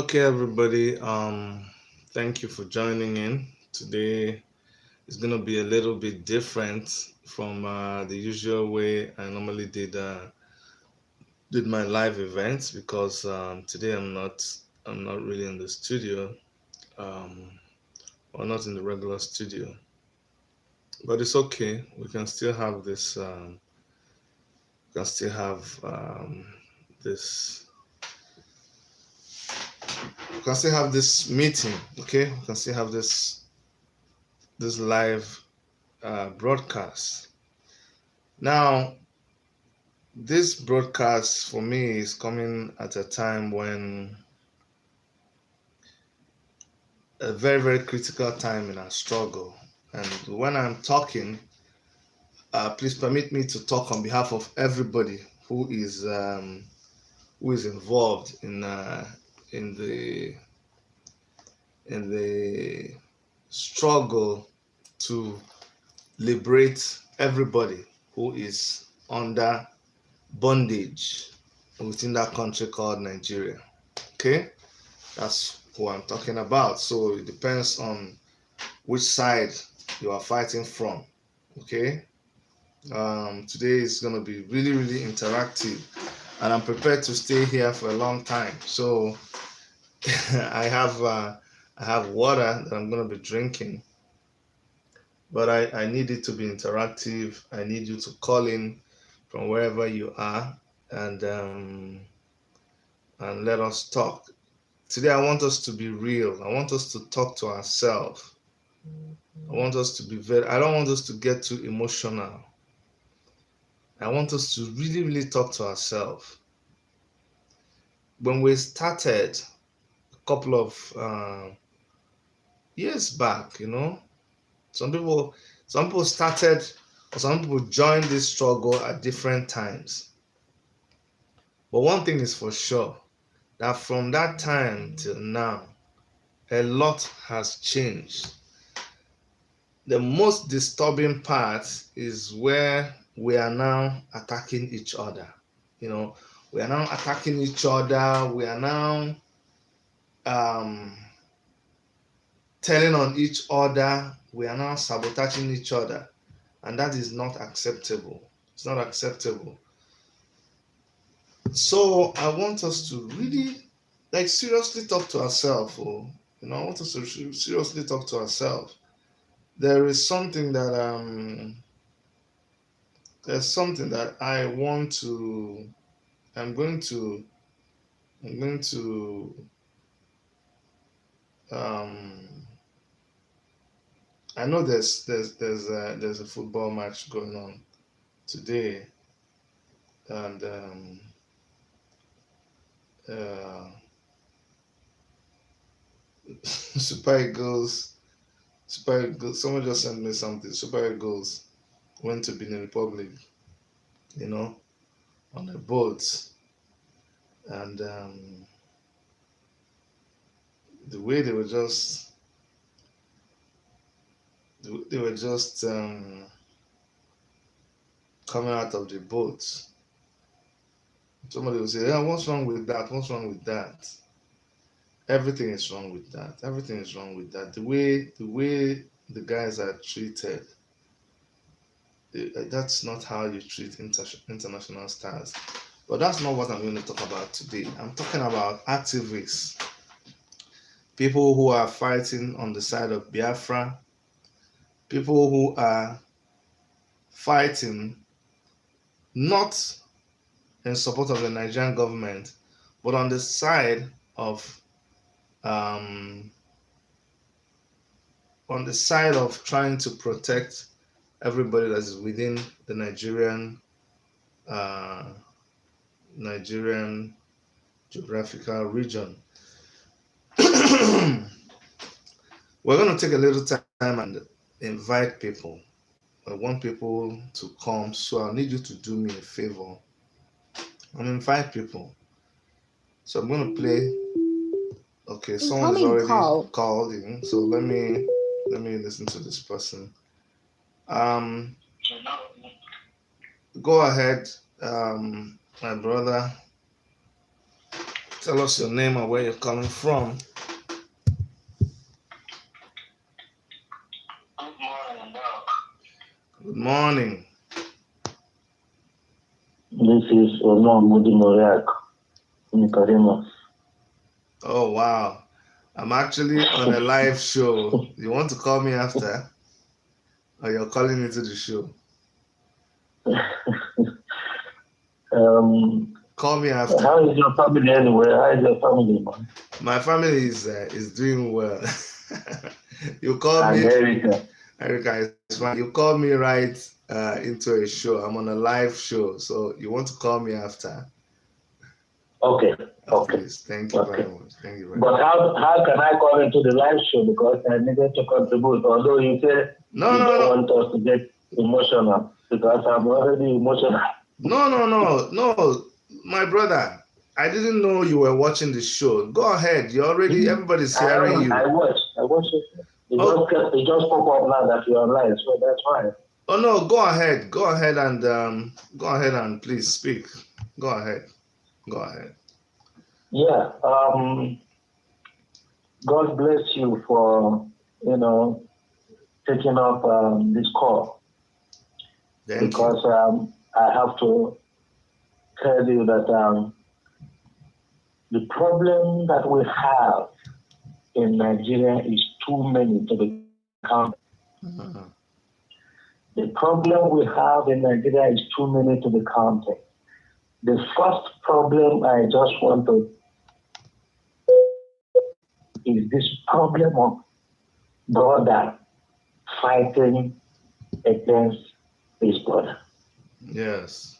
Okay, everybody. Thank you for joining in. Today is gonna be a little bit different from the usual way I normally did my live events because today I'm not really in the studio um, or not in the regular studio. But it's okay. We can still have this. We can still have this. We can still have this meeting. Okay, we can still have this live broadcast. Now, this broadcast for me is coming at a time when a very, very critical time in our struggle. And when I'm talking, please permit me to talk on behalf of everybody who is involved in the in the struggle to liberate everybody who is under bondage within that country called Nigeria. Okay, that's who I'm talking about. So it depends on which side you are fighting from. Okay, today is going to be really, really interactive, and I'm prepared to stay here for a long time. So I have uh, I have water that I'm going to be drinking, but I need it to be interactive. I need you to call in from wherever you are and um, and let us talk. Today, I want us to be real. I want us to talk to ourselves. I want us to be I don't want us to get too emotional. I want us to really, really talk to ourselves. When we started a couple of years back, some people, some people started, or some people joined this struggle at different times. But one thing is for sure that from that time till now, a lot has changed. The most disturbing part is where we are now attacking each other. You know, we are now attacking each other. We are now um, telling on each other. We are now sabotaging each other. And that is not acceptable. It's not acceptable. So I want us to really, like, seriously talk to ourselves. I want us to seriously talk to ourselves. There is something that there's something that I want to I'm going to I'm going to um I know there's a football match going on today, and uh Super Eagles someone just sent me something. Super Eagles went to Benin Republic, you know on a boat, and the way they were just coming out of the boat. Somebody will say, "Yeah, what's wrong with that? What's wrong with that?" Everything is wrong with that. Everything is wrong with that. The way the guys are treated, that's not how you treat international stars. But that's not what I'm going to talk about today. I'm talking about activists, people who are fighting on the side of Biafra, people who are fighting not in support of the Nigerian government, but on the side of um, trying to protect everybody that is within the uh, Nigerian geographical region. We're going to take a little time and invite people. I want people to come, so I need you to do me a favor and invite people. So I'm going to play. Okay, someone is Incoming already call. calling, so let me listen to this person. Um, go ahead, my brother. Tell us your name and where you're coming from. Good morning. This is Omar Mudimoriak in Kadima. Oh, wow. I'm actually on a live show. You want to call me after? Or you're calling into the show? Call me after. How is your family anyway? How is your family, man? My family is doing well. You call And me. Erica is fine. You call me right into a show. I'm on a live show. So you want to call me after? Okay. Please. Thank you very much. Thank you very much. But how can I call into the live show? Because I needed to contribute. Although you say you don't want us to get emotional. Because I'm already emotional. No. My brother, I didn't know you were watching the show. Go ahead. Everybody's hearing you. I watched it. It just pop up now that you're online, so that's fine. Oh no, go ahead. Go ahead and please speak. Go ahead. Yeah. God bless you for, taking up this call. Because I have to tell you that the problem that we have in Nigeria is too many to be counted. Mm-hmm. The problem we have in Nigeria is too many to be counted. The first problem I just want to is this problem of brother fighting against his brother. Yes.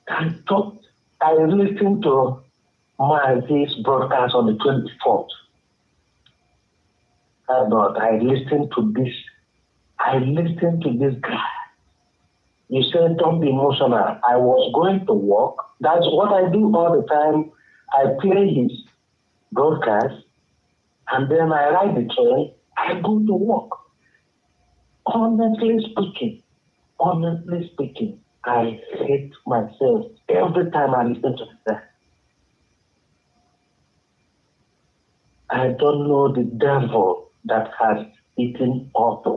I listened to this broadcast on the 24th. I listened to this guy. You said don't be emotional. I was going to work. That's what I do all the time. I play his broadcast and then I ride the train. I go to work. Honestly speaking, I hate myself every time I listen to that. I don't know the devil that has eaten up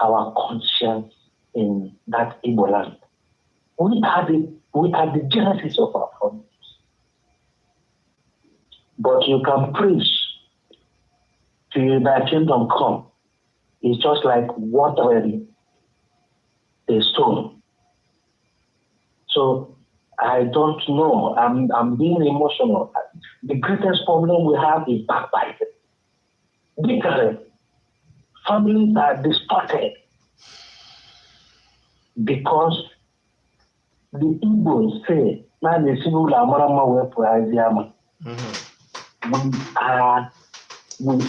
our conscience in that Igbo land. We are the genesis of our families. But you can preach till thy kingdom come. It's just like watering a stone. So I don't know. I'm being emotional. The greatest problem we have is backbiting. Because families are distorted because the Igbos say, we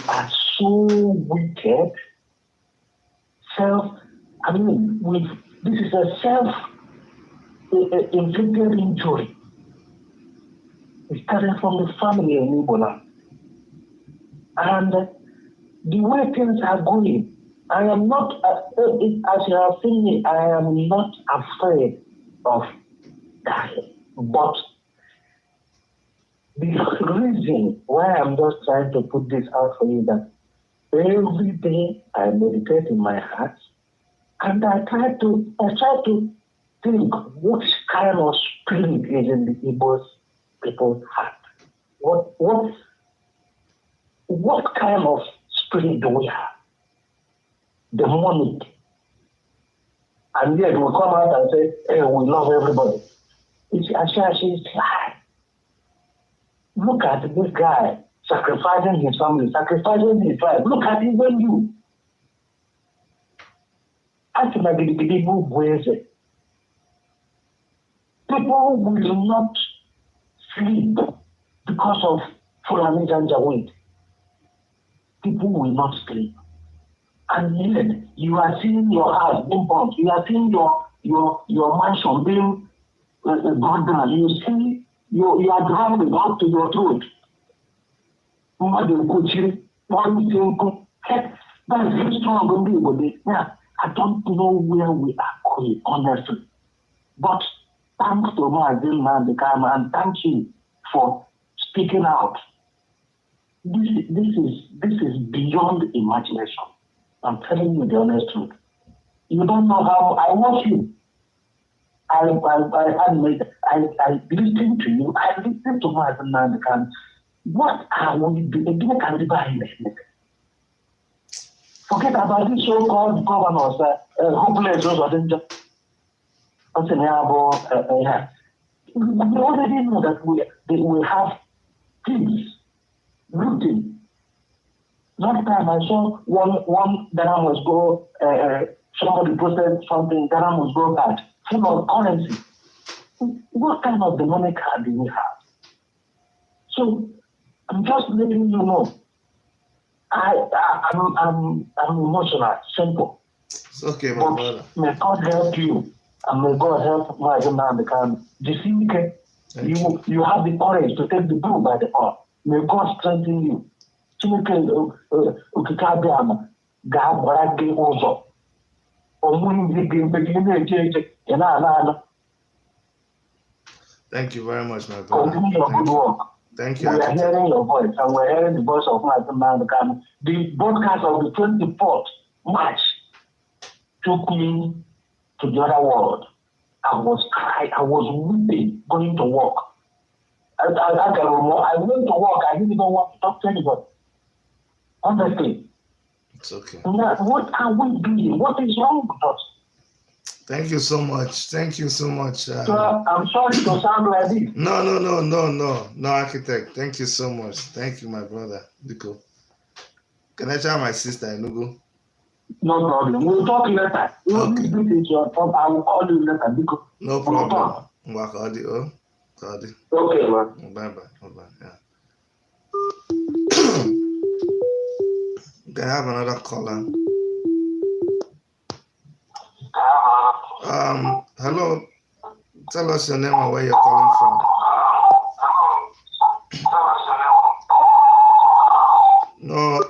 are so wicked. This is a self-inflicted injury. It started from the family in Igbo land. And the way things are going, I am not, as you have seen me, I am not afraid of dying. But the reason why I'm just trying to put this out for you that every day I meditate in my heart and I try to think which kind of spirit is in the Igbo people's heart. What kind of spirit do we have? Demonic. And yet we come out and say, hey, we love everybody. It's actually lie. Look at this guy sacrificing his family, sacrificing his life. Look at even you. People will not sleep because of Fulani Janjaweed. People will not sleep. And yet, you are seeing your house being bombed. You are seeing your mansion being burned down. You see, you are driving out to your throat. That's very strong. I don't know where we are going, honestly. But thanks to Mazin and thank you for speaking out. This is beyond imagination. I'm telling you the honest truth. You don't know how I watch you. I listen to you. I listen to my man. What are we doing? Forget about these so-called governors. Hopeless or danger. We already know that they will have things rooting. Last time I saw one Ghana must go. Somebody posted something. Ghana must go bad, full of currency. What kind of demonic card do we have? So I'm just letting you know. I'm emotional, simple. It's okay, my brother. May God help you, and may God help my man because you have the courage to take the bull by the horn. May God strengthen you. Thank you very much, my brother. Thank you. We are hearing your voice, and we're hearing the voice of my man. The broadcast of the 24th March took me to the other world. I was crying, I was weeping, going to work. I went to work, I didn't even want to talk to anybody. Honestly. It's okay. What are we doing? What is wrong with us? Thank you so much. Thank you so much. So I'm sorry to sound like this. No, architect. Thank you so much. Thank you, my brother. Biko. Can I tell my sister Enugu? No problem. We'll talk later. Okay. This is your phone. I will call you later. Biko. No problem. Okay, man. Bye. Yeah. Can I have another caller? Hello. Tell us your name and where you're calling from. No.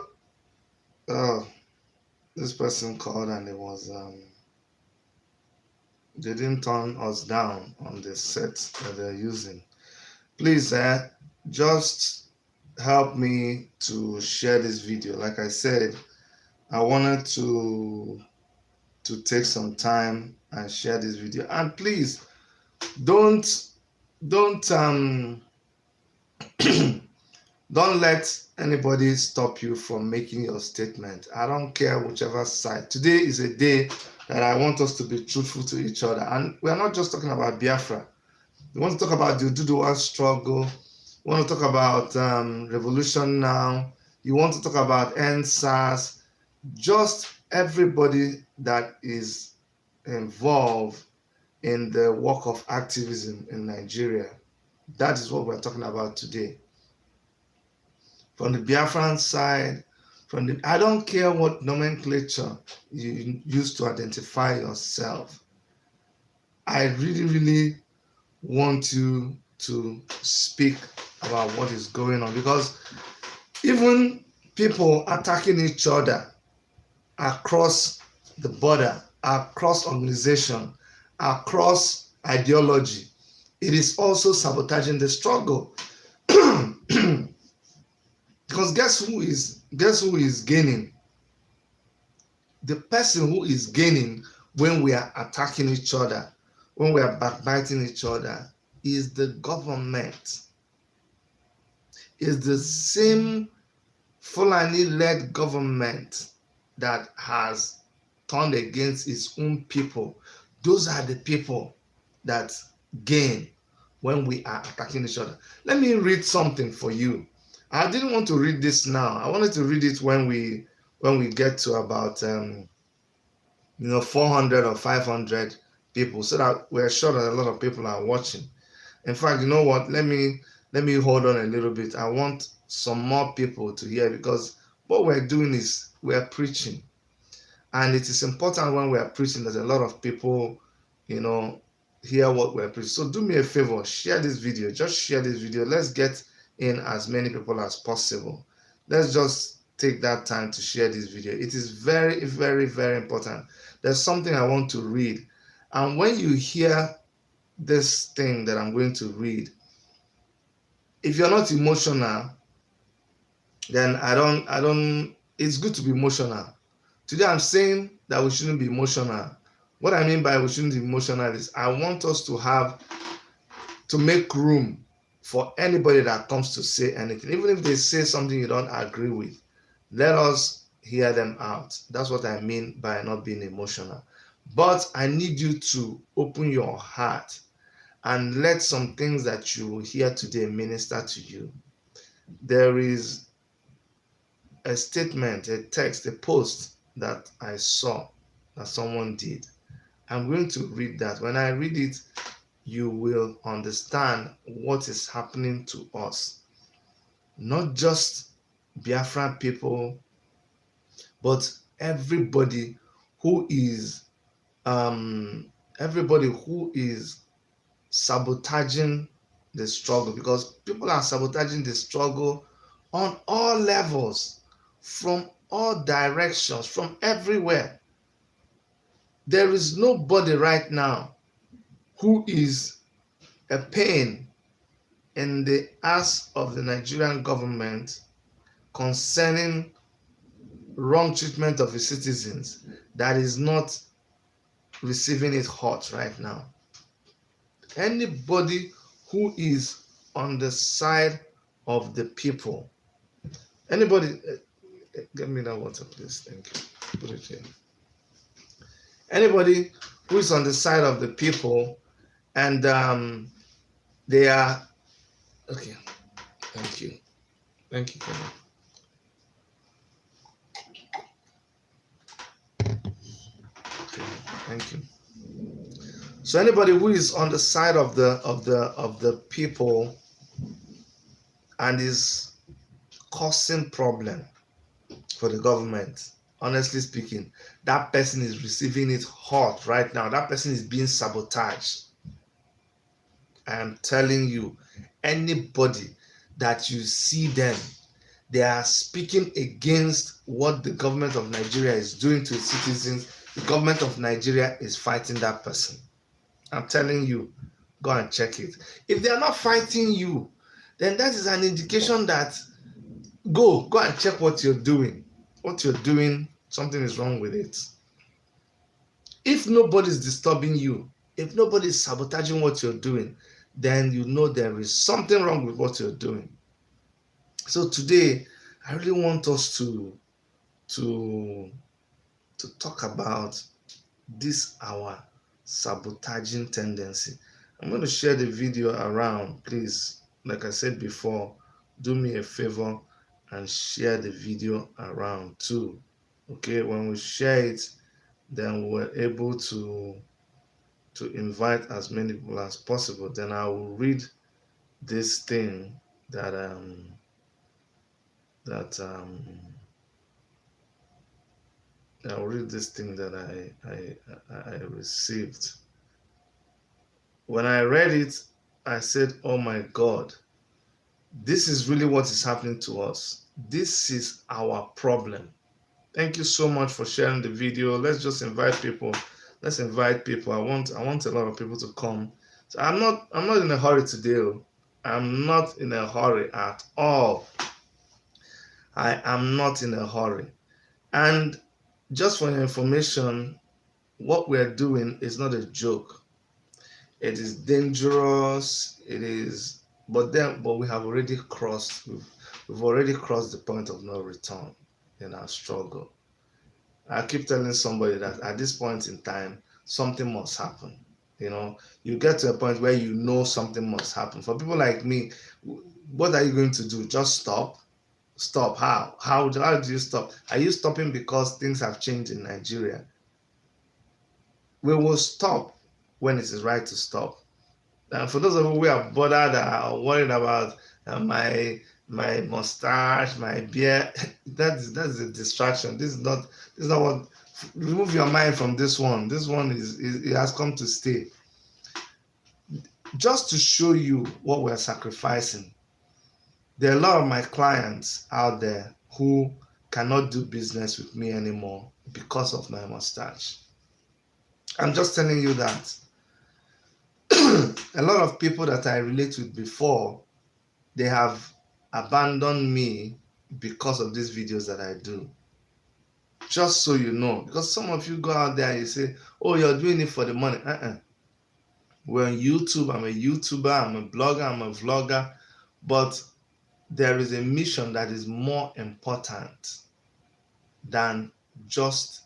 This person called and it was they didn't turn us down on the set that they're using. Please, just help me to share this video. Like I said, I wanted to take some time and share this video. And please, don't don't let anybody stop you from making your statement. I don't care whichever side. Today is a day that I want us to be truthful to each other. And we're not just talking about Biafra. We want to talk about the Ududuwa struggle. We want to talk about revolution now. You want to talk about NSAS. Just everybody that is involved in the work of activism in Nigeria. That is what we're talking about today. From the Biafran side, I don't care what nomenclature you use to identify yourself. I really want you to speak about what is going on, because even people attacking each other across the border, across organization, across ideology, it is also sabotaging the struggle. Because guess who is gaining? The person who is gaining when we are attacking each other, when we are backbiting each other, is the government. Is the same Fulani-led government that has turned against its own people. Those are the people that gain when we are attacking each other. Let me read something for you. I didn't want to read this now. I wanted to read it when we get to about 400 or 500 people, so that we're sure that a lot of people are watching. In fact, you know what? Let me hold on a little bit. I want some more people to hear, because what we're doing is we're preaching, and it is important when we are preaching that a lot of people, hear what we're preaching. So do me a favor, share this video. Just share this video. Let's get in as many people as possible. Let's just take that time to share this video. It is very, very, very important. There's something I want to read, and when you hear this thing that I'm going to read, if you're not emotional, then I don't, it's good to be emotional. Today I'm saying that we shouldn't be emotional. What I mean by we shouldn't be emotional is I want us to make room for anybody that comes to say anything. Even if they say something you don't agree with, let us hear them out. That's what I mean by not being emotional. But I need you to open your heart and let some things that you hear today minister to you. There is a statement, a text, a post that I saw that someone did. I'm going to read that. When I read it, you will understand what is happening to us. Not just Biafran people, but everybody who is everybody who is sabotaging the struggle, because people are sabotaging the struggle on all levels, from all directions, from everywhere. There is nobody right now who is a pain in the ass of the Nigerian government concerning wrong treatment of its citizens that is not receiving it hot right now. Anybody who is on the side of the people, anybody, get me that water, please. Thank you. Put it here. Anybody who is on the side of the people and they are okay. Thank you. Thank you, Kenny. Okay, thank you. So anybody who is on the side of the people and is causing problem for the government, honestly speaking, that person is receiving it hot right now. That person is being sabotaged. I am telling you, anybody that you see them, they are speaking against what the government of Nigeria is doing to its citizens. The government of Nigeria is fighting that person. I'm telling you, go and check it. If they are not fighting you, then that is an indication that go and check what you're doing. What you're doing, something is wrong with it. If nobody's disturbing you, if nobody's sabotaging what you're doing, then you know there is something wrong with what you're doing. So today, I really want us to talk about this our sabotaging tendency. I'm going to share the video around. Please, like I said before, do me a favor and share the video around too. Okay, when we share it, then we're able to invite as many people as possible. Then I will read this thing that I'll read this thing that I received. When I read it, I said, oh my God, this is really what is happening to us. This is our problem. Thank you so much for sharing the video. Let's just invite people. Let's invite people. I want a lot of people to come. So I'm not in a hurry today. I'm not in a hurry at all. I am not in a hurry. And just for your information, what we're doing is not a joke. It is dangerous. It is, but we have already crossed. We've already crossed the point of no return in our struggle. I keep telling somebody that at this point in time, something must happen. You know, you get to a point where you know something must happen. For people like me, what are you going to do? Just stop? Stop? How do you stop? Are you stopping because things have changed in Nigeria? We will stop when it is right to stop. And for those of you who are bothered, are worried about my mustache, my beard, that's a distraction. This is not what. Remove your mind from this one. This one is it has come to stay. Just to show you what we're sacrificing. There are a lot of my clients out there who cannot do business with me anymore because of my mustache. I'm just telling you that a lot of people that I relate with before, they have abandoned me because of these videos that I do. Just so you know, because some of you go out there and you say, oh, you're doing it for the money. We're on YouTube. I'm a YouTuber, I'm a blogger, I'm a vlogger, but there is a mission that is more important than just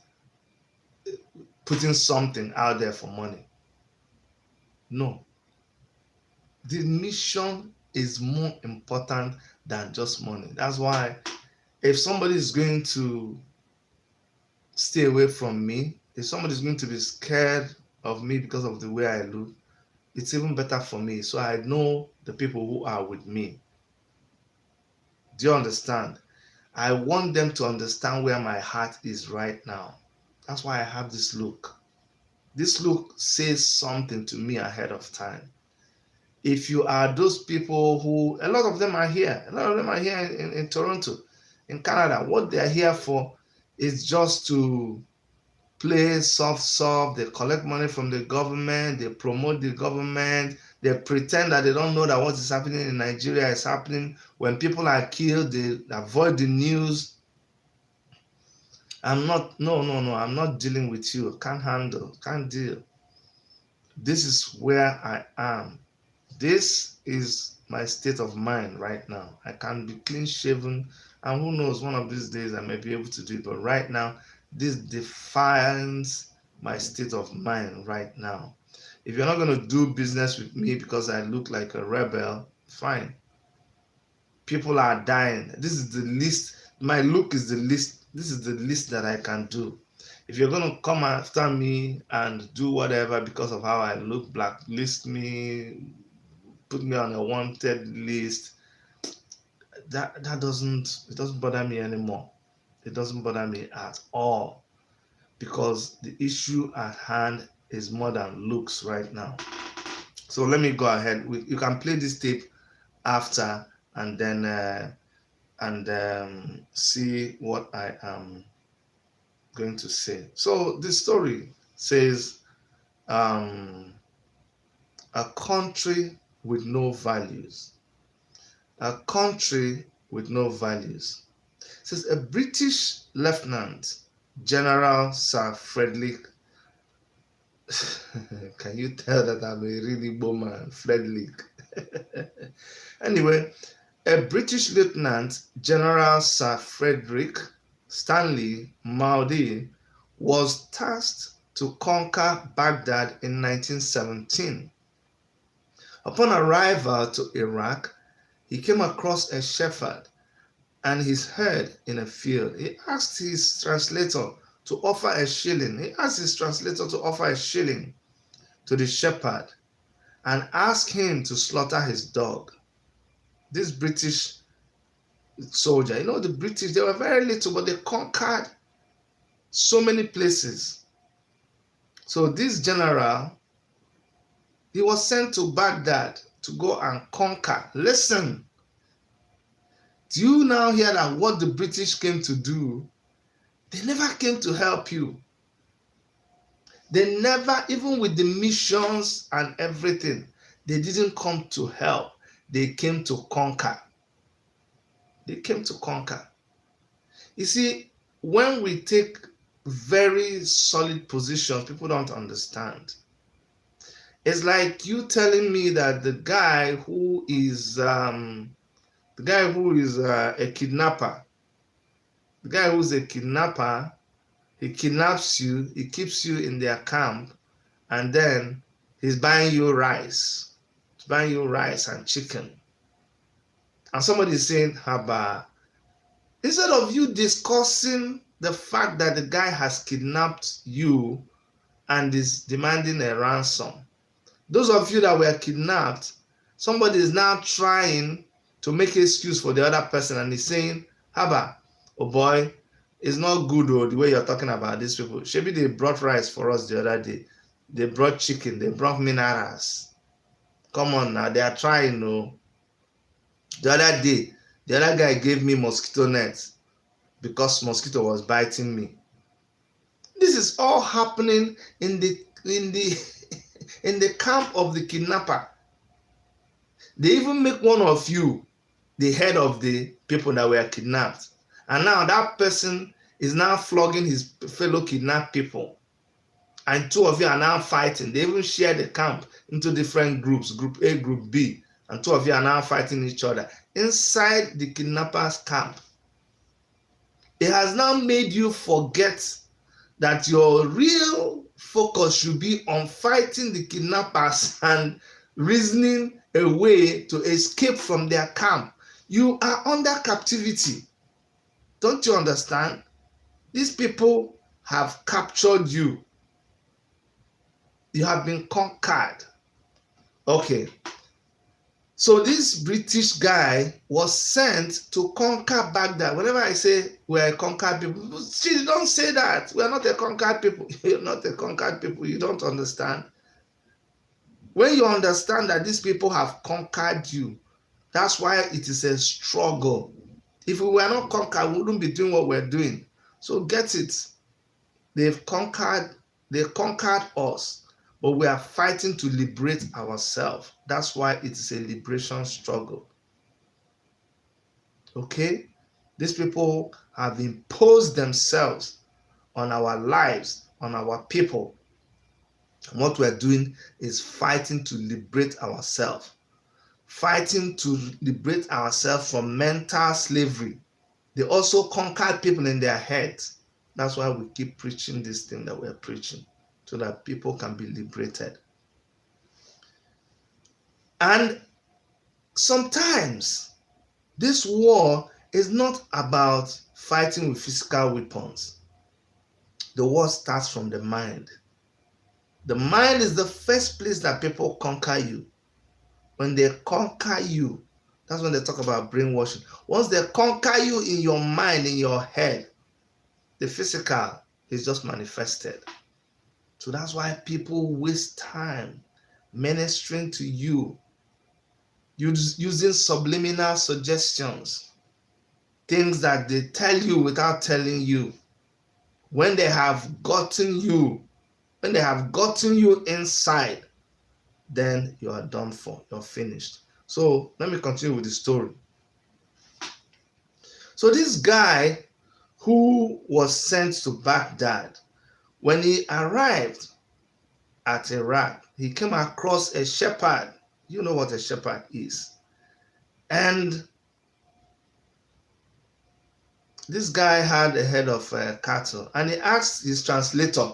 putting something out there for money. No. The mission is more important than just money. That's why if somebody is going to stay away from me, if somebody is going to be scared of me because of the way I look, it's even better for me. So I know the people who are with me. Do you understand? I want them to understand where my heart is right now. That's why I have this look. This look says something to me ahead of time. If you are those people who, a lot of them are here. A lot of them are here in Toronto, in Canada. What they are here for is just to play soft. They collect money from the government. They promote the government. They pretend that they don't know that what is happening in Nigeria is happening. When people are killed, they avoid the news. I'm not dealing with you. Can't deal. This is where I am. This is my state of mind right now. I can be clean shaven, and who knows, one of these days I may be able to do it. But right now, this defines my state of mind right now. If you're not going to do business with me because I look like a rebel, fine. People are dying. This is the least. My look is the least. This is the least that I can do. If you're going to come after me and do whatever because of how I look, blacklist me, put me on a wanted list, that doesn't bother me anymore. It doesn't bother me at all, because the issue at hand is more than looks right now. So let me go ahead. You can play this tape after, and then see what I am going to say. So the story says, a country with no values. A country with no values. It says a British Lieutenant General Sir Frederick. Can you tell that I'm a really boomer, Frederick? Anyway, a British Lieutenant General Sir Frederick Stanley Maudie was tasked to conquer Baghdad in 1917. Upon arrival to Iraq, he came across a shepherd and his herd in a field. He asked his translator to offer a shilling. He asked his translator to offer a shilling to the shepherd and ask him to slaughter his dog. This British soldier, the British, they were very little, but they conquered so many places. So this general, he was sent to Baghdad to go and conquer. Listen, do you now hear that what the British came to do? They never came to help you. They never, even with the missions and everything, they didn't come to help. They came to conquer. They came to conquer. You see, when we take very solid positions, people don't understand. It's like you telling me that the guy who is a kidnapper, the guy who's a kidnapper, he kidnaps you, he keeps you in their camp, and then he's buying you rice. He's buying you rice and chicken. And somebody is saying, Haba, instead of you discussing the fact that the guy has kidnapped you and is demanding a ransom, those of you that were kidnapped, somebody is now trying to make an excuse for the other person and is saying, Haba, oh boy, it's not good the way you're talking about these people. Maybe they brought rice for us the other day. They brought chicken. They brought minerals. Come on now, they are trying. The other day, the other guy gave me mosquito nets because mosquito was biting me. This is all happening in the in the camp of the kidnapper. They even make one of you the head of the people that were kidnapped. And now that person is now flogging his fellow kidnapped people. And two of you are now fighting. They even share the camp into different groups, group A, group B. And two of you are now fighting each other inside the kidnappers' camp. It has now made you forget that your real focus should be on fighting the kidnappers and reasoning a way to escape from their camp. You are under captivity. Don't you understand? These people have captured you. You have been conquered. Okay. So this British guy was sent to conquer Baghdad. Whenever I say we're a conquered people, see, don't say that. We're not a conquered people. You're not a conquered people. You don't understand. When you understand that these people have conquered you, that's why it is a struggle. If we were not conquered, we wouldn't be doing what we're doing. So get it. They conquered us. But we are fighting to liberate ourselves. That's why it is a liberation struggle. Okay? These people have imposed themselves on our lives, on our people. And what we're doing is fighting to liberate ourselves. Fighting to liberate ourselves from mental slavery. They also conquered people in their heads. That's why we keep preaching this thing that we're preaching, so that people can be liberated. And sometimes this war is not about fighting with physical weapons. The war starts from the mind. The mind is the first place that people conquer you. When they conquer you, that's when they talk about brainwashing. Once they conquer you in your mind, in your head, the physical is just manifested. So that's why people waste time ministering to you, using subliminal suggestions, things that they tell you without telling you. When they have gotten you inside, then you are done for, you're finished. So let me continue with the story. So this guy who was sent to Baghdad, when he arrived at Iraq, he came across a shepherd. You know what a shepherd is. And this guy had a head of cattle, and he asked his translator,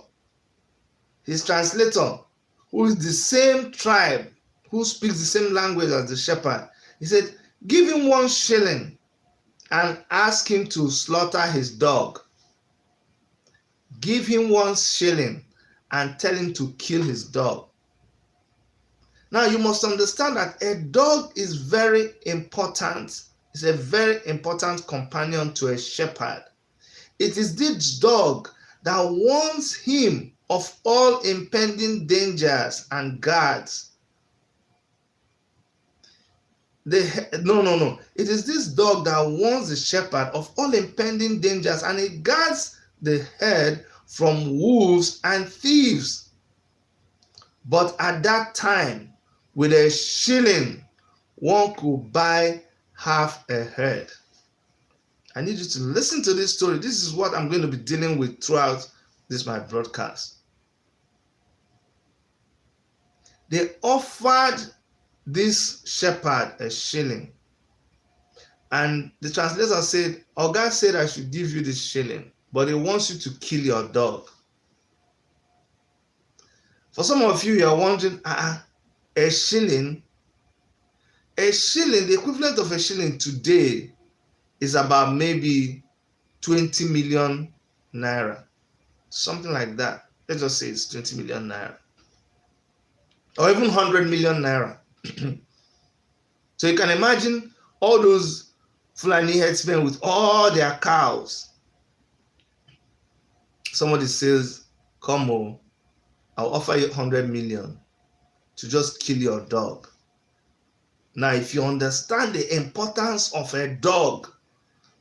who is the same tribe, who speaks the same language as the shepherd, he said, give him 1 shilling and ask him to slaughter his dog. Give him 1 shilling and tell him to kill his dog. Now you must understand that a dog is very important. It's a very important companion to a shepherd. It is this dog that warns him of all impending dangers and guards. No. It is this dog that warns the shepherd of all impending dangers, and it guards the herd from wolves and thieves. But at that time, with a shilling, one could buy half a herd. I need you to listen to this story. This is what I'm going to be dealing with throughout this my broadcast. They offered this shepherd a shilling. And the translator said, Oga said I should give you this shilling, but he wants you to kill your dog. For some of you, you're wondering, a shilling? A shilling, the equivalent of a shilling today is about maybe 20 million naira. Something like that. Let's just say it's 20 million naira. Or even 100 million naira. So you can imagine all those Fulani herdsmen with all their cows. Somebody says, come on, I'll offer you 100 million to just kill your dog. Now, if you understand the importance of a dog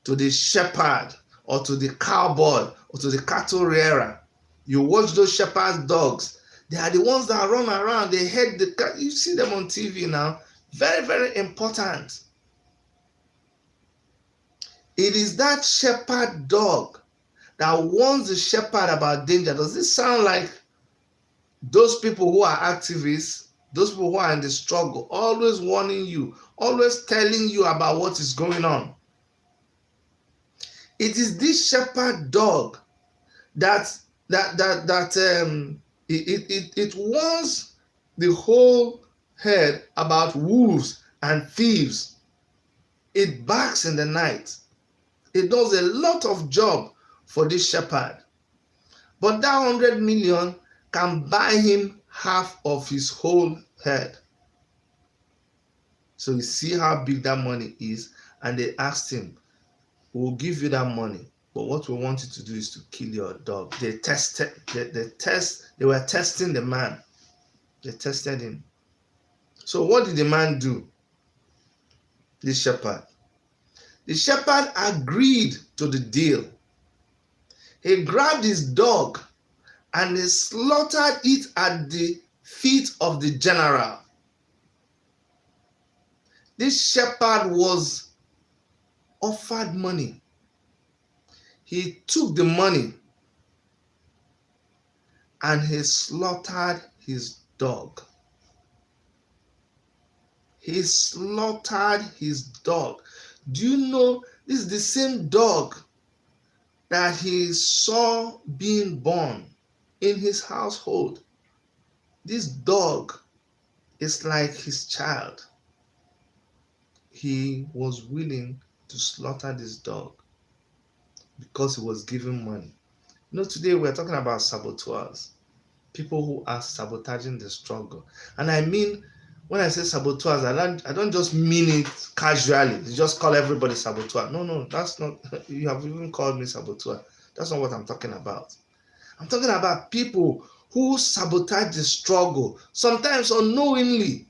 to the shepherd or to the cowboy or to the cattle rearer, you watch those shepherd's dogs. They are the ones that run around. They head the cat. You see them on TV now. Very, very important. It is that shepherd dog that warns the shepherd about danger. Does this sound like those people who are activists, those people who are in the struggle, always warning you, always telling you about what is going on? It is this shepherd dog that it warns the whole herd about wolves and thieves. It barks in the night. It does a lot of job for this shepherd. But that 100 million can buy him half of his whole herd. So you see how big that money is. And they asked him, we'll give you that money, but what we want you to do is to kill your dog. They were testing the man. They tested him. So what did the man do? The shepherd agreed to the deal. He grabbed his dog and he slaughtered it at the feet of the general. This shepherd was offered money. He took the money and he slaughtered his dog. He slaughtered his dog. Do you know this is the same dog that he saw being born in his household? This dog is like his child. He was willing to slaughter this dog because he was given money. You know, today we're talking about saboteurs, people who are sabotaging the struggle. And I mean, when I say saboteurs, I don't just mean it casually. You just call everybody saboteur. No, that's not. You have even called me saboteur. That's not what I'm talking about. I'm talking about people who sabotage the struggle, sometimes unknowingly.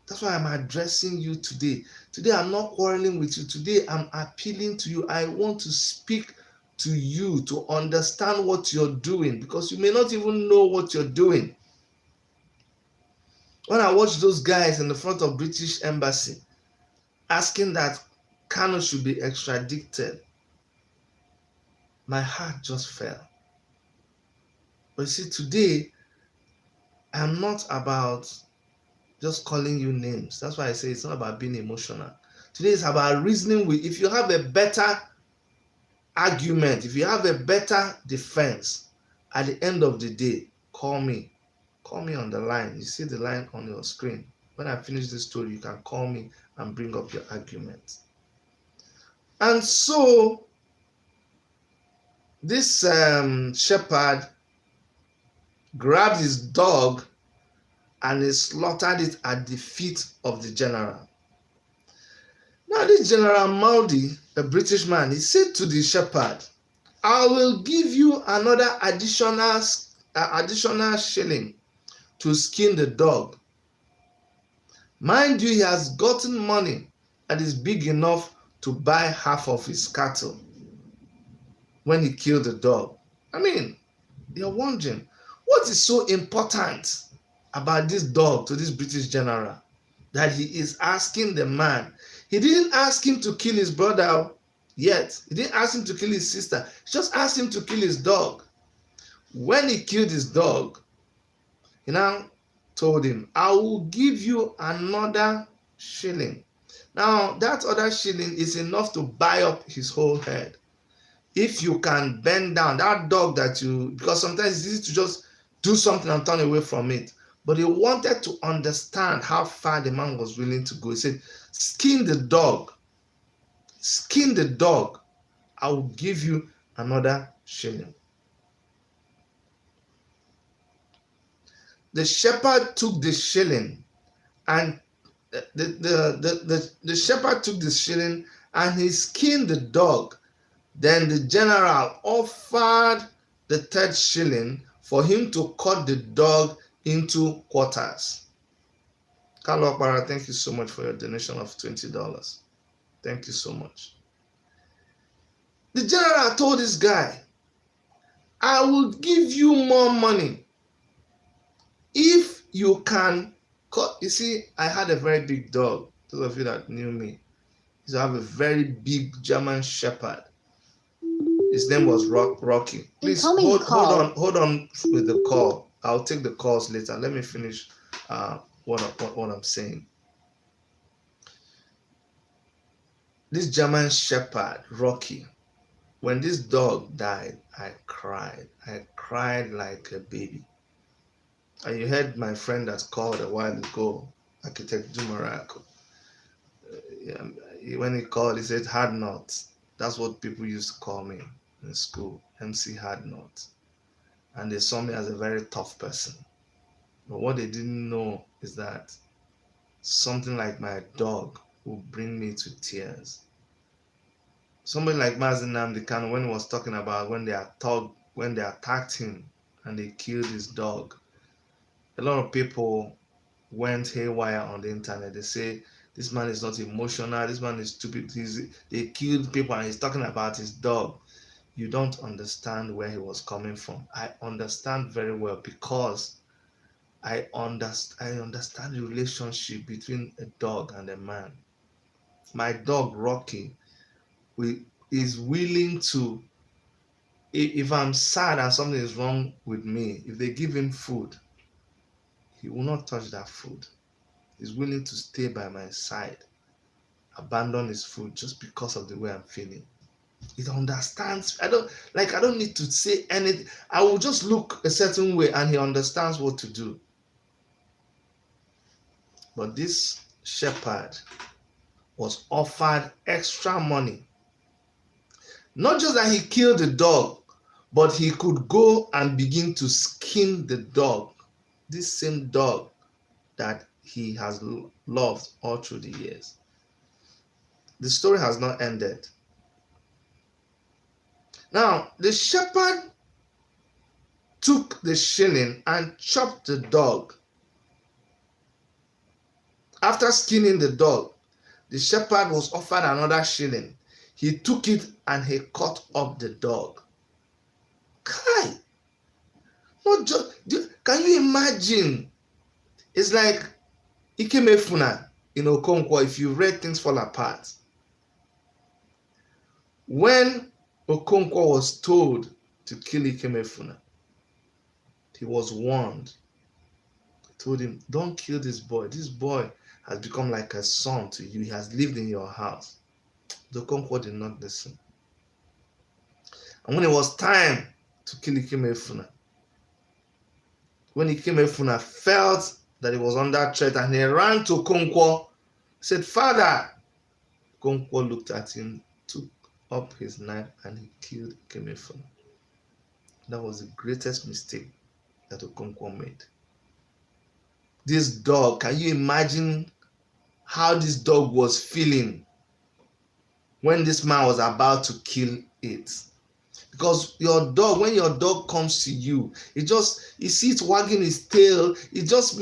That's why I'm addressing you today. Today, I'm not quarreling with you. Today, I'm appealing to you. I want to speak to you to understand what you're doing, because you may not even know what you're doing. When I watched those guys in the front of British Embassy asking that Kanu should be extradited, my heart just fell. But you see, today, I'm not about just calling you names. That's why I say it's not about being emotional. Today is about reasoning with. If you have a better argument, if you have a better defense, at the end of the day, call me. Call me on the line. You see the line on your screen. When I finish this story, you can call me and bring up your argument. And so, this shepherd grabbed his dog and he slaughtered it at the feet of the general. Now this General Maudi, a British man, he said to the shepherd, I will give you another additional shilling to skin the dog. Mind you, he has gotten money that is big enough to buy half of his cattle when he killed the dog. I mean, you're wondering, what is so important about this dog to this British general that he is asking the man? He didn't ask him to kill his brother yet. He didn't ask him to kill his sister. He just asked him to kill his dog. When he killed his dog, he now told him, I will give you another shilling. Now, that other shilling is enough to buy up his whole head. If you can bend down that dog because sometimes it's easy to just do something and turn away from it. But he wanted to understand how far the man was willing to go. He said, skin the dog. Skin the dog. I will give you another shilling. The shepherd took the shilling and the shepherd took the shilling and he skinned the dog. Then the general offered the third shilling for him to cut the dog into quarters. Carlo Okpara, thank you so much for your donation of $20. Thank you so much. The general told this guy, I will give you more money if you can cut. You see, I had a very big dog. Those of you that knew me, He have a very big German Shepherd. His name was Rocky. Please hold on with the call. I'll take the calls later. Let me finish what I'm saying. This German Shepherd, Rocky, when this dog died, I cried. I cried like a baby. And you heard my friend that called a while ago, Architect Jumarako. When he called, he said hard nuts. That's what people used to call me in school, MC Hard Nuts. And they saw me as a very tough person. But what they didn't know is that something like my dog will bring me to tears. Somebody like Mazi Nnamdi Kanu, when he was talking about when they attacked him and they killed his dog, a lot of people went haywire on the internet. They say this man is not emotional, this man is stupid, they killed people and he's talking about his dog. You don't understand where he was coming from. I understand very well, because I understand the relationship between a dog and a man. My dog Rocky is willing to, if I'm sad and something is wrong with me, if they give him food, he will not touch that food. He's willing to stay by my side, abandon his food just because of the way I'm feeling. It understands. I don't need to say anything. I will just look a certain way and he understands what to do. But this shepherd was offered extra money. Not just that he killed the dog, but he could go and begin to skin the dog. This same dog that he has loved all through the years. The story has not ended. Now, the shepherd took the shilling and chopped the dog. After skinning the dog, the shepherd was offered another shilling. He took it and he cut up the dog. Kai! Not just, can you imagine? It's like Ikemefuna in Okonkwo, if you read Things Fall Apart. When Okonkwo was told to kill Ikemefuna, he was warned. He told him, don't kill this boy. This boy has become like a son to you. He has lived in your house. The Okonkwo did not listen. And when it was time to kill Ikemefuna, when Ikemefuna felt that he was under threat and he ran to Okonkwo, said, Father. Okonkwo looked at him, took up his knife, and he killed Ikemefuna. That was the greatest mistake that Okonkwo made. This dog, can you imagine how this dog was feeling when this man was about to kill it? Because your dog, when your dog comes to you, you see it wagging his tail. It just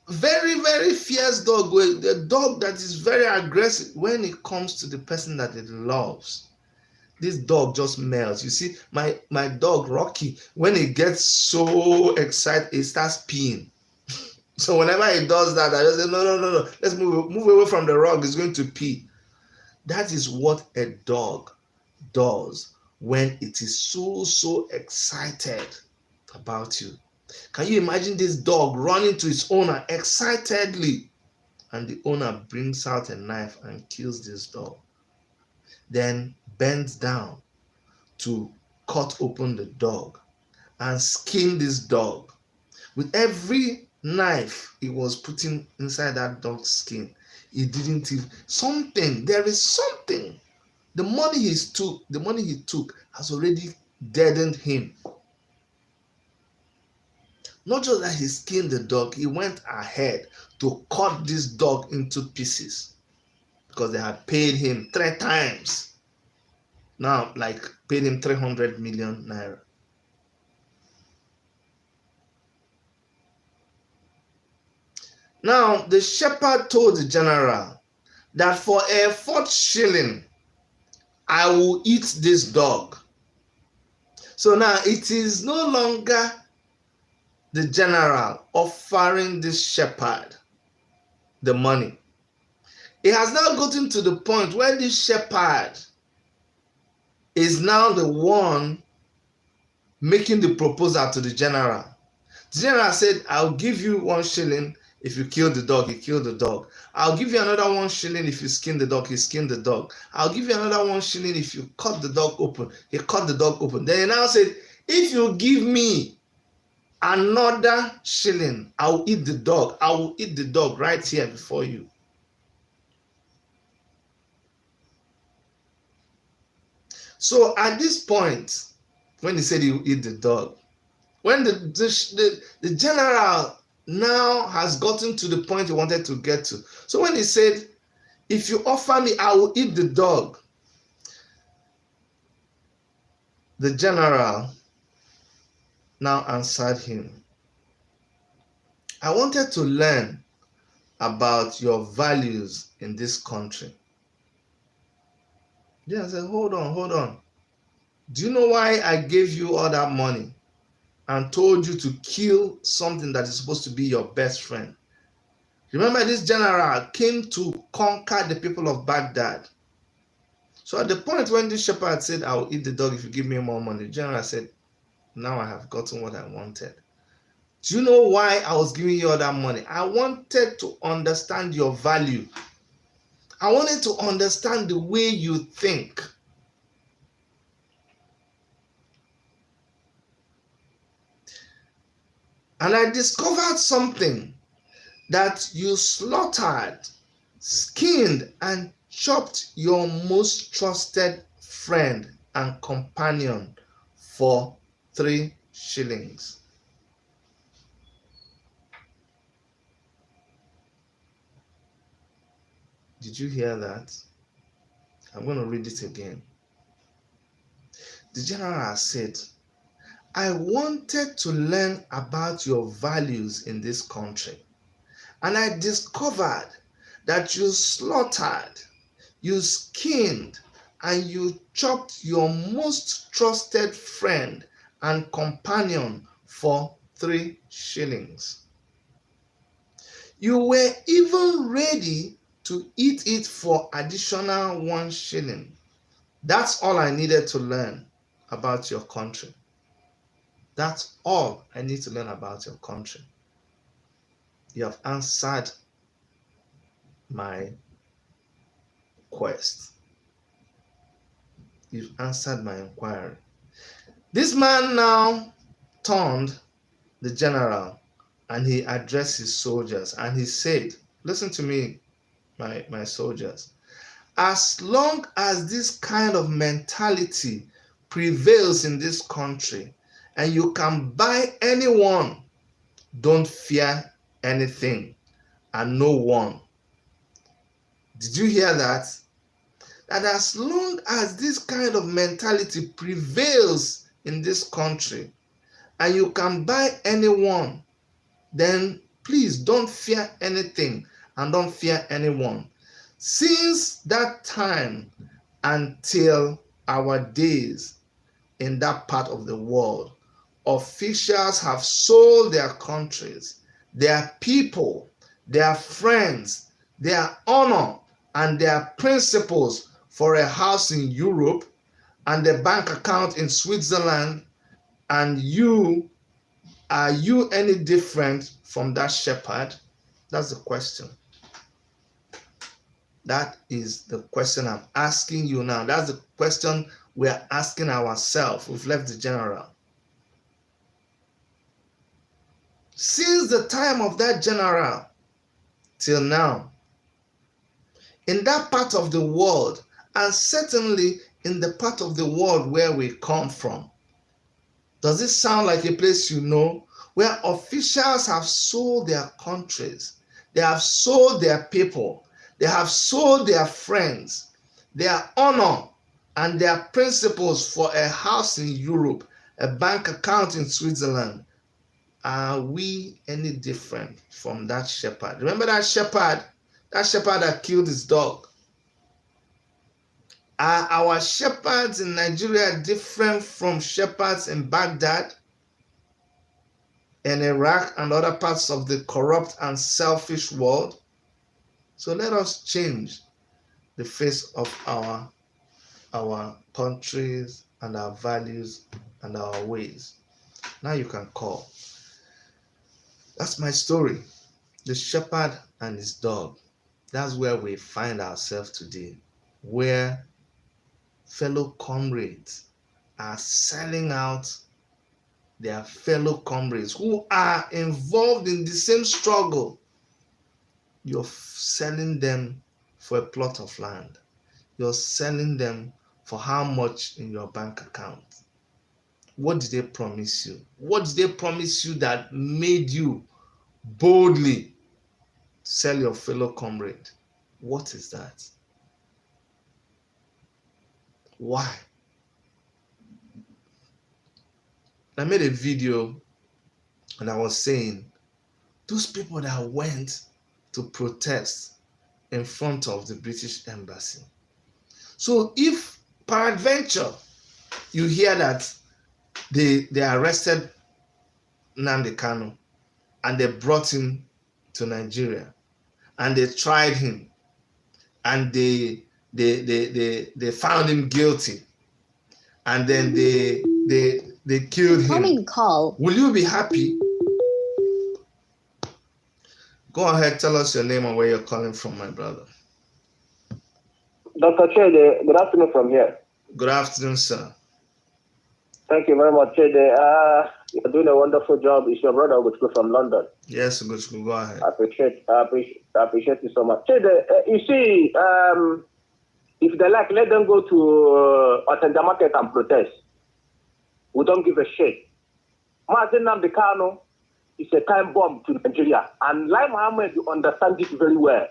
very, very fierce dog. The dog that is very aggressive when it comes to the person that it loves. This dog just melts. You see, my dog Rocky, when it gets so excited, it starts peeing. So whenever he does that, I just say, no. Let's move away from the rug. It's going to pee. That is what a dog does when it is so excited about you. Can you imagine this dog running to its owner excitedly, and the owner brings out a knife and kills this dog, then bends down to cut open the dog and skin this dog. With every knife he was putting inside that dog's skin, he didn't even there is something. The money he took has already deadened him. Not just that he skinned the dog, he went ahead to cut this dog into pieces because they had paid him 3 times. Now, paid him 300 million naira. Now, the shepherd told the general that for a 4th shilling, I will eat this dog. So now it is no longer the general offering this shepherd the money. It has now gotten to the point where this shepherd is now the one making the proposal to the general. The general said, I'll give you 1 shilling if you kill the dog. He killed the dog. I'll give you another 1 shilling if you skin the dog. He skinned the dog. I'll give you another 1 shilling if you cut the dog open. He cut the dog open. Then he now said, if you give me another shilling, I will eat the dog. I will eat the dog right here before you. So at this point, when he said he will eat the dog, when the general now has gotten to the point he wanted to get to. So when he said, if you offer me, I will eat the dog, the general now answered him, I wanted to learn about your values in this country. Yeah, I said, hold on. Do you know why I gave you all that money and told you to kill something that is supposed to be your best friend? Remember, this general came to conquer the people of Baghdad. So at the point when this shepherd said, I will eat the dog if you give me more money, the general said, now I have gotten what I wanted. Do you know why I was giving you all that money? I wanted to understand your value. I wanted to understand the way you think. And I discovered something, that you slaughtered, skinned, and chopped your most trusted friend and companion for 3 shillings. Did you hear that? I'm going to read it again. The general said, I wanted to learn about your values in this country, and I discovered that you slaughtered, you skinned, and you chopped your most trusted friend and companion for 3 shillings. You were even ready to eat it for additional 1 shilling. That's all I needed to learn about your country. That's all I need to learn about your country. You have answered my quest. You've answered my inquiry. This man now turned the general and he addressed his soldiers and he said, listen to me, my soldiers. As long as this kind of mentality prevails in this country and you can buy anyone, don't fear anything and no one. Did you hear that? That as long as this kind of mentality prevails in this country and you can buy anyone, then please don't fear anything and don't fear anyone. Since that time until our days in that part of the world, officials have sold their countries, their people, their friends, their honor, and their principles for a house in Europe and a bank account in Switzerland. And are you any different from that shepherd? That's the question. That is the question I'm asking you now. That's the question we're asking ourselves. We've left the general. Since the time of that general till now, in that part of the world, and certainly in the part of the world where we come from, does it sound like a place you know, where officials have sold their countries, they have sold their people, they have sold their friends, their honor, and their principles for a house in Europe, a bank account in Switzerland? Are we any different from that shepherd? Remember that shepherd that killed his dog? Are our shepherds in Nigeria different from shepherds in Baghdad, in Iraq, and other parts of the corrupt and selfish world? So let us change the face of our countries and our values and our ways. Now you can call. That's my story. The shepherd and his dog. That's where we find ourselves today, where fellow comrades are selling out their fellow comrades who are involved in the same struggle. You're selling them for a plot of land. You're selling them for how much in your bank account. What did they promise you? What did they promise you that made you boldly sell your fellow comrade? What is that? Why? I made a video and I was saying, those people that went to protest in front of the British embassy. So if peradventure you hear that they arrested Nnamdi Kanu and they brought him to Nigeria and they tried him and they found him guilty and then they killed him. Call. Will you be happy? Go ahead, tell us your name and where you're calling from, my brother. Dr. Chede, good afternoon from here. Good afternoon, sir. Thank you very much, Chede. You're doing a wonderful job. It's your brother Oguchukwu from London. Yes, Oguchukwu, go ahead. I appreciate you so much. Chede, you see, if they like, let them go to Otenda Market and protest. We don't give a shit. Mazen Nnamdi Kanu is a time bomb to Nigeria. And Lai Mohammed, you understand it very well.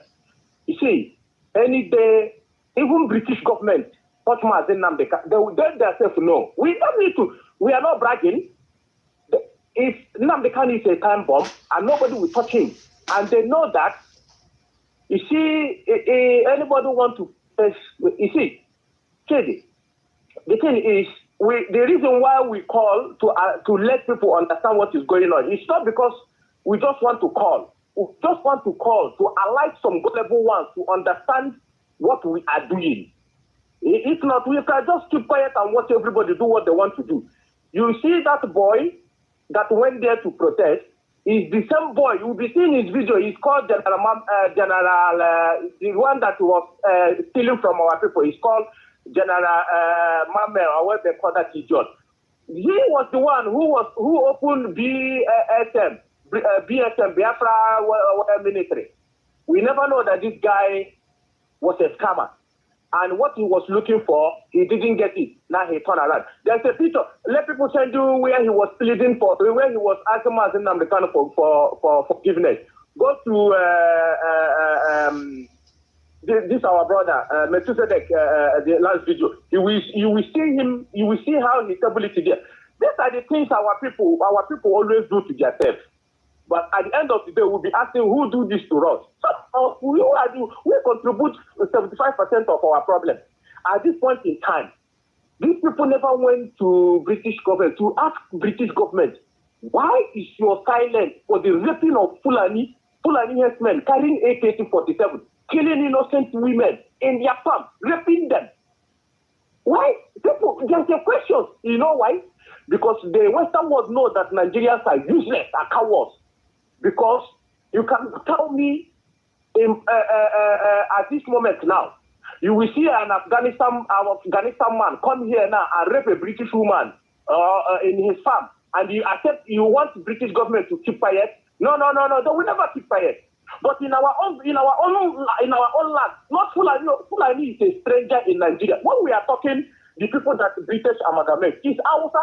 You see, any day, even British government, touch Mazen Nnamdi Kanu, they will tell themselves no. We don't need to. We are not bragging. If Nnamdi Kanu is a time bomb and nobody will touch him, and they know that, you see, anybody want to, you see, Chedi, the thing is, the reason why we call to let people understand what is going on, it's not because we just want to call. We just want to call to alert some level ones to understand what we are doing. If not, we can just keep quiet and watch everybody do what they want to do. You see that boy that went there to protest is the same boy. You'll be seeing his video. He's called the one that was stealing from our people. He's called General Mamel, or what they call that idiot. He was the one who opened BSM, Biafra military. We never know that this guy was a scammer. And what he was looking for, he didn't get it. Now he turned around. There's a picture. Let people send you where he was pleading for, where he was asking Mazen Nnamdi Kanu for forgiveness. Go to this our brother Methusedek, the last video. You will see him. You will see how he table it there. These are the things our people always do to themselves. But at the end of the day, we'll be asking who do this to us. So we contribute 75% of our problem. At this point in time, these people never went to British government to ask British government, why is your silence for the raping of Fulani herdsmen carrying AK-47, killing innocent women in their farm, raping them? Why? People, there's a question. You know why? Because the Western world know that Nigerians are useless, are cowards. Because you can tell me at this moment now, you will see an Afghanistan man come here now and rape a British woman in his farm, and you want the British government to keep quiet? No, they will never keep quiet. But in our own land, not Fulani is a stranger in Nigeria. When we are talking, the people that the British amalgamate is Hausa,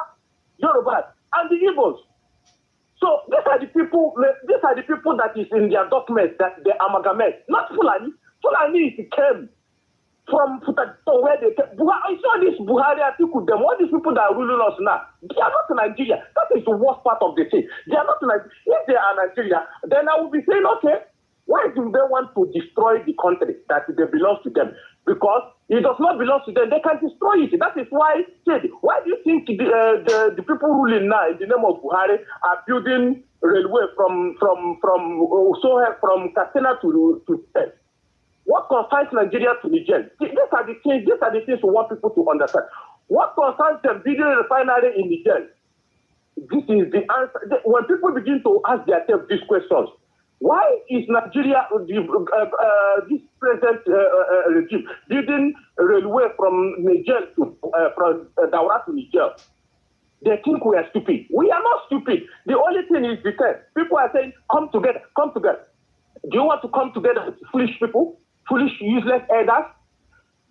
Yoruba, and the Igbos. So these are the people that is in their documents that they amalgamate, not Fulani. Fulani came from where they came. I saw this Buhari article, them, all these people that are ruling us now, they are not Nigeria. That is the worst part of the thing. They are not Nigeria. If they are Nigeria, then I will be saying, okay, why do they want to destroy the country that they belong to them? Because it does not belong to them. They can destroy it. That is why, why do you think the people ruling now in the name of Buhari are building railway from Katsina to What concerns Nigeria to Niger? These are the things we want people to understand. What concerns the video refinery in Niger? This is the answer. When people begin to ask themselves these questions, why is Nigeria, this present regime, building railway from Niger to from Daura to Niger? They think we are stupid. We are not stupid. The only thing is because people are saying, come together, come together. Do you want to come together with foolish people, foolish, useless elders?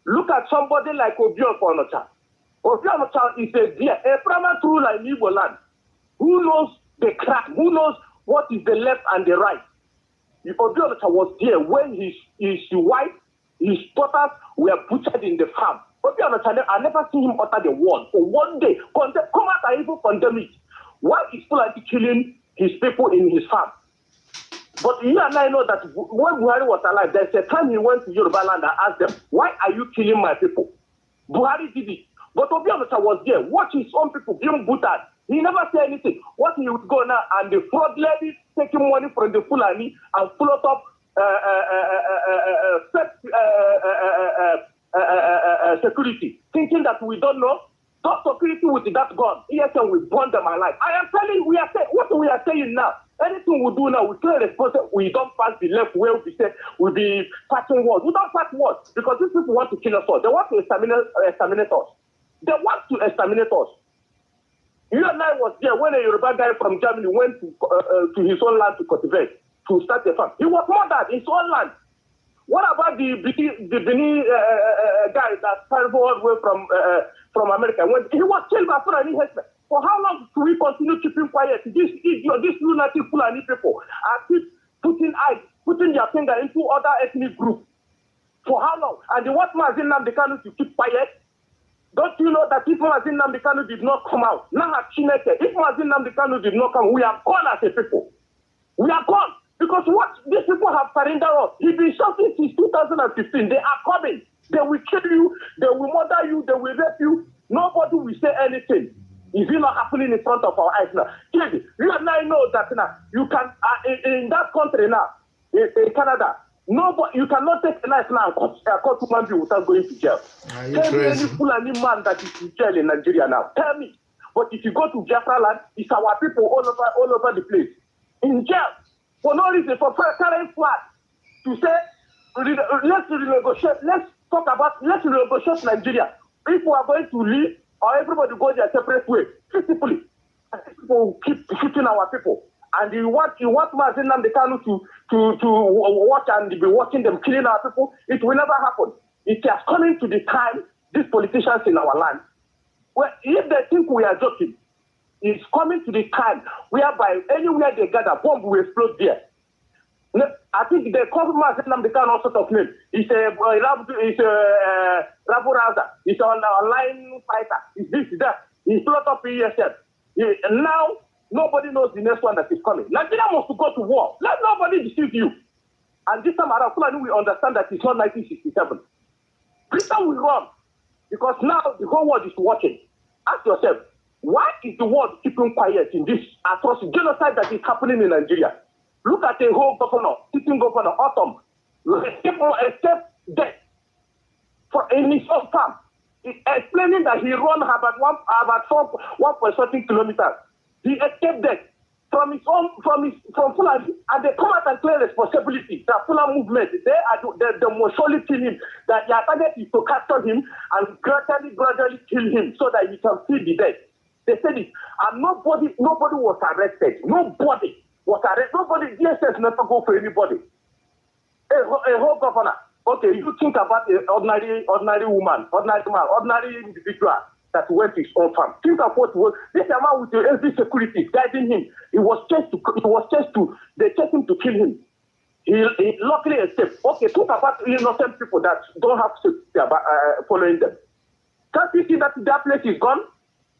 Look at somebody like Obion Onocha. Obion Onocha is a paramount ruler in Igbo land. Who knows the crack? Who knows what is the left and the right? Obion Onocha was there when his wife, his daughters were butchered in the farm. Obion Onocha, I never seen him utter the word for one day. Come out and even condemn it. Why is Fulani killing his people in his farm? But you and I know that when Buhari was alive, there's a time he went to Yoruba land and asked them, why are you killing my people? Buhari did it. But Obion Onocha was there, watch his own people being butchered. He never said anything. What he would go now and the fraud lady taking money from the Fulani and float up security, thinking that we don't know. Not security with that gun. ESN will burn them alive. I am telling you, what we are saying now. Anything we do now, we clear responsible. We don't pass the left where we say we'll be fighting wars. We don't fight wars because these people want to kill us all. They want to exterminate us. They want to exterminate us. You and I was there when a Yoruba guy from Germany went to his own land to cultivate, to start a farm. He was murdered in his own land. What about the Benin guy that traveled all the way from America? When he was killed by Fulani herdsmen. For how long do we continue keeping quiet? These lunatic Fulani people are still putting their finger into other ethnic groups. For how long? And they want Mazin Nnamdi Kanu to keep quiet. Don't you know that if Mazin Nnamdi Kanu did not come out, if Mazin Nnamdi Kanu did not come, we are gone as a people. We are gone. Because what these people have surrendered us, he's been shouting since 2015. They are coming. They will kill you. They will murder you. They will rape you. Nobody will say anything. Is it not happening in front of our eyes now? Clearly, you and I know that now you can in that country now, in Canada, nobody, you cannot take a knife now and cut human being without going to jail. Tell me any Fulani man that is in jail in Nigeria now. Tell me. But if you go to Biafra land, it's our people all over the place in jail. For no reason, for carrying flag to say, let's renegotiate, let's renegotiate Nigeria. If we are going to leave, or everybody go their separate way, peacefully, people keep shooting our people. And you want Mazin Nnamdi Kanu to watch and be watching them killing our people, it will never happen. It has come to the time, these politicians in our land, well, if they think we are joking, it's coming to the time whereby anywhere they gather, bomb will explode there. I think they call Mazin Nnamdi Kanu all sort of name. He's a Rabu Raza. He's an online fighter. He's this, that. He's brought up ESN. And now, nobody knows the next one that is coming. Nigeria wants to go to war. Let nobody deceive you. And this time around, Fulani will understand that it's not 1967. Britain will run. Because now the whole world is watching. Ask yourself, why is the world keeping quiet in this atrocious genocide that is happening in Nigeria? Look at the whole sitting governor, Autumn, escape death in his own farm, explaining that he ran about 1.something kilometers. He escaped death from Fulani, and they come out and claim responsibility. The Fulani movement, they must surely kill him. That their target is to capture him and gradually kill him so that he can feel the death. They said it, and nobody was arrested. Nobody was arrested. Nobody, DSS never go for anybody. A whole governor. Okay, you think about an ordinary woman, ordinary man, ordinary individual that went to his own farm. Think of what was this man with the every security guiding him. They chased him to kill him. He luckily escaped. Okay, think about innocent people that don't have safety following them. Can't you see that place is gone?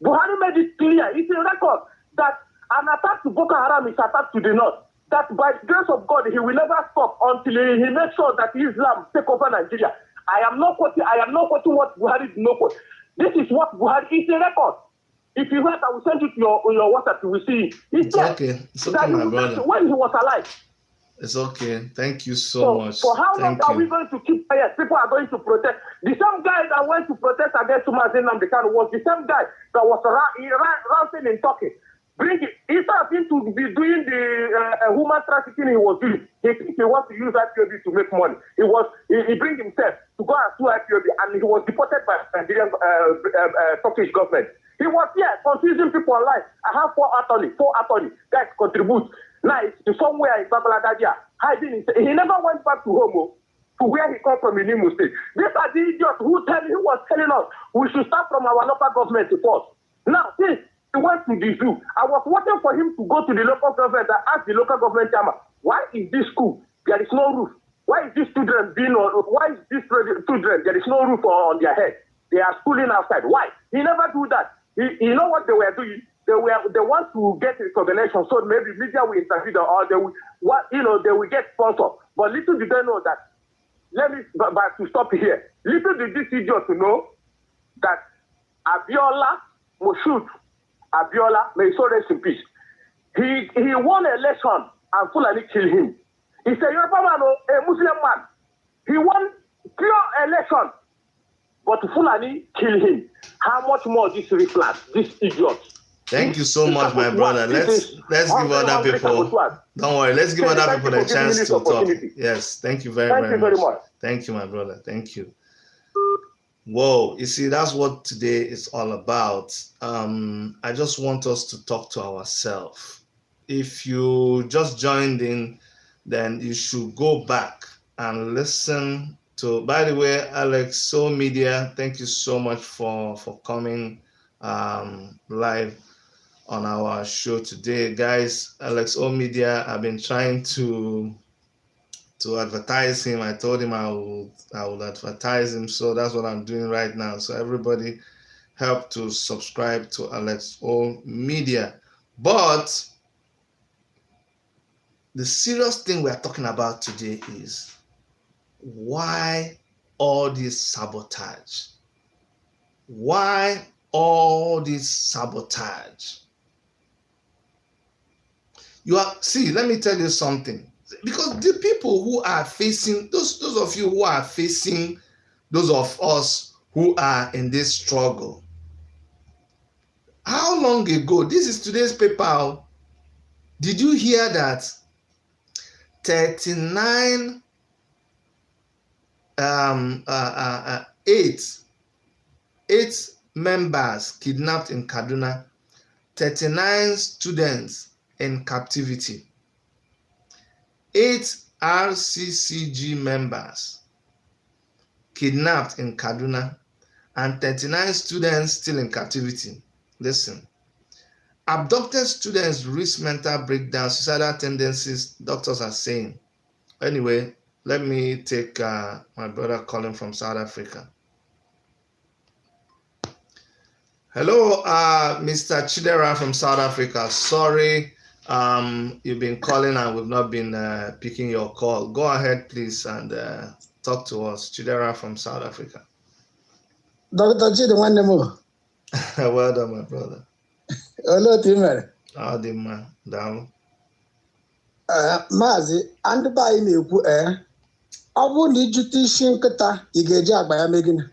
Buhari made it clear. It's a record that an attack to Boko Haram is attack to the north. That by the grace of God, he will never stop until he makes sure that Islam take over Nigeria. I am not quoting what Buhari did not quote. This is what Buhari is a record. If you want, I will send it to your WhatsApp. You will see. It's okay, my brother. When he was alive. It's okay. Thank you so much. For how long Thank are we you. going to keep quiet? People are going to protest. The same guy that went to protest against Mazin Namdekan was the same guy that was ranting in Turkey. He started to be doing the human trafficking he was doing. He thinks he wants to use IPOB to make money. He bring himself to go and sue IPOB, and he was deported by the Nigerian Turkish government. He was here confusing people online. I have four attorneys guys contribute. Now it's somewhere in Babyladadia hiding. He never went back to home, to where he come from in Imo State. These are the idiots who was telling us we should start from our local government first. Now, since he went to the zoo, I was waiting for him to go to the local government and ask the local government chairman, why is this school? There is no roof. Why is these children why is these children, there is no roof on their head? They are schooling outside. Why? He never do that. You know what they were doing? They want to get recognition, so maybe media will interview them, or they will get sponsored. But little did they know that. But to stop here, little did this idiot to know that Moshood Abiola, may he so rest in peace. He won an election and Fulani killed him. He's a Yoruba man, a Muslim man. He won pure election, but Fulani killed him. How much more this reflect, this idiot? Thank you so much, my brother. Let's give other people. Don't worry. Let's give other people a chance to talk. Yes, thank you very much. Thank you, my brother. Thank you. Whoa, you see, that's what today is all about. I just want us to talk to ourselves. If you just joined in, then you should go back and listen to. By the way, Alex So Media, thank you so much for coming live on our show today, guys. Alex O Media, I've been trying to advertise him. I told him I would advertise him, so that's what I'm doing right now. So everybody help to subscribe to Alex O Media. But the serious thing we are talking about today is why all this sabotage? Why all this sabotage? Let me tell you something. Because the people who are facing, those of you who are facing, those of us who are in this struggle, how long ago, this is today's paper, did you hear that 39 eight members kidnapped in Kaduna, 39 students in captivity, 8 RCCG members kidnapped in Kaduna, and 39 students still in captivity. Listen, abducted students risk mental breakdown, suicidal tendencies, doctors are saying. Anyway, let me take my brother calling from South Africa. Hello, Mr. Chidera from South Africa. Sorry, you've been calling and we've not been picking your call. Go ahead, please, and talk to us. Chidera from South Africa. Dr. Chidi Wandemo. Well done, my brother. Hello, Timmer. How the man down? Mazi, and by me, I won't need you teaching Kata, you get job by a megan.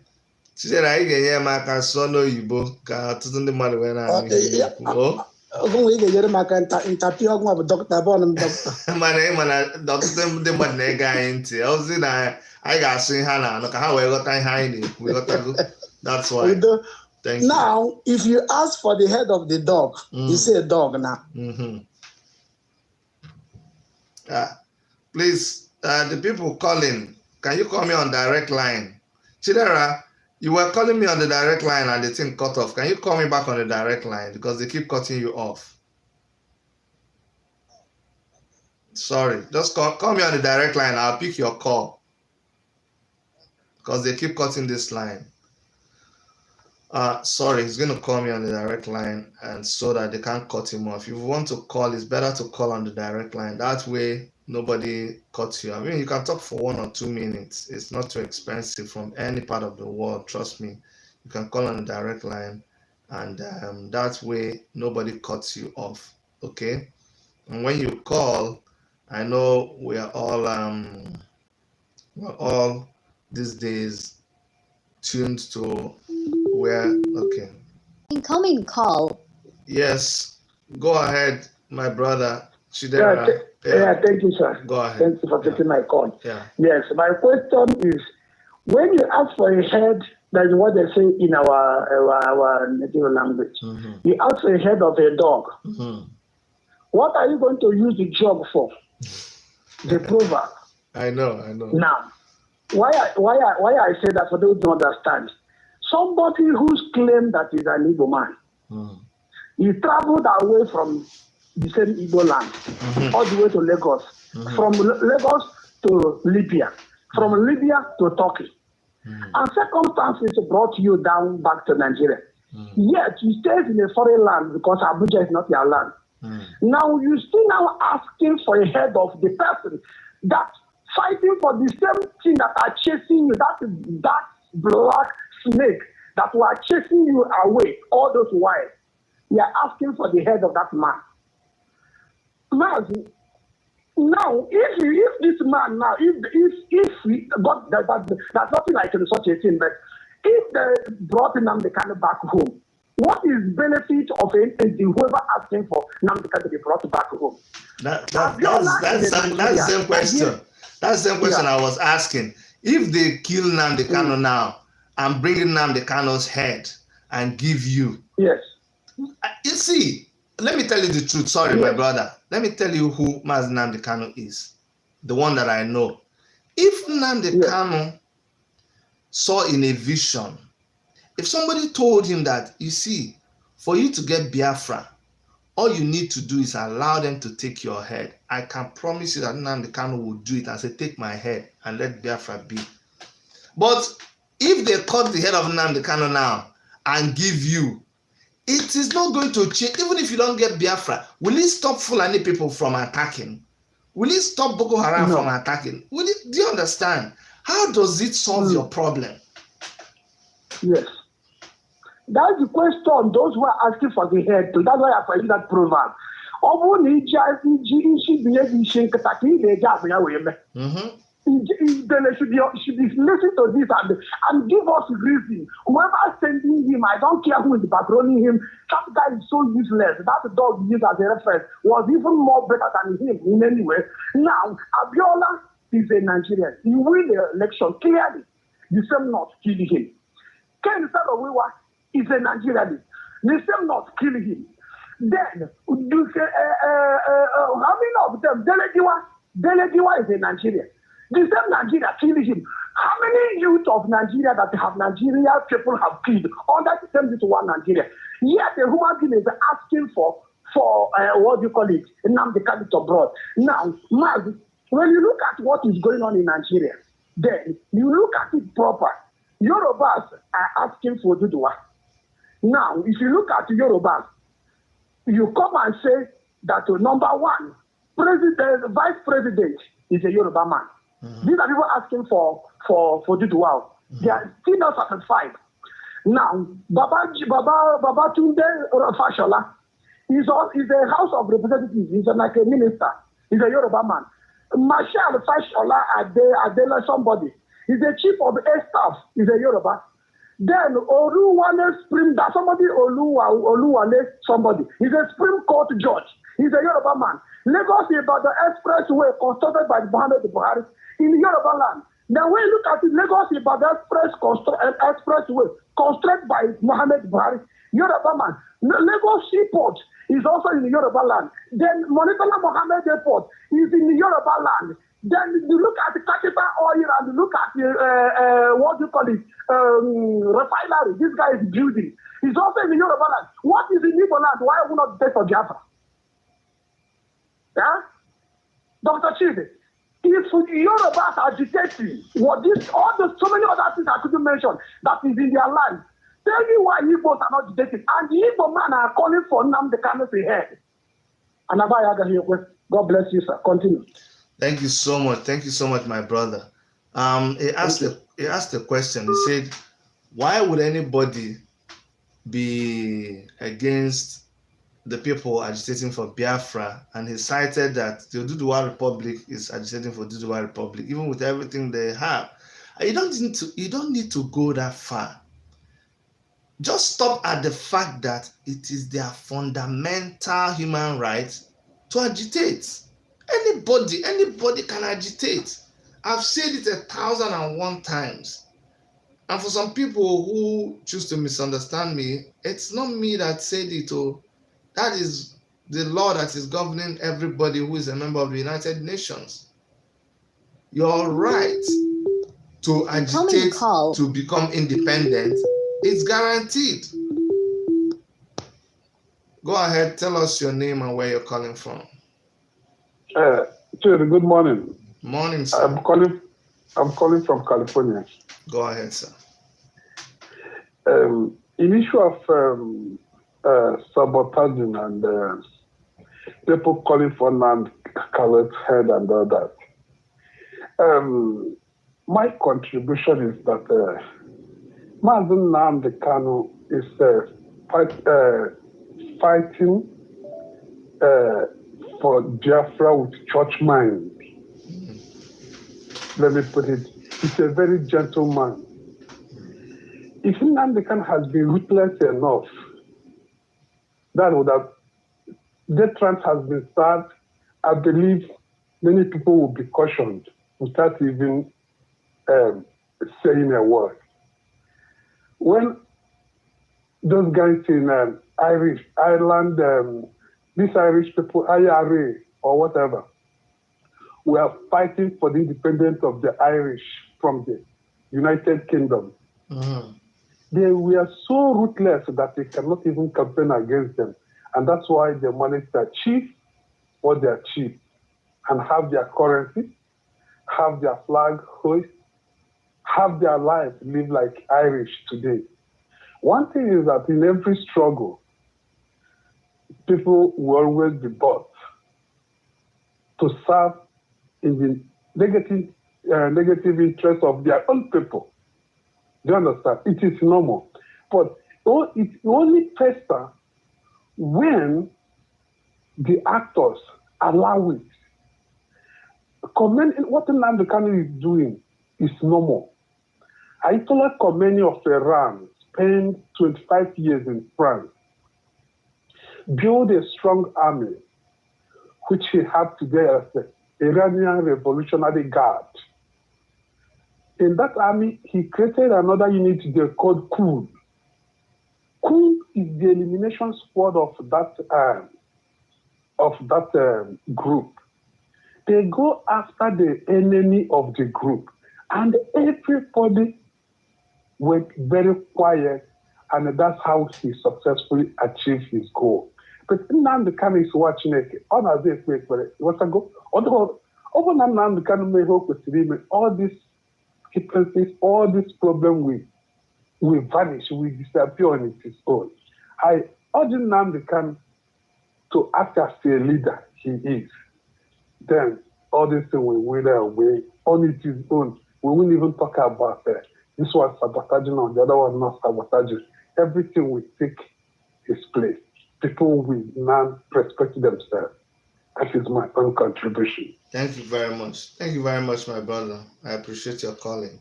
Chidera, I get here, Maka solo Yibo, to the mother when I we get your Macanta in Tapio of Dr. Bonham. My name and Dr. the Madne guy into. I was in I got seen Hannah. Look how we got time hiding. We got to go. That's why. Thank you. Now, if you ask for the head of the dog, you say a dog now. Please, the people calling, can you call me on direct line? Chidera, you were calling me on the direct line and the thing cut off. Can you call me back on the direct line because they keep cutting you off? Sorry, just call me on the direct line. I'll pick your call because they keep cutting this line. Sorry, he's going to call me on the direct line, and so that they can't cut him off. If you want to call, it's better to call on the direct line. That way, nobody cuts you. I mean, you can talk for 1 or 2 minutes. It's not too expensive from any part of the world. Trust me. You can call on the direct line, and that way, nobody cuts you off. Okay? And when you call, I know we're all these days tuned to where. Okay. Incoming call. Yes. Go ahead, my brother. Yeah, Chidera. thank you, sir. Go ahead. Thank you for taking my call. Yeah. Yes, my question is, when you ask for a head, that's what they say in our native language. Mm-hmm. You ask for a head of a dog. Mm-hmm. What are you going to use the jog for? The proverb. I know. Now, why I say that for those who don't understand, somebody who's claimed that he's an Igbo man, he traveled away from the same Igbo land, all the way to Lagos, from Lagos to Libya, from Libya to Turkey. And circumstances brought you down back to Nigeria. Yet you stayed in a foreign land because Abuja is not your land. Now you still now asking for a head of the person that fighting for the same thing that are chasing you, that black snake that were chasing you away all those while. You are asking for the head of that man. Now, if this man now, if we got that's nothing like such a thing, but if they brought Nnamdi Kanu back home, what is benefit of whoever asking for Nnamdi Kanu to be brought back home? That's the same question. That's the same question I was asking. If they kill Nnamdi Kanu now and bring Nnamdi Kanu's head and give you, yes. You see, let me tell you the truth. Sorry, my brother. Let me tell you who Maz Nnamdi Kanu is. The one that I know. If Nnamdi Kanu saw in a vision, if somebody told him that, you see, for you to get Biafra, all you need to do is allow them to take your head. I can promise you that Nnamdi Kanu will do it and say, take my head and let Biafra be. But if they cut the head of Nnamdi Kanu now and give you, it is not going to change. Even if you don't get Biafra, will it stop Fulani people from attacking? Will it stop Boko Haram from attacking? Do you understand? How does it solve your problem? Yes. That's the question. Those who are asking for the head, that's why I find that proverb. Then they should be listening to this and give us reason. Whoever sending him, I don't care who is patrolling him, that guy is so useless. That dog used as a reference was even more better than him in any way. Now, Abiola is a Nigerian. He win the election clearly. The same not killing him. Ken Sarawiwa is a Nigerian. The same not killing him. Then, you say, how many of them? Delegiwa is a Nigerian. The same Nigeria killing him. How many youth of Nigeria that have Nigeria people have killed under the same this one Nigeria? Yet the human being is asking for what do you call it? Nnamdi Kanu abroad. Now, when you look at what is going on in Nigeria, then you look at it proper. Yorubas are asking for Duduwa. Now, if you look at Yorubas, you come and say that number one, vice president is a Yoruba man. These are people asking for Duduwa. They are still not satisfied. Now, Babatunde Fashola is a House of Representatives. He's like a minister. He's a Yoruba man. Marshal Fashola Adela somebody. He's a chief of air staff. He's a Yoruba. Then Oluwale somebody Oluwale somebody. He's a Supreme Court judge. He's a Yoruba man. Lagos is about the expressway constructed by Muhammad Buhari in Yoruba land. Now when you look at it, Lagos is about the expressway constructed by Muhammad Buhari, Yoruba man. Lagos Seaport is also in the Yoruba land. Then Monitola Mohammed Airport is in the Yoruba land. Then you look at the capital oil and you look at the, what do you call it, refinery. This guy is building. He's also in the Yoruba land. What is in Igbo land? Why would not take for Biafra? Yeah? Dr. Chive, if Yorubas are dictating what so many other things I couldn't mention that is in their land, tell me why Igbos are not dictating. And the Igbo man are calling for Nnamdi Kanu's head. And God bless you, sir. Continue. Thank you so much. Thank you so much, my brother. He asked a question. He said, why would anybody be against the people agitating for Biafra, and he cited that the Oduduwa Republic is agitating for Oduduwa Republic, even with everything they have. You don't need to go that far. Just stop at the fact that it is their fundamental human right to agitate. Anybody can agitate. I've said it 1,001 times. And for some people who choose to misunderstand me, it's not me that said it. That is the law that is governing everybody who is a member of the United Nations. Your right to agitate to become independent is guaranteed. Go ahead, tell us your name and where you're calling from. Chidi, good morning. Morning, sir. I'm calling from California. Go ahead, sir. In issue of sabotaging and people calling for land, Khaled's head and all that. My contribution is that Mazen Nnamdi Kanu is fighting for Biafra with church mind. Let me put it, he's a very gentle man. If Nnamdi Kanu has been ruthless enough, that would have, death threat has been served. I believe many people will be cautioned without even saying a word. When those guys in Ireland, these Irish people, IRA or whatever, were fighting for the independence of the Irish from the United Kingdom. Mm-hmm. They were so ruthless that they cannot even campaign against them. And that's why they managed to achieve what they achieved and have their currency, have their flag hoist, have their life live like Irish today. One thing is that in every struggle, people will always be bought to serve in the negative interest of their own people. Do you understand? It is normal. But it only fester when the actors allow it. What Nnamdi Kanu is doing is normal. Ayatollah Khomeini of Iran spent 25 years in France, built a strong army, which he had today as the Iranian Revolutionary Guard. In that army, he created another unit they called Qud. Qud is the elimination squad of that group. They go after the enemy of the group, and everybody went very quiet, and that's how he successfully achieved his goal. But Nnamdi Kanu is watching it. All of this, what's a go? Over Nnamdi Kanu may hope to all these differences, all this problem will vanish, will disappear on its own. I urge Nnamdi Kanu to act as a leader he is. Then all this thing will wither away on its own. We won't even talk about this was sabotaging or the other one not sabotaging. Everything will take its place. People will now respect themselves. That is my own contribution. Thank you very much. Thank you very much, my brother. I appreciate your calling.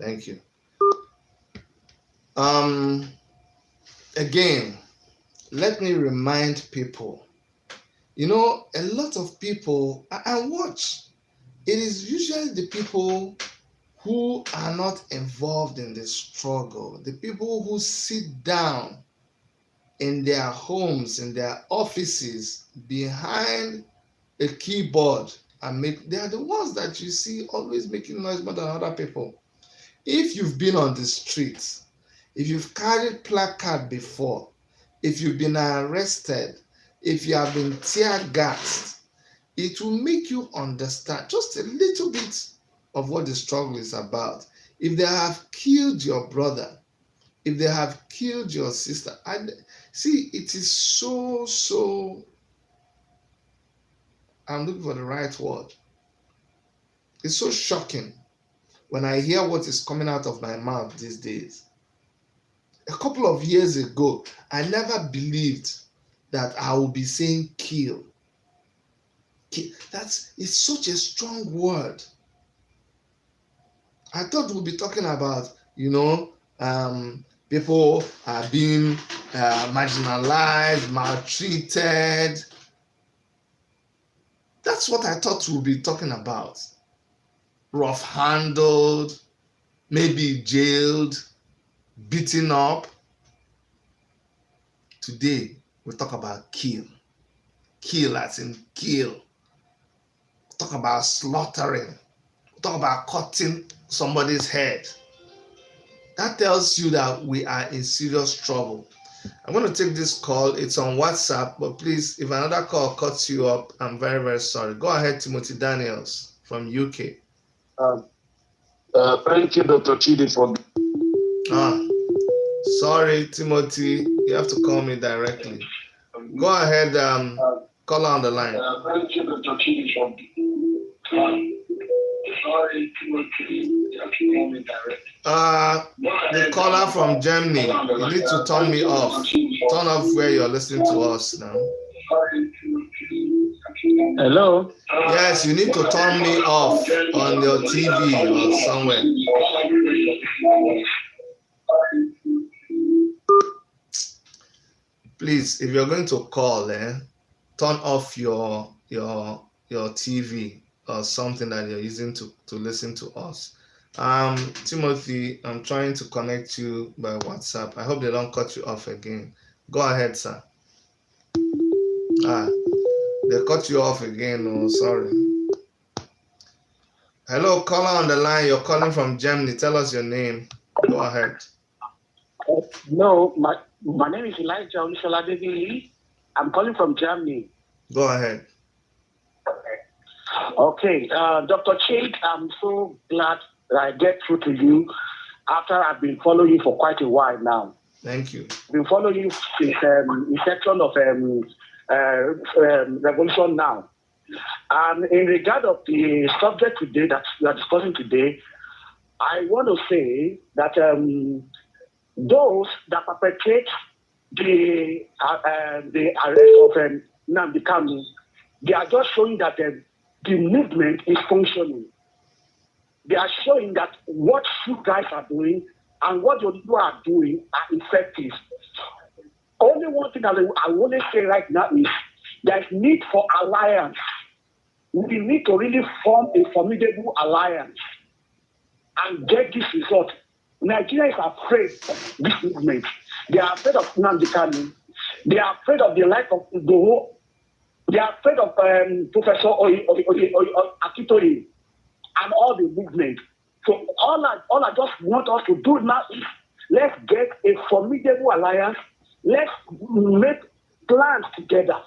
Thank you. Again, let me remind people, a lot of people, and watch, it is usually the people who are not involved in the struggle, the people who sit down in their homes, in their offices, behind a keyboard and they are the ones that you see always making noise more than other people. If you've been on the streets, if you've carried placard before, if you've been arrested, if you have been tear gassed, it will make you understand just a little bit of what the struggle is about. If they have killed your brother, if they have killed your sister, and see, it is so, I'm looking for the right word. It's so shocking when I hear what is coming out of my mouth these days. A couple of years ago, I never believed that I will be saying kill. It's such a strong word. I thought we'll be talking about, people are being marginalized, maltreated. That's what I thought we'll be talking about. Rough handled, maybe jailed, beaten up. Today, we talk about kill. Kill as in kill. We talk about slaughtering. We talk about cutting somebody's head. That tells you that we are in serious trouble. I'm going to take this call. It's on WhatsApp, but please, if another call cuts you up, I'm very, very sorry. Go ahead, Timothy Daniels from UK. Thank you, Dr. Chidi, for... Sorry, Timothy. You have to call me directly. Go ahead, call on the line. Thank you, Dr. Chidi, for... Sorry, Timothy. You have to call me directly. The caller from Germany, you need to turn me off. Turn off where you're listening to us now. Hello? Yes, you need to turn me off on your TV or somewhere. Please, if you're going to call, turn off your TV or something that you're using to listen to us. Timothy, I'm trying to connect you by WhatsApp. I hope they don't cut you off again. Go ahead, sir. They cut you off again. Oh, sorry. Hello, caller on the line. You're calling from Germany. Tell us your name. Go ahead. No, my name is Elijah Olushola. I'm calling from Germany. Go ahead. Okay, Dr. Chade, I'm so glad that I get through to you after I've been following you for quite a while now. Thank you. I've been following you since inception of Revolution Now. And in regard of the subject today that we are discussing today, I want to say that those that perpetrate the arrest of Nnamdi Kanu, they are just showing that the movement is functioning. They are showing that what you guys are doing and what you are doing are effective. Only one thing that I want to say right now is there's need for alliance. We need to really form a formidable alliance and get this result. Nigeria is afraid of this movement. They are afraid of Nnamdi Kanu. They are afraid of the life of Igboho. They are afraid of Professor Akitoye and all the movement. So all I just want us to do now is let's get a formidable alliance. Let's make plans together.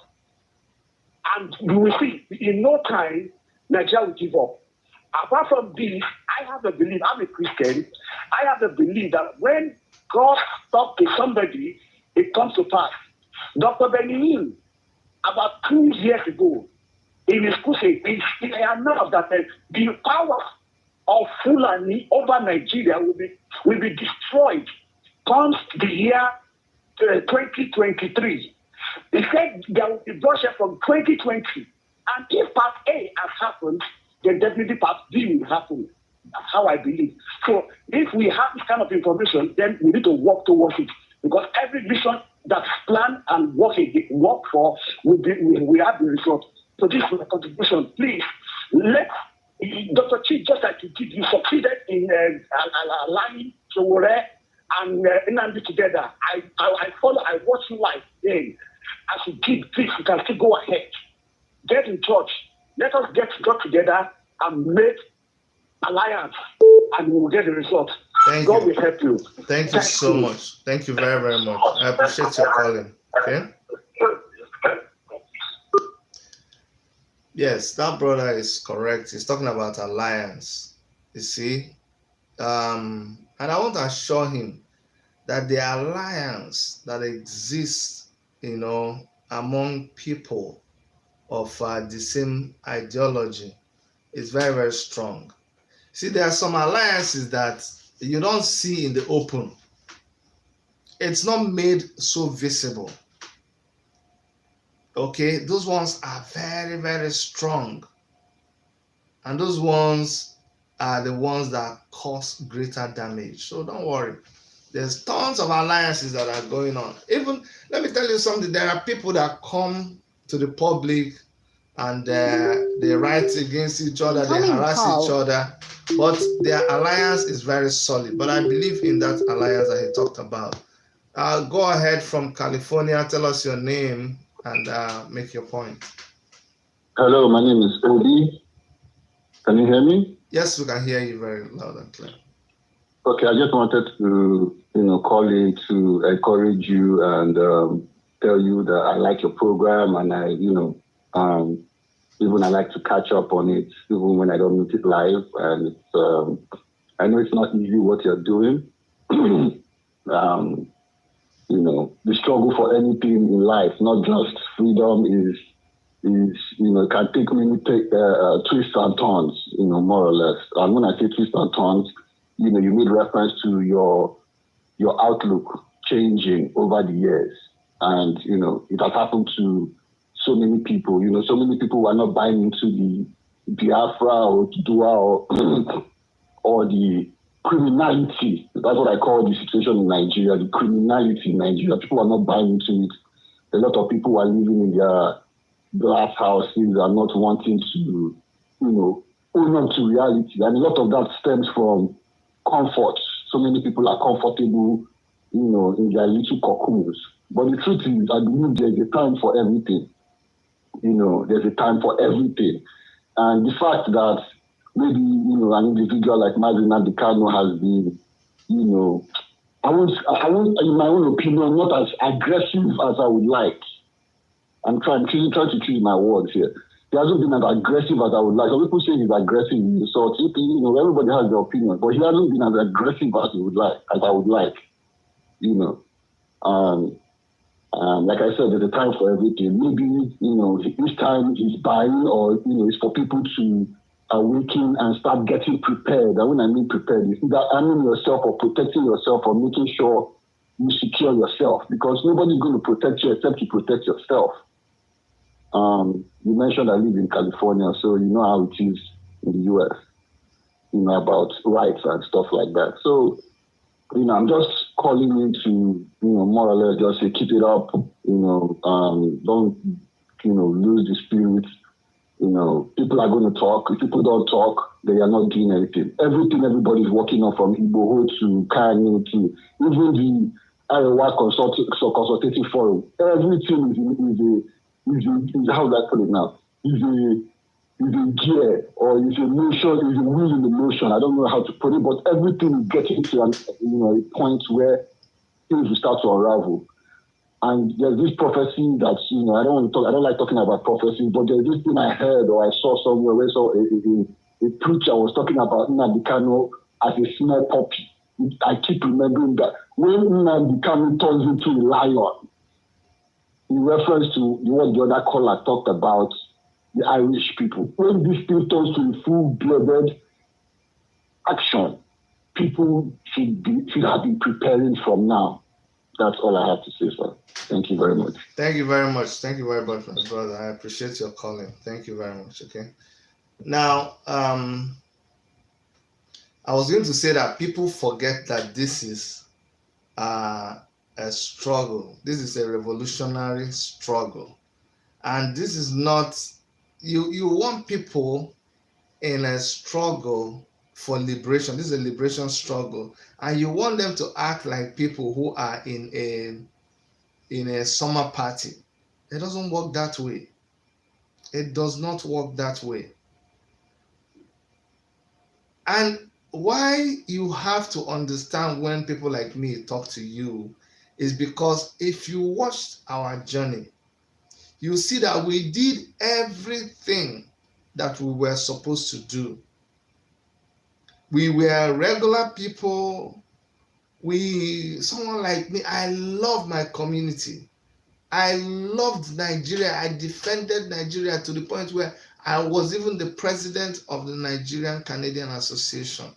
And you will see, in no time, Nigeria will give up. Apart from this, I have a belief, I'm a Christian, I have a belief that when God talks to somebody, it comes to pass. Dr. Benin, about 2 years ago, in his crusade, he announced that the power of Fulani over Nigeria will be destroyed comes the year 2023. He said there will be bloodshed from 2020. And if part A has happened, then definitely part B will happen. That's how I believe. So if we have this kind of information, then we need to work towards it. Because every vision that's planned and work for will have the result. So this is my contribution. Please, let Dr. Chief, just like you did, you succeeded in aligning Sowore and Nnamdi together. I watch you live then. As you did, please, you can still go ahead. Get in touch. Let us get together and make alliance, and we will get the result. God will help you. Thank you so much. Thank you very, very much. I appreciate your calling. Okay. Yes, that brother is correct. He's talking about alliance. You see, and I want to assure him that the alliance that exists, among people of the same ideology is very, very strong. See, there are some alliances that you don't see in the open. It's not made so visible. Okay, those ones are very, very strong. And those ones are the ones that cause greater damage. So don't worry. There's tons of alliances that are going on. Even, let me tell you something, there are people that come to the public and they write against each other, they harass each other, but their alliance is very solid. But I believe in that alliance that he talked about. Go ahead from California, tell us your name and make your point. Hello, my name is Obi. Can you hear me? Yes, we can hear you very loud and clear. Okay, I just wanted to, call in to encourage you and tell you that I like your program, and I, even I like to catch up on it, even when I don't meet it live. And it's, I know it's not easy what you're doing. The struggle for anything in life, not just freedom, is it can take many twists and turns, more or less. And when I say twists and turns, you made reference to your outlook changing over the years. And, it has happened to so many people. So many people who are not buying into the Biafra or Dua or the criminality. That's what I call the situation in Nigeria, the criminality in Nigeria. People are not buying into it. A lot of people are living in their glass houses, are not wanting to, own up to reality. And a lot of that stems from comfort. So many people are comfortable, in their little cocoons. But the truth is, I believe there's a time for everything. There's a time for everything. And the fact that maybe, an individual like Mazina Dicano has been, I won't, in my own opinion, not as aggressive as I would like. I'm trying to choose my words here. He hasn't been as aggressive as I would like. Some people say he's aggressive. So, everybody has their opinion, but he hasn't been as aggressive as I would like. Like I said, there's a time for everything. Maybe, this time is buying, or, it's for people to awaken and start getting prepared. And when I mean prepared, it's either arming yourself or protecting yourself or making sure you secure yourself, because nobody's going to protect you except you protect yourself. You mentioned I live in California, so you know how it is in the US, about rights and stuff like that. So, I'm just calling you to, more or less just say, keep it up, don't, lose the spirit. People are going to talk. If people don't talk, they are not doing anything. Everything everybody's working on, from Igboho to Kanye to even the Iowa Consultative Forum, everything is how do I put it now? Is a gear, or is a motion, is a wheel in the motion. I don't know how to put it, but everything is getting to a point where things will start to unravel. And there's this prophecy that, I don't like talking about prophecy, but there's this thing I heard or I saw somewhere where a preacher was talking about Nnamdi Kanu as a small puppy. I keep remembering that when Nnamdi Kanu turns into a lion, in reference to what the other caller talked about, the Irish people. When this thing turns to a full-blooded action, people should have been preparing from now. That's all I have to say, sir. Thank you very much. Thank you very much. Thank you very much, my brother. I appreciate your calling. Thank you very much. Okay. Now, I was going to say that people forget that this is a struggle. This is a revolutionary struggle. And this is not, you want people in a struggle for liberation. This is a liberation struggle. And you want them to act like people who are in a summer party. It doesn't work that way. It does not work that way. And why you have to understand when people like me talk to you is because if you watched our journey, you see that we did everything that we were supposed to do. We were regular people. Someone like me, I love my community. I loved Nigeria. I defended Nigeria to the point where I was even the president of the Nigerian Canadian Association.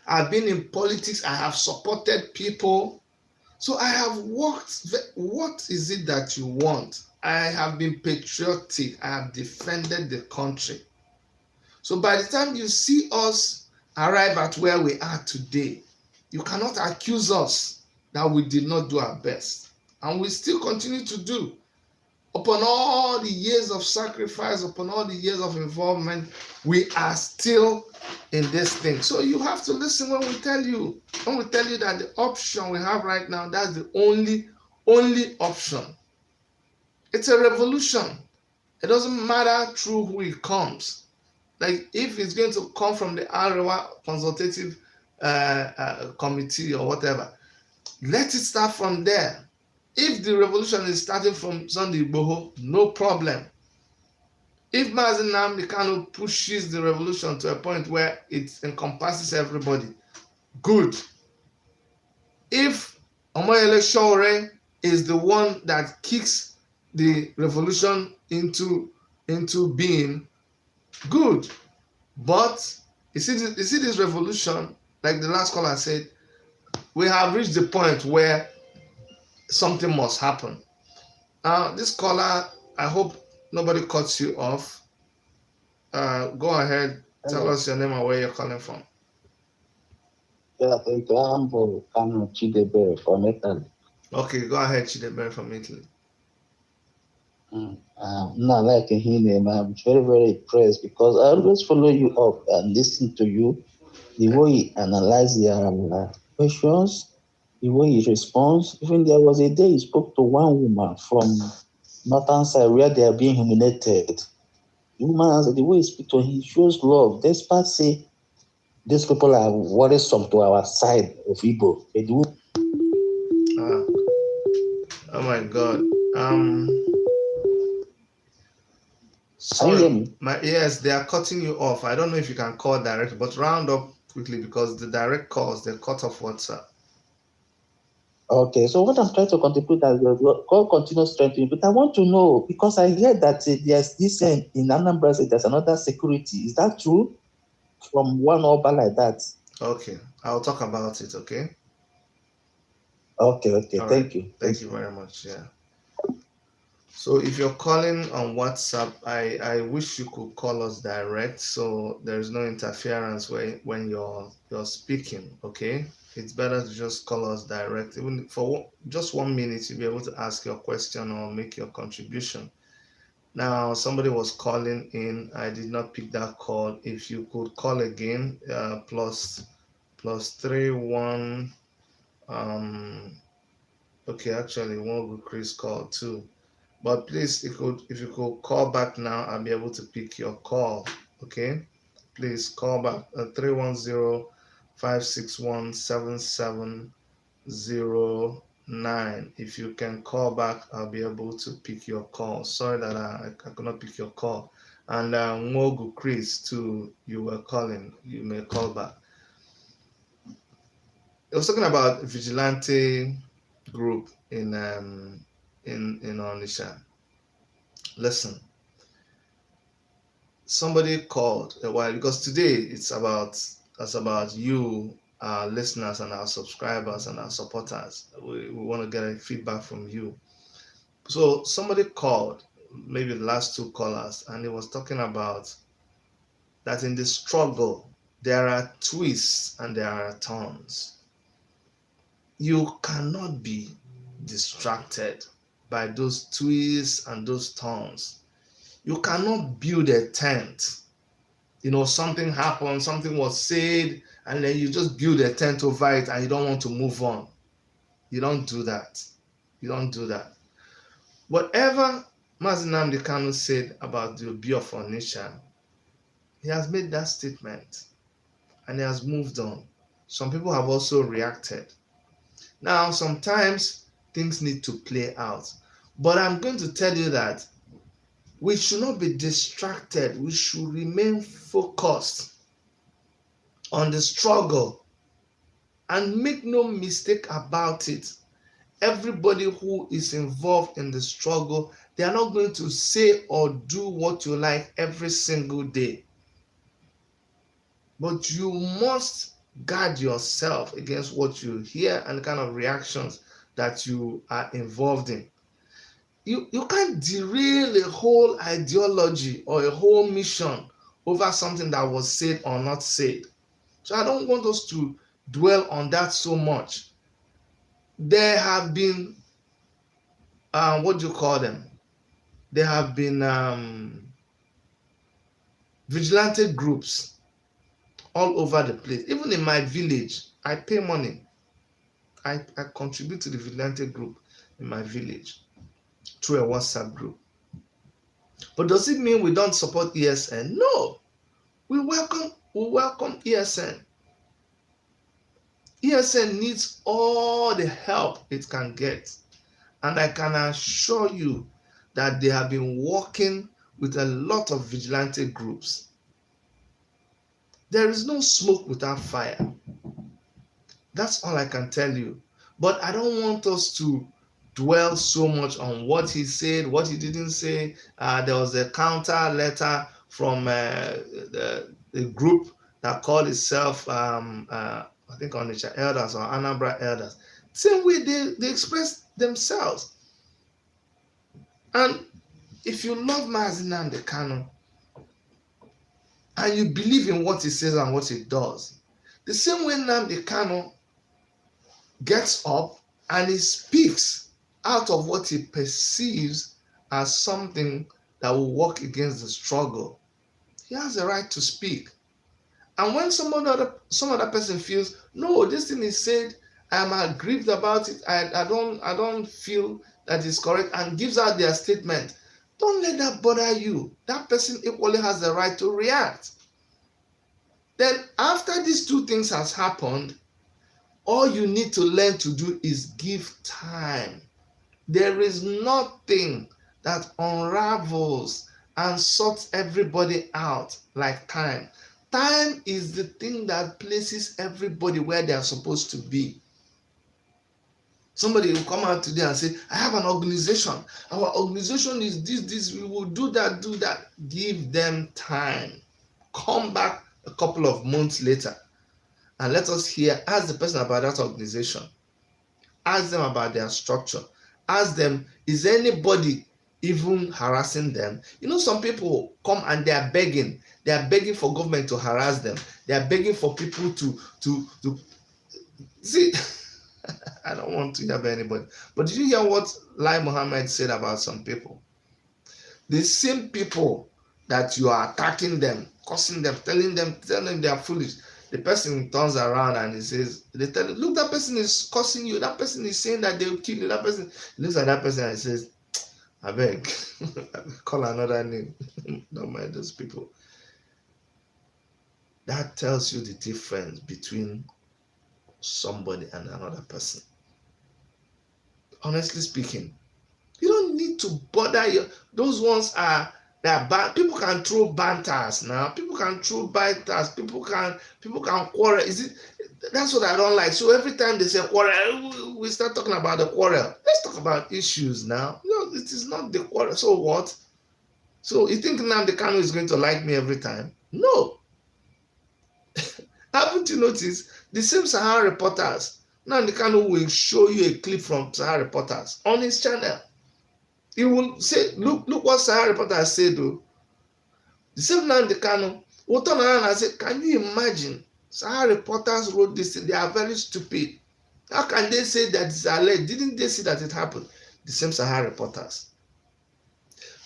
I've been in politics. I have supported people. So I have worked. What is it that you want? I have been patriotic. I have defended the country. So by the time you see us arrive at where we are today, you cannot accuse us that we did not do our best. And we still continue to do. Upon all the years of sacrifice, upon all the years of involvement, we are still in this thing. So you have to listen when we tell you that the option we have right now, that's the only option. It's a revolution. It doesn't matter through who it comes. Like if it's going to come from the Arewa Consultative Committee or whatever, let it start from there. If the revolution is starting from Sunday Igboho, no problem. If Mazi Nnamdi Kanu pushes the revolution to a point where it encompasses everybody, good. If Omoyele Sowore is the one that kicks the revolution into being, good. But you see this revolution, like the last caller said, we have reached the point where something must happen. Now, this caller, I hope nobody cuts you off. Go ahead, tell us your name and where you're calling from. Yeah, thank you. I'm Volcano Chidebe from Italy. Okay, go ahead, Chidebe from Italy. I'm not liking him. I'm very, very impressed because I always follow you up and listen to you, the way you analyze your questions, the way you respond. Even there was a day you spoke to one woman from northern side where they are being humiliated. The woman answered, the way you speak to him, he shows love. Despite say these people are worrisome to our side of Igbo. Oh my God. Sorry. Yes, they are cutting you off. I don't know if you can call directly, but round up quickly because the direct calls, they cut off WhatsApp. Okay, so what I'm trying to contribute as God continues strengthening, but I want to know because I heard that there's this in Anambra, there's another security. Is that true? From one over like that? Okay, I'll talk about it. Okay. Okay. All Thank right. you. Thank you very much. Yeah. So if you're calling on WhatsApp, I wish you could call us direct so there's no interference when you're speaking. Okay. It's better to just call us direct. Even for just 1 minute, you'll be able to ask your question or make your contribution. Now, somebody was calling in. I did not pick that call. If you could call again, +31. Okay, actually, one will Chris called too. But please, if you could call back now, I'll be able to pick your call. Okay, please call back 310-561-7709. If you can call back, I'll be able to pick your call. Sorry that I could not pick your call. And Mogu Chris too, you were calling. You may call back. I was talking about Vigilante group in Onitsha. Listen, somebody called a while because today it's about you, our listeners and our subscribers and our supporters. We want to get a feedback from you. So somebody called, maybe the last two callers, and he was talking about that in the struggle there are twists and there are turns. You cannot be distracted by those twists and those turns. You cannot build a tent. Something happened, something was said, and then you just build a tent over it and you don't want to move on. You don't do that. Whatever Mazi Nnamdi Kanu said about the Obi of Onitsha, he has made that statement and he has moved on. Some people have also reacted. Now, sometimes things need to play out. But I'm going to tell you that we should not be distracted. We should remain focused on the struggle and make no mistake about it. Everybody who is involved in the struggle, they are not going to say or do what you like every single day. But you must guard yourself against what you hear and the kind of reactions that you are involved in. You can't derail a whole ideology or a whole mission over something that was said or not said. So I don't want us to dwell on that so much. There have been, what do you call them? There have been vigilante groups all over the place. Even in my village, I pay money. I contribute to the vigilante group in my village through a WhatsApp group. But does it mean we don't support ESN? No. We welcome ESN. ESN needs all the help it can get. And I can assure you that they have been working with a lot of vigilante groups. There is no smoke without fire. That's all I can tell you. But I don't want us to dwell so much on what he said, what he didn't say. There was a counter letter from the group that called itself, I think, Onitsha Elders or Anambra Elders. Same way they express themselves. And if you love Mazi Nnamdi Kanu and you believe in what he says and what he does, the same way Nnamdi Kanu gets up and he speaks out of what he perceives as something that will work against the struggle, he has the right to speak. And when some other person feels, no, this thing is said, I'm aggrieved about it, I don't feel that is correct, and gives out their statement, don't let that bother you. That person equally has the right to react. Then after these two things has happened, all you need to learn to do is give time. There is nothing that unravels and sorts everybody out like time. Time is the thing that places everybody where they are supposed to be. Somebody will come out today and say, I have an organization. Our organization is this, we will do that. Give them time. Come back a couple of months later and let us ask the person about that organization. Ask them about their structure. Ask them, is anybody even harassing them? You know, some people come and they are begging. They are begging for government to harass them. They are begging for people to see. I don't want to hear anybody. But did you hear what Lai Mohammed said about some people? The same people that you are attacking them, cursing them, telling them they are foolish. The person turns around and he says, they tell him, look, that person is cursing you. That person is saying that they will kill you. That person looks at that person and he says, I beg, call another name. Don't mind those people. That tells you the difference between somebody and another person. Honestly speaking, you don't need to bother you. Those ones they're bad. People can throw banters now. People can throw banters. People can quarrel. That's what I don't like. So every time they say quarrel, we start talking about the quarrel. Let's talk about issues now. No, it is not the quarrel. So what? So you think Nnamdi Kanu is going to like me every time? No. Haven't you noticed? The same Sahara reporters, Nnamdi Kanu will show you a clip from Sahara reporters on his channel. He will say, look what Sahara reporters say though. The same Nnamdi Kanu will turn around and say, can you imagine? Sahara reporters wrote this thing. They are very stupid. How can they say that it's alleged? Didn't they see that it happened? The same Sahara reporters.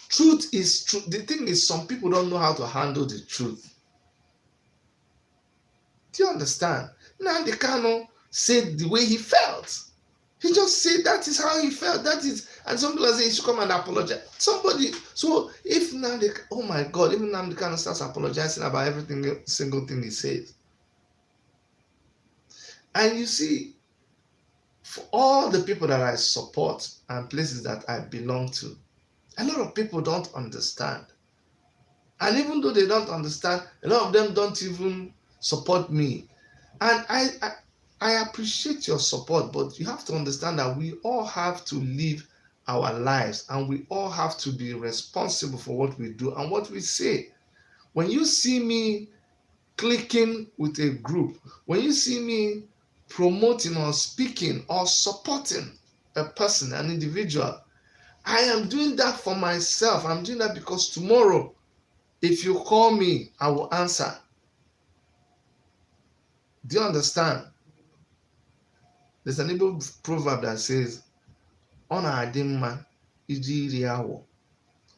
Truth is true. The thing is, some people don't know how to handle the truth. Do you understand? Nnamdi Kanu said the way he felt. He just said that is how he felt. That is, and some people are saying he should come and apologize. Somebody, so if Nnamdi, oh my God, even Nnamdi Kanu starts apologizing about everything, single thing he says. And you see, for all the people that I support and places that I belong to, a lot of people don't understand. And even though they don't understand, a lot of them don't even support me. And I appreciate your support, but you have to understand that we all have to live our lives and we all have to be responsible for what we do and what we say. When you see me clicking with a group, when you see me promoting or speaking or supporting, a person, an individual. I am doing that for myself. I'm doing that because tomorrow, if you call me, I will answer. Do you understand? There's an Igbo proverb that says, "Ọ na-adị mma iji iri awọ,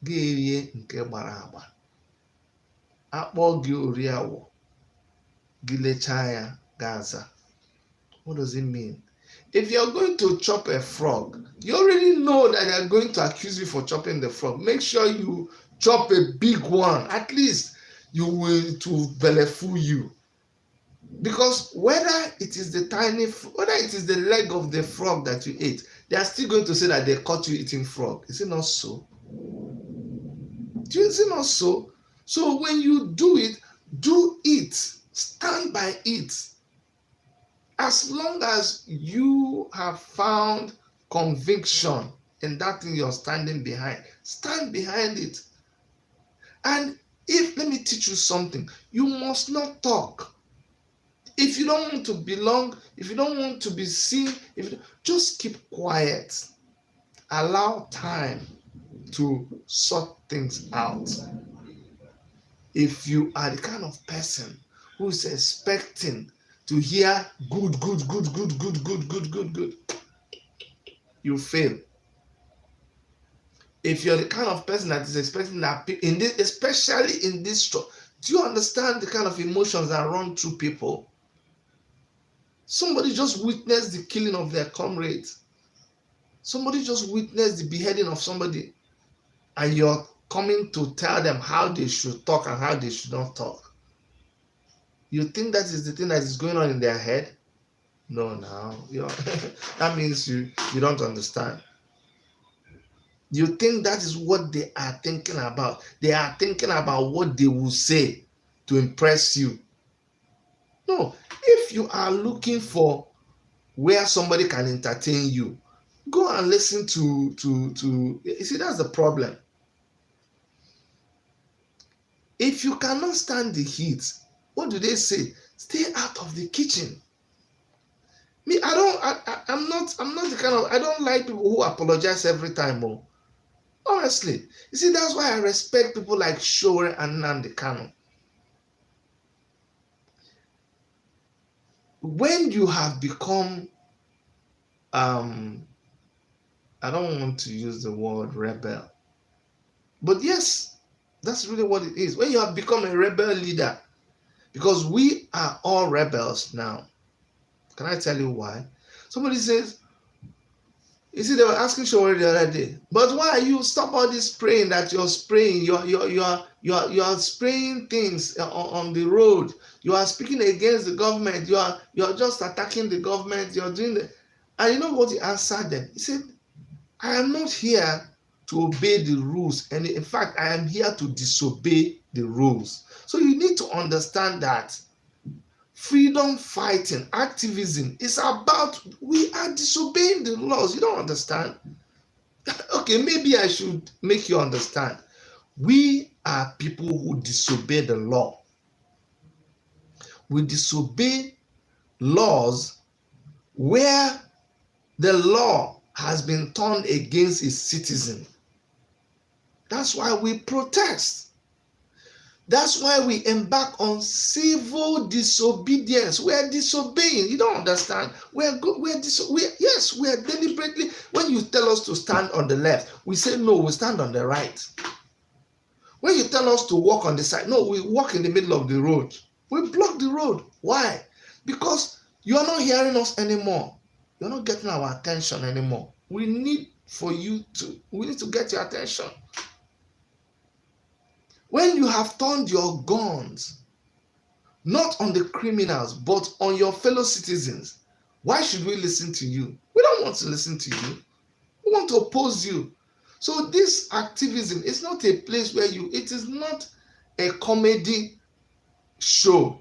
ga-erie nke gbara agba. Akpọ gị ori awọ, gị lechaa ya, ga-aza." What does it mean? If you're going to chop a frog, you already know that they're going to accuse you for chopping the frog. Make sure you chop a big one. At least you will to belleful you. Because whether it is the leg of the frog that you ate, they are still going to say that they caught you eating frog. Is it not so? Is it not so? So when you do it, stand by it. As long as you have found conviction in that thing you're standing behind, stand behind it. And let me teach you something, you must not talk. If you don't want to belong, if you don't want to be seen, just keep quiet. Allow time to sort things out. If you are the kind of person who is expecting to hear good, you fail. If you're the kind of person that is expecting that especially in this, do you understand the kind of emotions that run through people? Somebody just witnessed the killing of their comrades. Somebody just witnessed the beheading of somebody, and you're coming to tell them how they should talk and how they should not talk. You think that is the thing that is going on in their head? No, that means you don't understand. You think that is what they are thinking about. They are thinking about what they will say to impress you. No, if you are looking for where somebody can entertain you, go and listen to you see, that's the problem. If you cannot stand the heat, what do they say? Stay out of the kitchen. I'm not the kind of, I don't like people who apologize every time. Honestly, you see, that's why I respect people like Shore and Nnamdi Kanu. When you have become, I don't want to use the word rebel, but yes, that's really what it is. When you have become a rebel leader, because we are all rebels now. Can I tell you why? Somebody says, you see, they were asking Shawari the other day, but why you stop all this spraying that you're spraying? You are spraying things on the road. You are speaking against the government. You are just attacking the government. You're doing the, and you know what he answered them? He said, I am not here to obey the rules, and in fact, I am here to disobey the rules. So you need to understand that freedom fighting, activism is about, we are disobeying the laws. You don't understand? Okay, maybe I should make you understand. We are people who disobey the law. We disobey laws where the law has been turned against its citizen. That's why we protest. That's why we embark on civil disobedience. We're disobeying. You don't understand. We're deliberately. When you tell us to stand on the left, we say no, we stand on the right. When you tell us to walk on the side, no, we walk in the middle of the road. We block the road. Why? Because you are not hearing us anymore. You're not getting our attention anymore. We need to get your attention. When you have turned your guns, not on the criminals, but on your fellow citizens, why should we listen to you? We don't want to listen to you. We want to oppose you. So this activism is not a place where it is not a comedy show.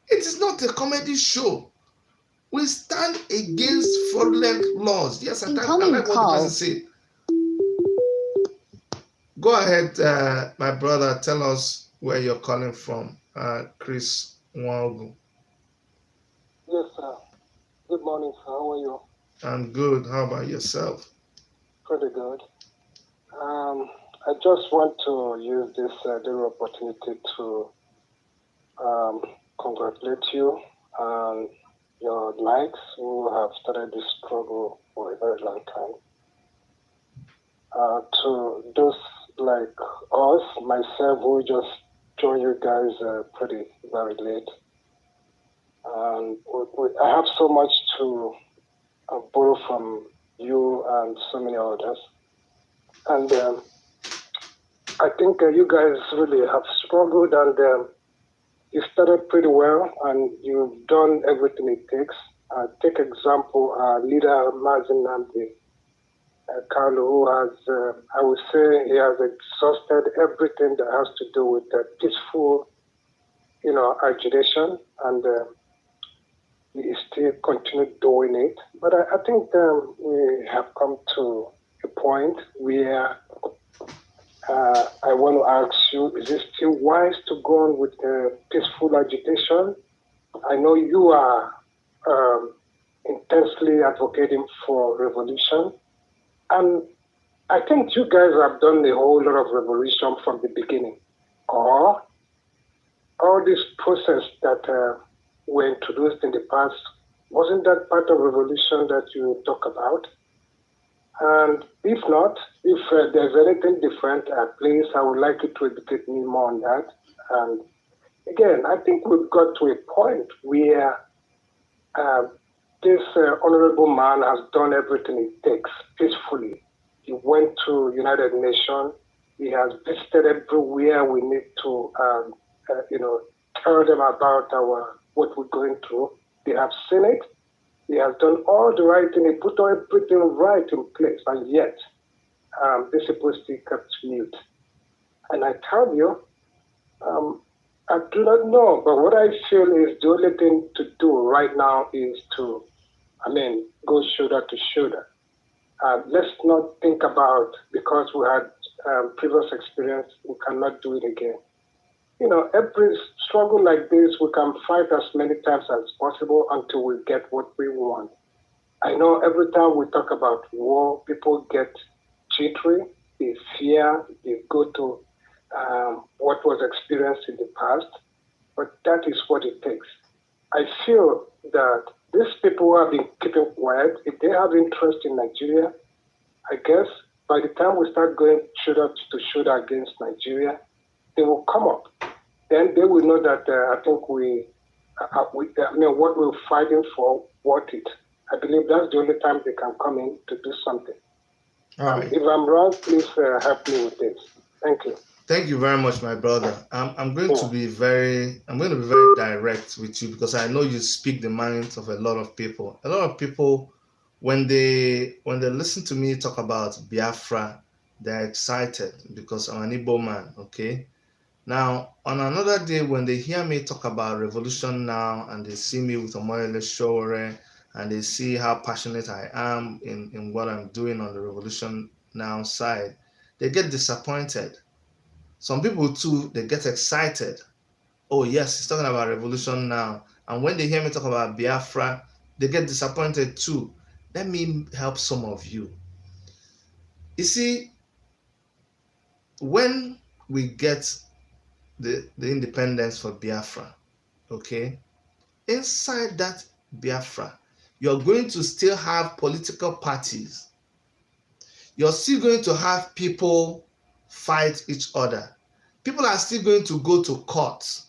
It is not a comedy show. We stand against fraudulent laws. Yes, I like what the person said. Go ahead, my brother. Tell us where you're calling from, Chris Nwagu. Yes, sir. Good morning, sir. How are you? I'm good. How about yourself? Pretty good. I just want to use this little opportunity to congratulate you and your likes who have started this struggle for a very long time. To those like us, myself, who just joined you guys pretty very late. And I have so much to borrow from you and so many others. And I think you guys really have struggled, and you started pretty well, and you've done everything it takes. Take example, leader Mazin Namdi Carlo, who has, I would say, he has exhausted everything that has to do with peaceful, agitation, and he still continued doing it. But I think we have come to a point where I want to ask you, is it still wise to go on with peaceful agitation? I know you are intensely advocating for revolution. And I think you guys have done a whole lot of revolution from the beginning. Or all this process that were introduced in the past, wasn't that part of revolution that you talk about? And if not, if there's anything different, please, I would like you to educate me more on that. And again, I think we've got to a point where this honorable man has done everything it takes peacefully. He went to United Nations. He has visited everywhere we need to, tell them about what we're going through. They have seen it. He has done all the right thing. He put everything right in place, and yet these people still kept mute. And I tell you, I do not know, but what I feel is the only thing to do right now is to, go shoulder to shoulder. Let's not think about, because we had previous experience, we cannot do it again. Every struggle like this, we can fight as many times as possible until we get what we want. I know every time we talk about war, people get jittery, they fear, they go to what was experienced in the past, but that is what it takes. I feel that these people who have been keeping quiet, if they have interest in Nigeria, I guess by the time we start going shoulder to shoulder against Nigeria, they will come up. Then they will know that I think what we're fighting for, worth it. I believe that's the only time they can come in to do something. All right. If I'm wrong, please help me with this. Thank you. Thank you very much, my brother. I'm going to be very direct with you, because I know you speak the minds of a lot of people. A lot of people, when they listen to me talk about Biafra, they're excited because I'm an Igbo man. Okay. Now, on another day, when they hear me talk about revolution now, and they see me with Omoyele Sowore, and they see how passionate I am in what I'm doing on the revolution now side, they get disappointed. Some people too, they get excited. Oh yes, he's talking about revolution now. And when they hear me talk about Biafra, they get disappointed too. Let me help some of you. You see, when we get the independence for Biafra, okay, inside that Biafra, you're going to still have political parties. You're still going to have people fight each other. People are still going to go to courts.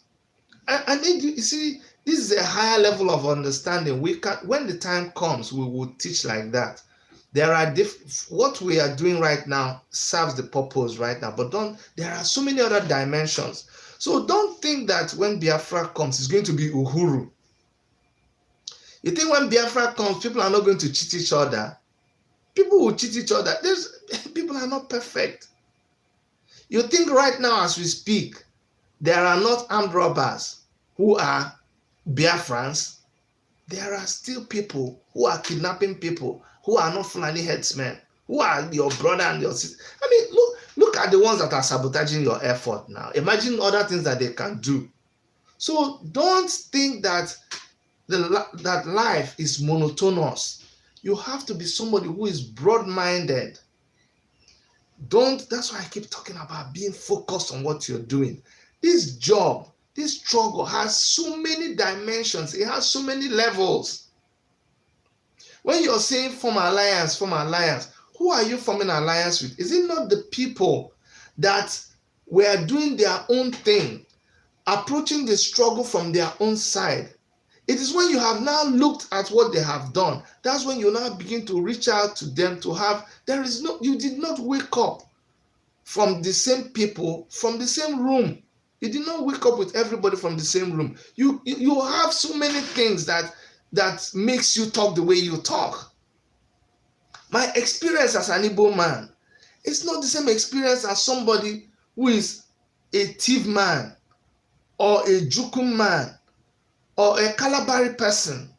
I need you see, this is a higher level of understanding. We can, when the time comes, we will teach like that. There are what we are doing right now serves the purpose right now, but there are so many other dimensions. So don't think that when Biafra comes, it's going to be Uhuru. You think when Biafra comes, people are not going to cheat each other? People will cheat each other. People are not perfect. You think right now as we speak, there are not armed robbers who are Biafrans? There are still people who are kidnapping people, who are not Fulani headsmen, who are your brother and your sister. Look at the ones that are sabotaging your effort now. Imagine other things that they can do. So don't think that that life is monotonous. You have to be somebody who is broad-minded. That's why I keep talking about being focused on what you're doing. This job, this struggle has so many dimensions. It has so many levels. When you're saying form alliance, who are you forming alliance with? Is it not the people that were doing their own thing, approaching the struggle from their own side? It is when you have now looked at what they have done, that's when you now begin to reach out to them to have, you did not wake up from the same people, from the same room. You did not wake up with everybody from the same room. You have so many things that makes you talk the way you talk. My experience as an Igbo man, it's not the same experience as somebody who is a thief man or a Jukum man or a Kalabari person.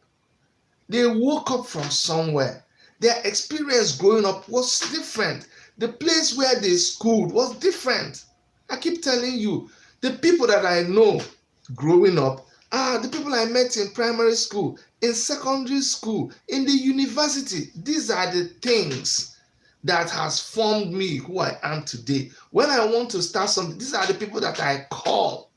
They woke up from somewhere. Their experience growing up was different. The place where they schooled was different. I keep telling you, the people that I know growing up are the people I met in primary school, in secondary school, in the university. These are the things that has formed me who I am today. When I want to start something, these are the people that I call.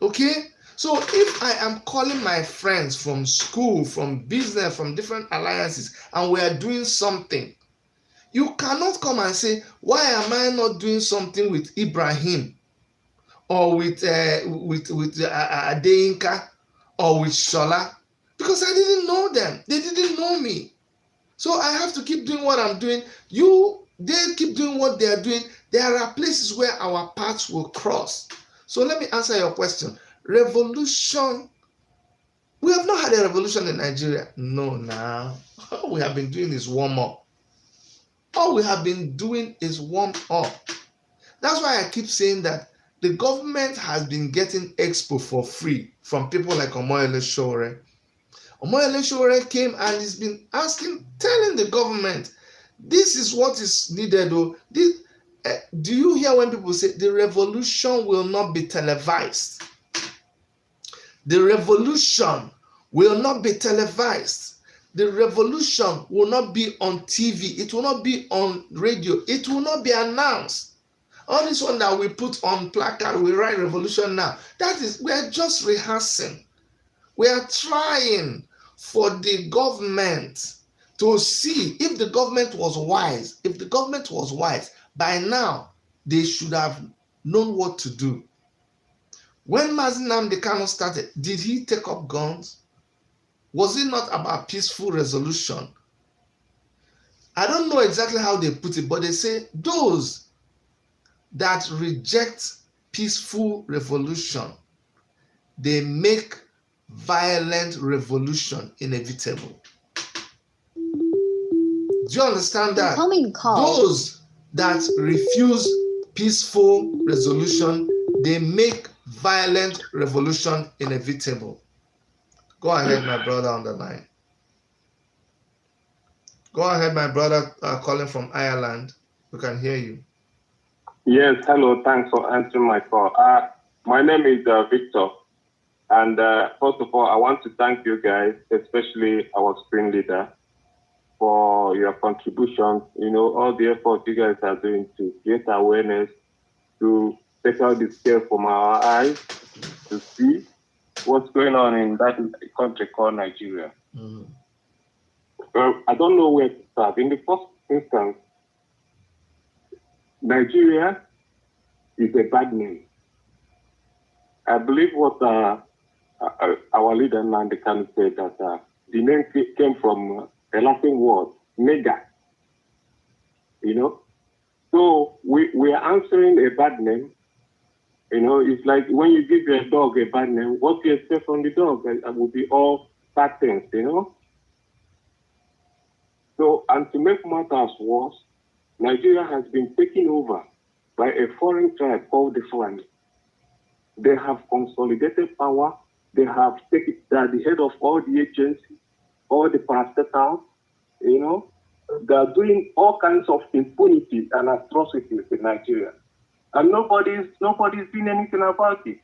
Okay? So if I am calling my friends from school, from business, from different alliances, and we are doing something, you cannot come and say, why am I not doing something with Ibrahim or with Adeinka or with Shola? Because I didn't know them. They didn't know me. So I have to keep doing what I'm doing. They keep doing what they are doing. There are places where our paths will cross. So let me answer your question. Revolution. We have not had a revolution in Nigeria. No, now. All we have been doing is warm up. All we have been doing is warm up. That's why I keep saying that the government has been getting expo for free from people like Omoyele Sowore. Omoyele Sowore came and he's been telling the government, this is what is needed. Do you hear when people say the revolution will not be televised? The revolution will not be televised. The revolution will not be on TV. It will not be on radio. It will not be announced. All this one that we put on placard, we write revolution now. We are just rehearsing. We are trying for the government to see if the government was wise. If the government was wise, by now they should have known what to do. When Mazi Nnamdi Kanu started, did he take up guns? Was it not about peaceful resolution? I don't know exactly how they put it, but they say those that reject peaceful revolution, they make violent revolution inevitable. Do you understand that? Those that refuse peaceful resolution, they make violent revolution inevitable. Go ahead, my brother on the line. Go ahead, my brother calling from Ireland. We can hear you. Yes, hello. Thanks for answering my call. My name is Victor. And first of all, I want to thank you guys, especially our screen leader, for your contribution. All the effort you guys are doing to create awareness, to take out the scale from our eyes, to see what's going on in that country called Nigeria. Mm-hmm. Well, I don't know where to start. In the first instance, Nigeria is a bad name. I believe what our leader Nnamdi Kanu said, that the name came from a Latin word, nega. So we are answering a bad name. It's like when you give your dog a bad name, what do you expect from the dog? It will be all bad things, So, and to make matters worse, Nigeria has been taken over by a foreign tribe called the Fulani. They have consolidated power. They have taken, they are the head of all the agencies, all the parastatals, They are doing all kinds of impunity and atrocities in Nigeria. And nobody's doing anything about it.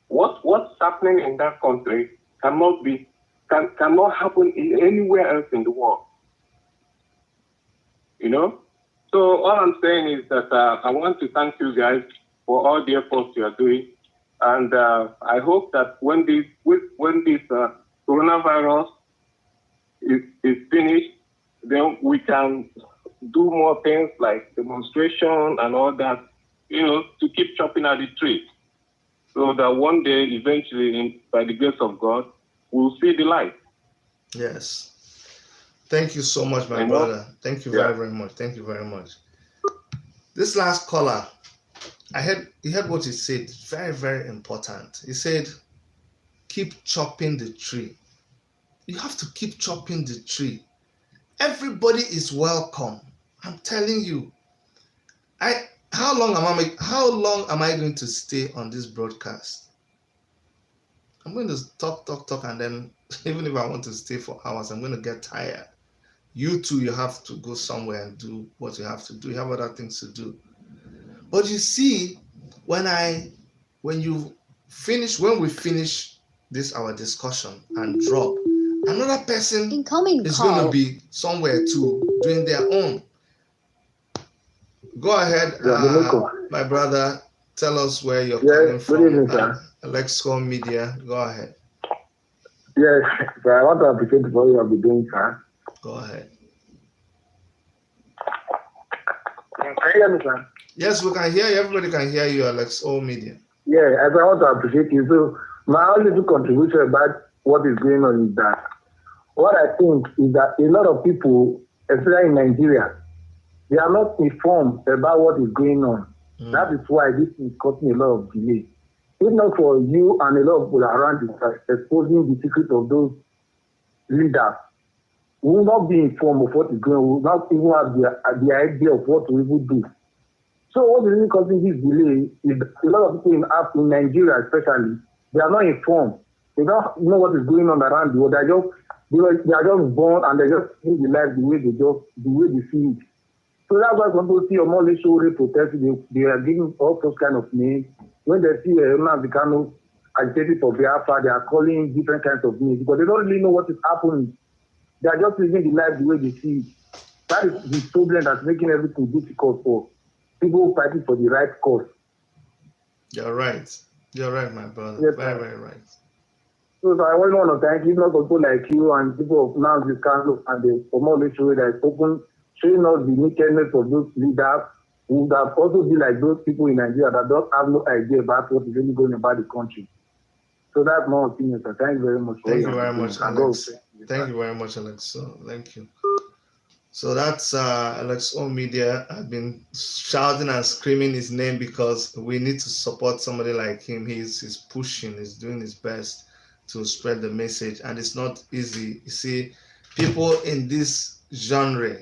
What's happening in that country cannot be cannot happen in anywhere else in the world. You know? So all I'm saying is that I want to thank you guys for all the efforts you are doing. And I hope that when this coronavirus is finished, then we can do more things like demonstration and all that, you know, to keep chopping at the tree. So that one day, eventually, by the grace of God, we'll see the light. Yes. Thank you so much, my brother. Thank you very, very much. Thank you very much. This last caller, you heard what he said. Very, very important. He said, keep chopping the tree. You have to keep chopping the tree. Everybody is welcome. I'm telling you. How long am I going to stay on this broadcast? I'm going to talk, and then even if I want to stay for hours, I'm going to get tired. You too, you have to go somewhere and do what you have to do. You have other things to do. But you see, when we finish this our discussion and drop, another person is going to be somewhere too doing their own. Go ahead, my brother. Tell us where you're coming from. Good evening, sir. Alexco Media. Go ahead. Yes, so I want to appreciate what you have been doing, sir. Go ahead. Can you hear me, sir? Yes, we can hear you. Everybody can hear you, Alexco Media. Yeah, as I want to appreciate you. So my only little contribution about what is going on is that what I think is that a lot of people, especially in Nigeria, they are not informed about what is going on. That is why this is causing a lot of delay. If not for you and a lot of people around you exposing the secret of those leaders, we will not be informed of what is going on. We will not even have the idea of what to even do. So what is really causing this delay is a lot of people in Nigeria especially, they are not informed. They don't know what is going on around the world. They are just born and they just live the life the way they see it. So that's why when people see a more show protest, they are giving all those kind of names. When they see a Africano agitated for Biafra, they are calling different kinds of names because they don't really know what is happening. They are just living the life the way they see it. That is the problem that's making everything difficult for people fighting for the right cause. You're right. You're right, my brother. Yes, very, very right. So I want to thank you, not people like you and people of now this council and the formal show that is open, showing us the nakedness of those leaders who would have also be like those people in Nigeria that don't have no idea about what is really going about the country. So that's my opinion, sir. Thank you very much. Thank you very much, Alex. Thank you very much, Alex. So, thank you. So that's Alexco Media. I've been shouting and screaming his name because we need to support somebody like him. He's pushing, he's doing his best to spread the message, and it's not easy. You see, people in this genre,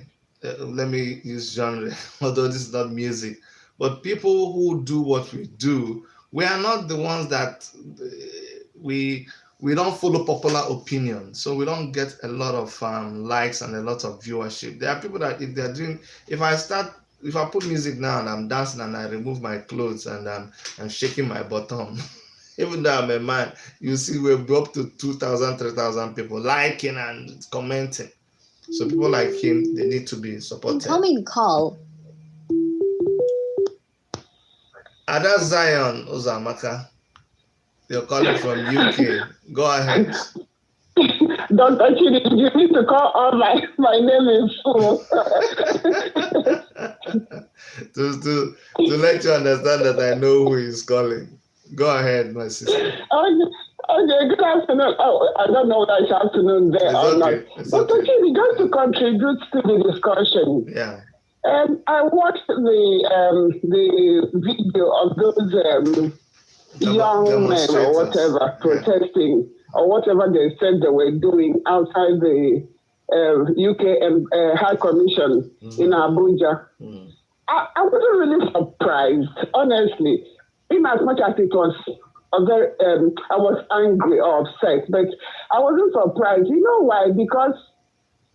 let me use genre, although this is not music, but people who do what we do, we are not the ones that we don't follow popular opinion, so we don't get a lot of likes and a lot of viewership. There are people that if I put music now and I'm dancing and I remove my clothes and I'm shaking my bottom, even though I'm a man, you see we'll be up to 2,000, 3,000 people liking and commenting. So people like him, they need to be supported. Incoming call. Ada Zion Ozamaka, you're calling from UK. Go ahead. Dr. Chidi, you need to call all my name is full. to let you understand that I know who is calling. Go ahead, my sister. Okay, good afternoon. Oh, I don't know whether it's afternoon there or not. Dr. Chidi, just to contribute to the discussion. Yeah. I watched the video of those young men or whatever protesting or whatever they said they were doing outside the UK High Commission in Abuja. I wasn't really surprised, honestly, in as much as it was I was angry or upset, but I wasn't surprised. You know why? Because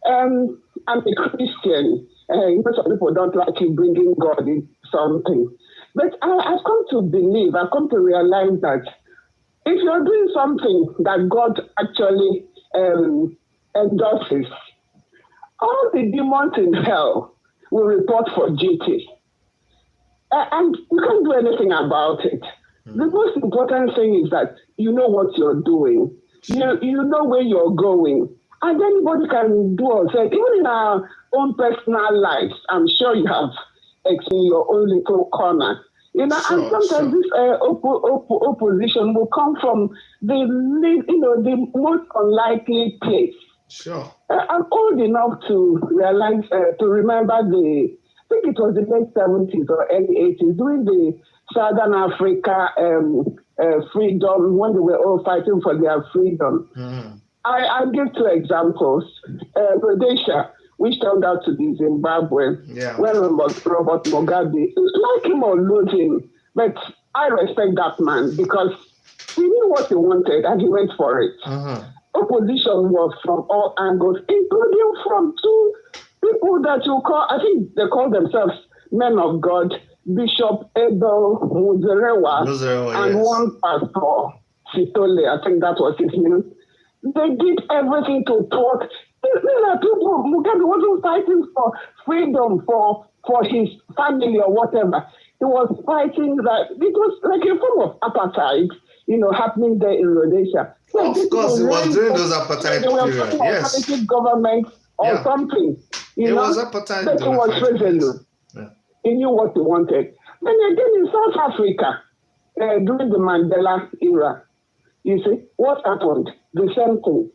I'm a Christian. Most of people don't like you bringing God in something. But I've come to realize that if you're doing something that God actually endorses, all the demons in hell will report for duty. And you can't do anything about it. The most important thing is that you know what you're doing. You know where you're going. And anybody can do or say, even in our own personal lives, I'm sure you have in your own little corner. You know, and sometimes this opposition will come from the most unlikely place. Sure. I'm old enough to realize, to remember I think it was the late 70s or early 80s, during the Southern Africa freedom, when they were all fighting for their freedom. I'll give two examples. Rhodesia, which turned out to be Zimbabwe, when Robert Mugabe, like him or lose him, but I respect that man because he knew what he wanted and he went for it. Opposition was from all angles, including from two people that you call, I think they call themselves men of God, Bishop Abel Muzerewa and one pastor, Sitole, I think that was his name. They did everything to thwart. These are people, Mugabe wasn't fighting for freedom for his family or whatever. He was fighting that, it was like a form of apartheid, happening there in Rhodesia. So of course, it was during those apartheid periods, yes. Government or something, it was apartheid. But it was resolute. He knew what he wanted. And again in South Africa, during the Mandela era, you see, what happened? The same thing.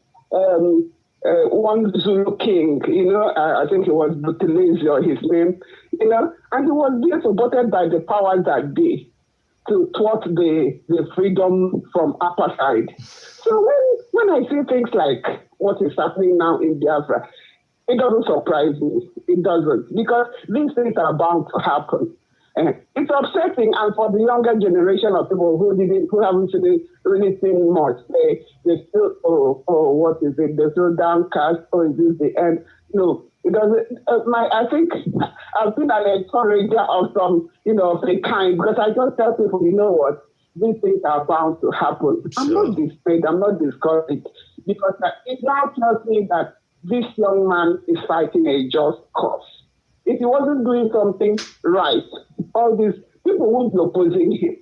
One Zulu king, I think it was Buthelezi or his name, and he was being supported by the powers that be to thwart the freedom from apartheid. So when I see things like what is happening now in Biafra, it doesn't surprise me. It doesn't, because these things are bound to happen. It's upsetting, and for the younger generation of people who haven't really seen much, they still, what is it? They're still downcast. Is this the end? No, it doesn't. I think I've been an encourager of some, of a kind, because I just tell people, you know what? These things are bound to happen. Sure. I'm not dismayed. I'm not discouraged, because it now tells me that this young man is fighting a just cause. If he wasn't doing something right, all these people won't be opposing him.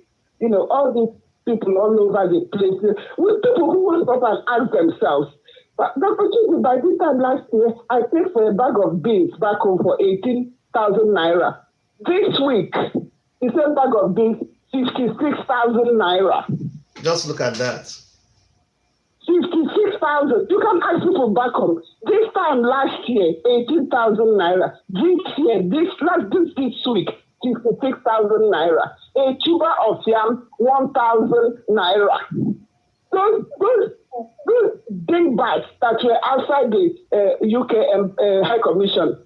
All these people all over the place, with people who will stop and ask themselves, but Dr. Chibu, by this time last year, I paid for a bag of beans back home for 18,000 naira. This week, the same bag of beans, 56,000 naira. Just look at that. 56,000. You can ask people back home. This time last year, 18,000 naira. This year, this week, 56,000 naira. A tuber of yam, 1,000 naira. Those dingbats that were outside the UK High Commission.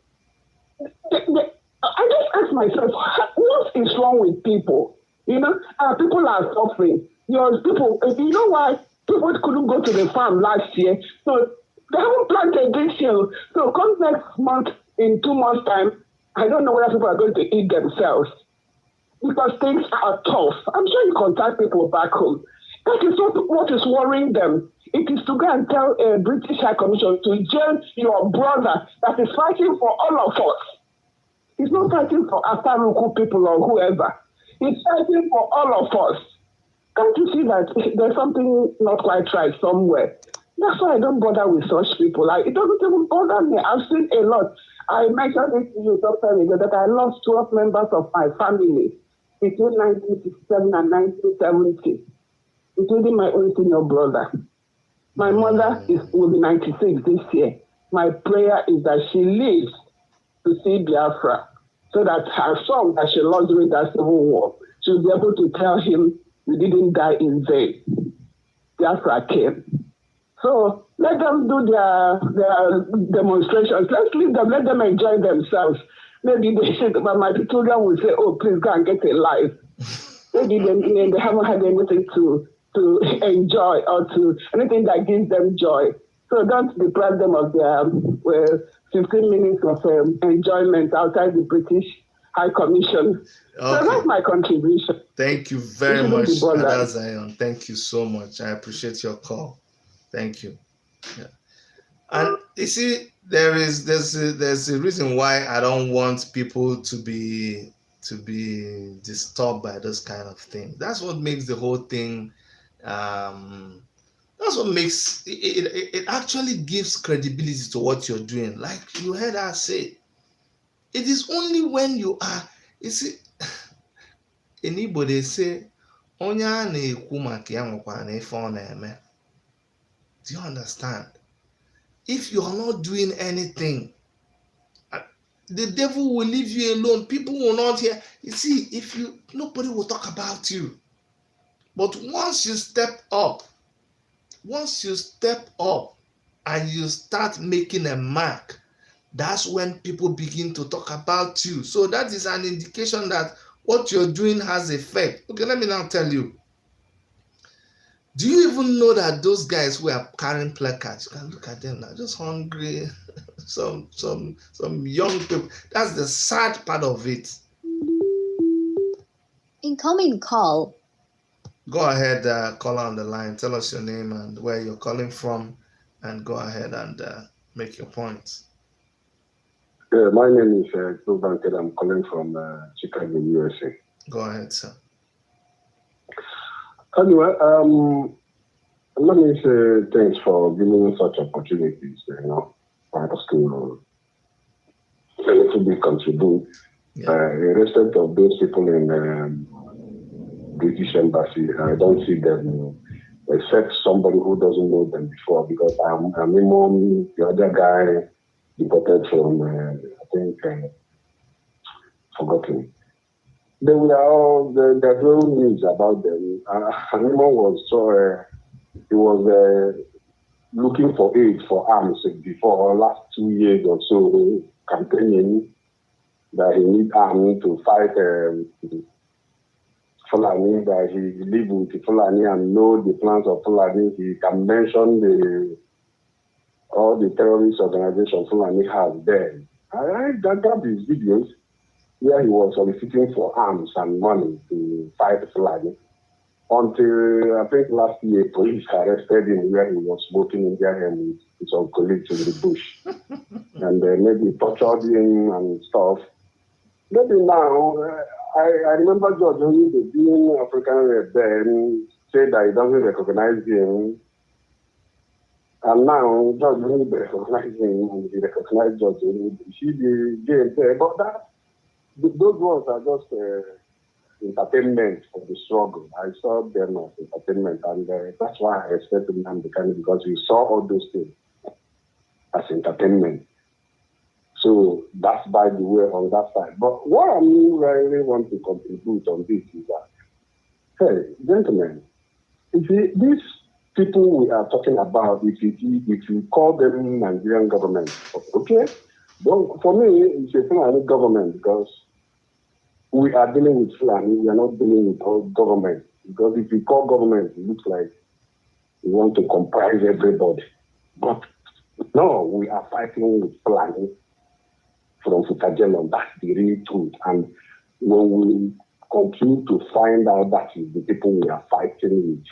I just ask myself, what is wrong with people? People are suffering. People, you know why? People couldn't go to the farm last year, so they haven't planted this year. So come next month, in 2 months' time, I don't know whether people are going to eat themselves, because things are tough. I'm sure you contact people back home. That is what is worrying them. It is to go and tell a British High Commission to jail your brother that is fighting for all of us. He's not fighting for Asaruku people or whoever. He's fighting for all of us. Can't you see that there's something not quite right somewhere? That's why I don't bother with such people. It doesn't even bother me. I've seen a lot. I mentioned it to you some time ago that I lost 12 members of my family between 1967 and 1970, including my own senior brother. My mother will be 96 this year. My prayer is that she lives to see Biafra, so that her son that she lost during that civil war, she'll be able to tell him, "We didn't die in vain. Biafra came." So let them do their demonstrations. Let's leave them. Let them enjoy themselves. Maybe they should, but my children will say, "Oh, please go and get a life." Maybe they haven't had anything to enjoy or to anything that gives them joy. So don't deprive them of their 15 minutes of enjoyment outside the British High Commission. Okay. So that's my contribution. Thank you very much, Ada Zion. Thank you so much. I appreciate your call. Thank you. Yeah. And you see, there's a reason why I don't want people to be disturbed by this kind of thing. That's what makes the whole thing. That's what makes it actually gives credibility to what you're doing. Like you heard her say, it is only when you are. You see, in Igbo they say, "Onye a na-ekwu maka ya nwekwara na ife ọ na-eme." Do you understand? If you are not doing anything, the devil will leave you alone. People will not hear. You see, nobody will talk about you. But once you step up and you start making a mark, that's when people begin to talk about you. So that is an indication that what you're doing has effect. Okay, let me now tell you. Do you even know that those guys who are carrying placards, you can look at them now, just hungry, some young people. That's the sad part of it. Incoming call. Go ahead, caller on the line. Tell us your name and where you're calling from, and go ahead and make your points. My name is Vigilante. I'm calling from Chicago, USA. Go ahead, sir. Anyway, let me say thanks for giving me such opportunities, for us to a little bit contribute. Irrespective of those people in British Embassy, I don't see them except somebody who doesn't know them before, because I'm Imam, the other guy deported from, I think, forgotten. They were all, there's no news about them. Imam was he was looking for aid for arms before last 2 years or so, campaigning that he need army to fight Fulani, that he live with Fulani and know the plans of Fulani. He can mention all the terrorist organizations Fulani has there. I got these videos where he was soliciting for arms and money to fight Fulani. Until, I think last year, police arrested him where he was smoking in their hand with some colleagues in the bush. And maybe tortured him and stuff. Maybe now, I remember George Onyibe being African Red then said that he doesn't recognize him. And now, George Onyibe recognizes him and he recognizes George Onyibe. You see the game there. But those ones are just entertainment for the struggle. I saw them as entertainment, and that's why I respected him because you saw all those things as entertainment. So that's by the way on that side. But what I really want to contribute on this is that, hey, gentlemen, you see, these people we are talking about, if you call them Nigerian government, okay? Well, for me, it's a Fulani government because we are dealing with Fulani. We are not dealing with all government. Because if you call government, it looks like we want to comprise everybody. But no, we are fighting with Fulani from Futajelon. That's the real truth. And when we continue to find out that is the people we are fighting with,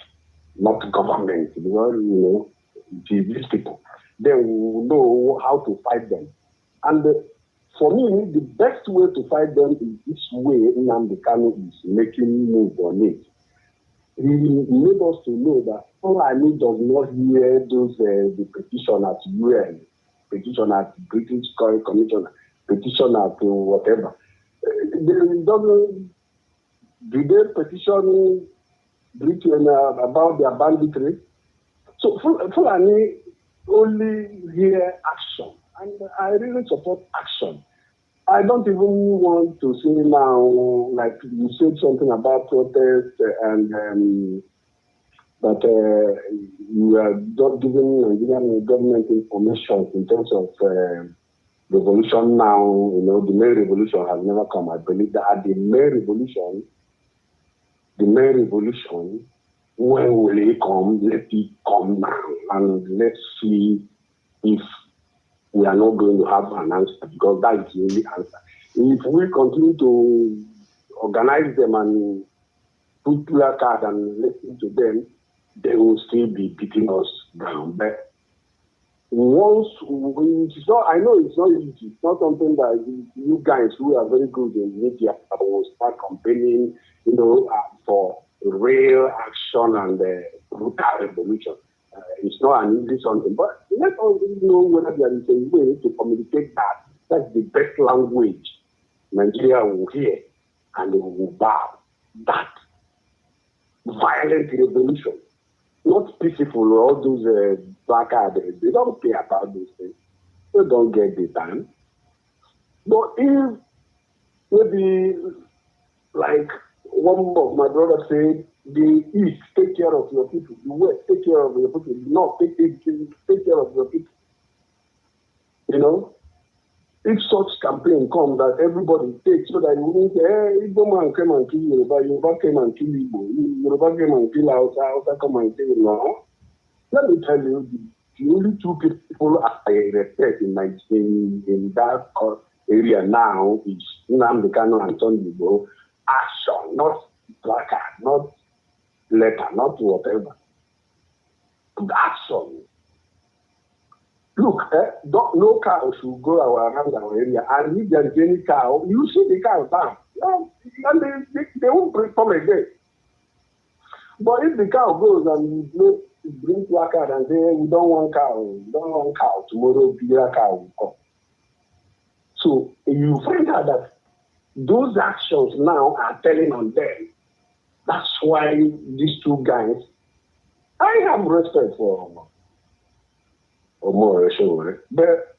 not government, because, these people, then we will know how to fight them. And for me, the best way to fight them is this way Nnamdi Kanu is making move on it. He made us to know that Fulani does not hear those the petition at UN, petition at British Commission, petition at whatever. Do they petition Britain about their banditry? So Fulani only hear action, and I really support action. I don't even want to say now, like you said something about protest and that you are not giving Nigerian government information in terms of revolution now. The main revolution has never come. I believe that at the main revolution, when will it come? Let it come now, and let's see if we are not going to have an answer, because that is the only answer. If we continue to organize them and put placard and listen to them, they will still be beating us down. But once it's not, I know it's not easy. It's not something that you guys who are very good in media will start campaigning, for real action and brutal revolution. It's not an easy something, but let us know whether there is a way to communicate that. That's the best language Nigeria will hear, and they will bow. That violent revolution, not peaceful, all those placards, they don't care about those things. They don't get the time. But if maybe, like one of my brothers said, the East, take care of your people. The West, take care of your people. The North, take care of your people. If such campaign comes that everybody takes, so that you wouldn't say, hey, Igbo man came and kill Yoruba came and kill Igbo, Yoruba came and kill Hausa come and kill no. Let me tell you, the only two people I respect in that area now is Nnamdi Kanu and Sunday Igbo. Action, not placard, not letter, not whatever. Action. Look, no cow should go around our area. And if there is any cow, you see the cow down. And they won't come again. But if the cow goes and you bring placard and say, we don't want cow, tomorrow bigger cow will come. So you find out that those actions now are telling on them. That's why these two guys, I have respect for more sure. But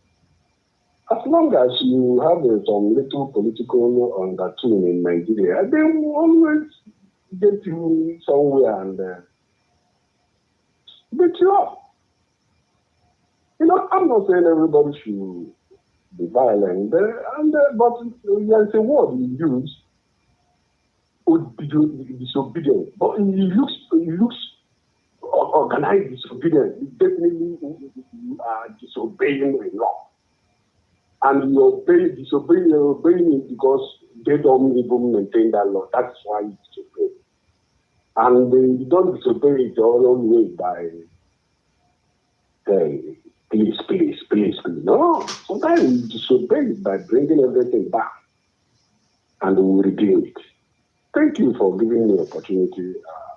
as long as you have some little political undertone in Nigeria, they will always get you somewhere and beat you up. I'm not saying everybody should be violent, but there's a word you use, disobedience. But it looks organized disobedience. Definitely you are disobeying the law. And you're obeying it because they don't even maintain that law. That's why you disobey. And you don't disobey it all the way by please. No, sometimes you disobey it by bringing everything back and we will redeem it. Thank you for giving me the opportunity.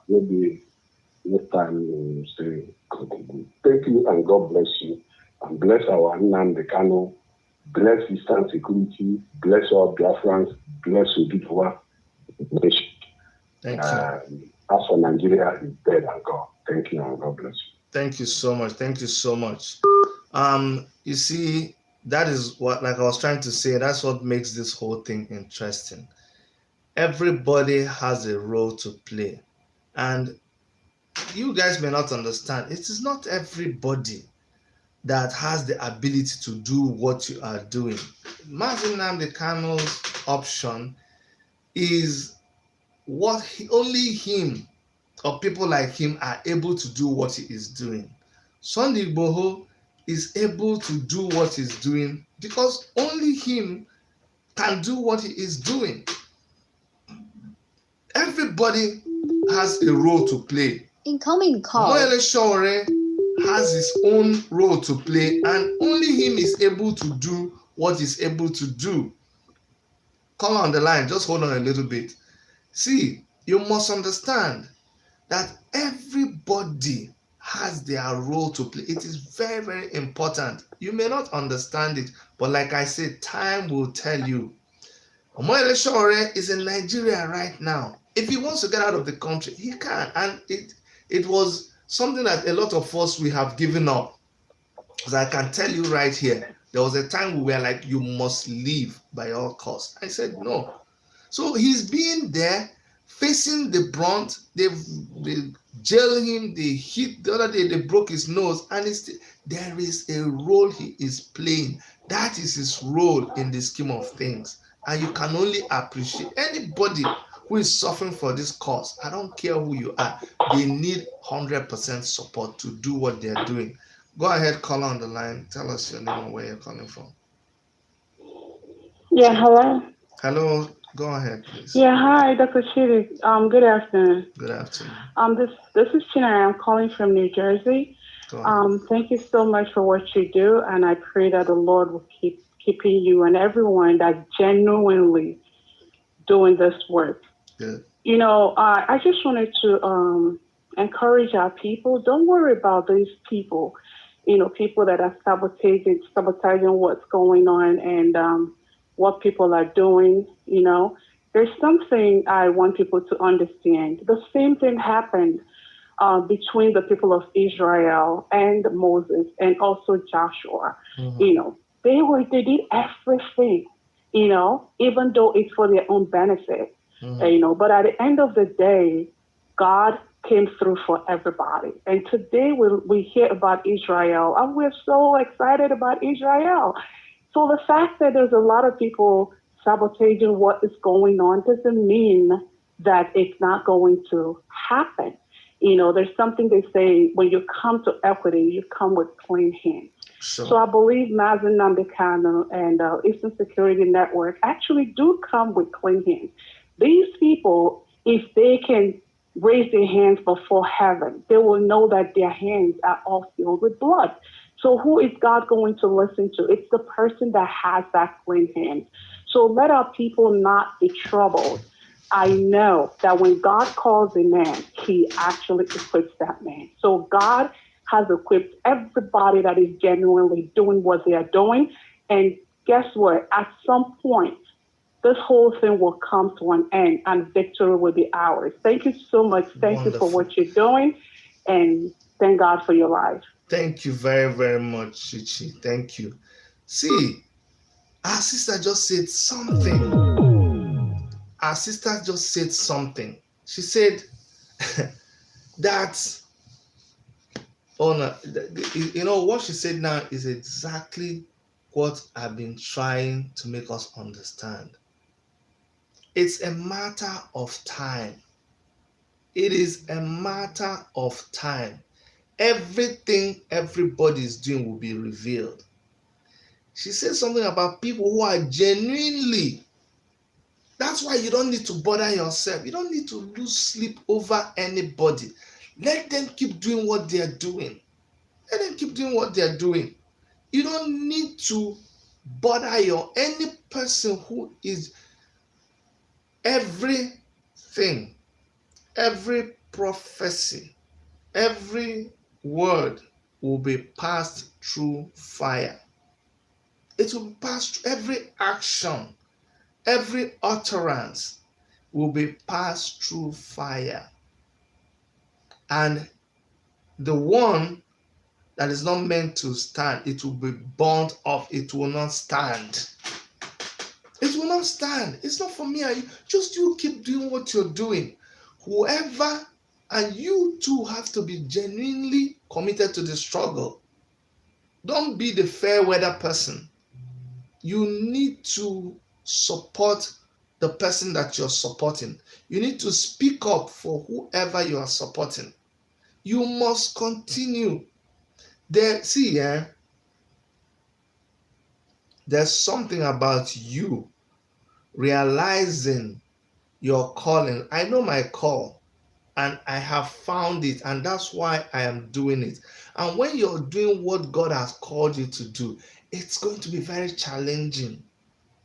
Maybe next time you say thank you and God bless you. And bless our Nnamdi Kanu, bless Eastern Security, bless all Biafrans, bless Ududua nation. Thank you. As for Nigeria, is dead and gone. Thank you and God bless you. Thank you so much. Thank you so much. You see, that is what, like I was trying to say, that's what makes this whole thing interesting. Everybody has a role to play. And you guys may not understand, it is not everybody that has the ability to do what you are doing. Mazin Nnamdi Kanu's option is what only him or people like him are able to do what he is doing. Sunday Igboho is able to do what he's doing because only him can do what he is doing. Everybody has a role to play. Incoming call. Moyele Shore has his own role to play and only him is able to do what he's able to do. Call on the line, just hold on a little bit. See, you must understand that everybody has their role to play. It is very, very important. You may not understand it, but like I said, time will tell you. Omoyele Shore is in Nigeria right now. If he wants to get out of the country, he can. And it was something that a lot of us, we have given up. Because I can tell you right here, there was a time we were like, you must leave by all costs. I said, no. So he's being there, facing the brunt. They jailed him, they hit, the other day they broke his nose, and there is a role he is playing. That is his role in the scheme of things. And you can only appreciate anybody who is suffering for this cause. I don't care who you are. They need 100% support to do what they're doing. Go ahead, call on the line. Tell us your name and where you're calling from. Yeah, hello. Hello, go ahead, please. Yeah, hi, Dr. Chidi. Good afternoon. Good afternoon. This is China. I'm calling from New Jersey. Thank you so much for what you do, and I pray that the Lord will keep keeping you and everyone that genuinely doing this work. Good. You know, I just wanted to encourage our people. Don't worry about these people. You know, people that are sabotaging what's going on and what people are doing. You know, there's something I want people to understand. The same thing happened between the people of Israel and Moses and also Joshua. You know, they did everything, you know, even though it's for their own benefit, you know, but at the end of the day, God came through for everybody. And today we hear about Israel and we're so excited about Israel. So the fact that there's a lot of people sabotaging what is going on doesn't mean that it's not going to happen. You know, there's something they say, when you come to equity, you come with clean hands. Sure. So I believe Mazen Nambikano and Eastern Security Network actually do come with clean hands. These people, if they can raise their hands before heaven, they will know that their hands are all filled with blood. So who is God going to listen to? It's the person that has that clean hand. So let our people not be troubled. I know that when God calls a man, he actually equips that man. So God has equipped everybody that is genuinely doing what they are doing. And guess what? At some point, this whole thing will come to an end and victory will be ours. Thank you so much. Thank you for what you're doing. And thank God for your life. Thank you very, very much, Chichi. Thank you. See, our sister just said something. Our sister just said something. She said that, oh no, you know, what she said now is exactly what I've been trying to make us understand. It's a matter of time. It is a matter of time. Everything everybody is doing will be revealed. She said something about people who are genuinely. That's why you don't need to bother yourself. You don't need to lose sleep over anybody. Let them keep doing what they are doing. Let them keep doing what they are doing. You don't need to bother any person who is everything, every prophecy, every word will be passed through fire. It will pass through every action. Every utterance will be passed through fire. And the one that is not meant to stand, it will be burnt off. It will not stand. It will not stand. It's not for me. Just you keep doing what you're doing. Whoever, and you too have to be genuinely committed to the struggle. Don't be the fair weather person. You need to support the person that you're supporting. You need to speak up for whoever you are supporting. You must continue. There's something about you realizing your calling. I know my call and I have found it, and that's why I am doing it. And when you're doing what God has called you to do, it's going to be very challenging.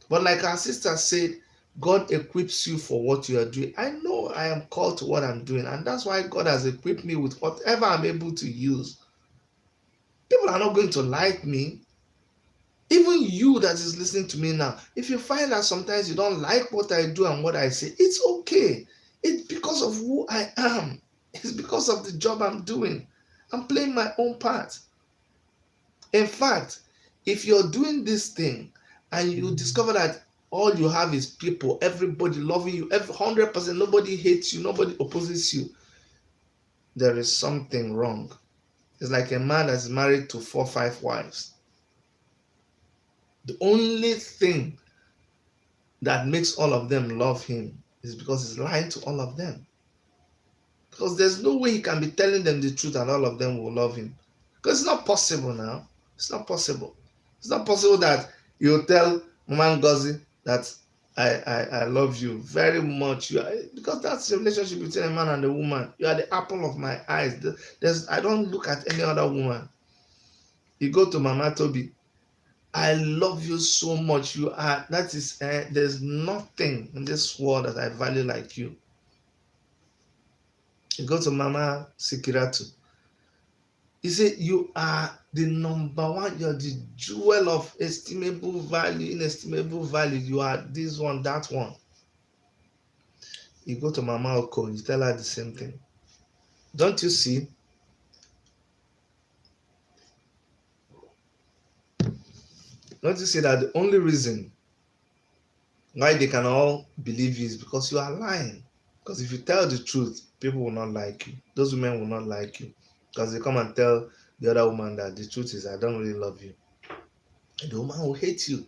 But like our sister said, God equips you for what you are doing. I know I am called to what I'm doing, and that's why God has equipped me with whatever I'm able to use. People are not going to like me. Even you that is listening to me now, if you find that sometimes you don't like what I do and what I say, it's okay. It's because of who I am. It's because of the job I'm doing. I'm playing my own part. In fact, if you're doing this thing and you discover that all you have is people, everybody loving you, 100%, nobody hates you, nobody opposes you, there is something wrong. It's like a man that's married to 4 or 5 wives. The only thing that makes all of them love him is because he's lying to all of them. Because there's no way he can be telling them the truth and all of them will love him. Because it's not possible now. It's not possible. It's not possible that you tell Mama Ngozi that I love you very much. You are, because that's the relationship between a man and a woman. You are the apple of my eyes. I don't look at any other woman. You go to Mama Toby. I love you so much. You are, that is, there's nothing in this world that I value like you. You go to Mama Sikiratu. He said, you are the number one, you're the jewel of estimable value, inestimable value. You are this one, that one. You go to Mama Oko, you tell her the same thing. Don't you see? Don't you see that the only reason why they can all believe you is because you are lying? Because if you tell the truth, people will not like you. Those women will not like you. Because they come and tell the other woman that the truth is, I don't really love you. And the woman will hate you.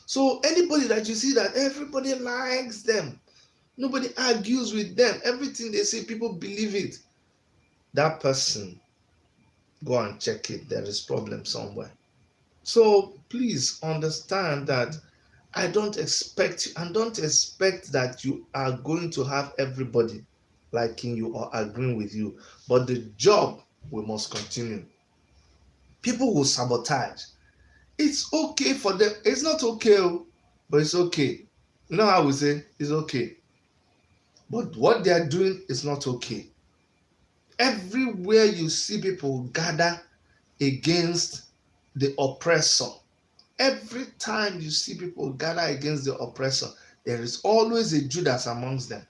So anybody that you see that everybody likes them, nobody argues with them, everything they say, people believe it. That person, go and check it. There is problem somewhere. So please understand that I don't expect you, and don't expect that you are going to have everybody liking you or agreeing with you. But the job, we must continue. People will sabotage. It's okay for them. It's not okay, but it's okay. You know how we say it's okay. But what they are doing is not okay. Everywhere you see people gather against the oppressor, every time you see people gather against the oppressor, there is always a Judas amongst them.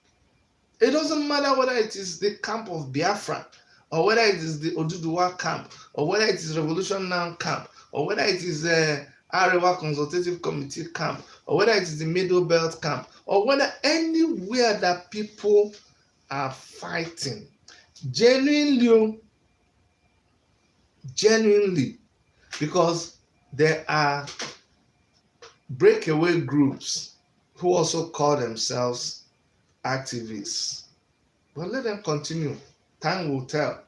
It doesn't matter whether it is the camp of Biafra, or whether it is the Oduduwa camp, or whether it is Revolution Now camp, or whether it is the Arewa Consultative Committee camp, or whether it is the Middle Belt camp, or whether anywhere that people are fighting. Genuinely, because there are breakaway groups who also call themselves activists. But let them continue. Time will tell.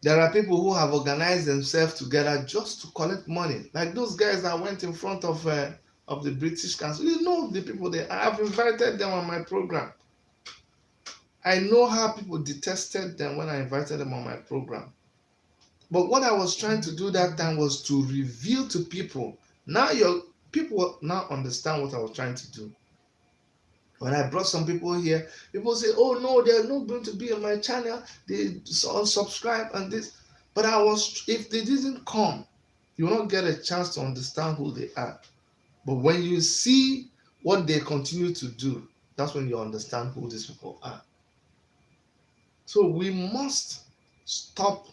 There are people who have organized themselves together just to collect money. Like those guys that went in front of the British Council. You know the people there. I have invited them on my program. I know how people detested them when I invited them on my program. But what I was trying to do that time was to reveal to people. Now people now understand what I was trying to do. When I brought some people here, people say, oh no, they're not going to be on my channel. They unsubscribe and this. But if they didn't come, you will not get a chance to understand who they are. But when you see what they continue to do, that's when you understand who these people are. So we must stop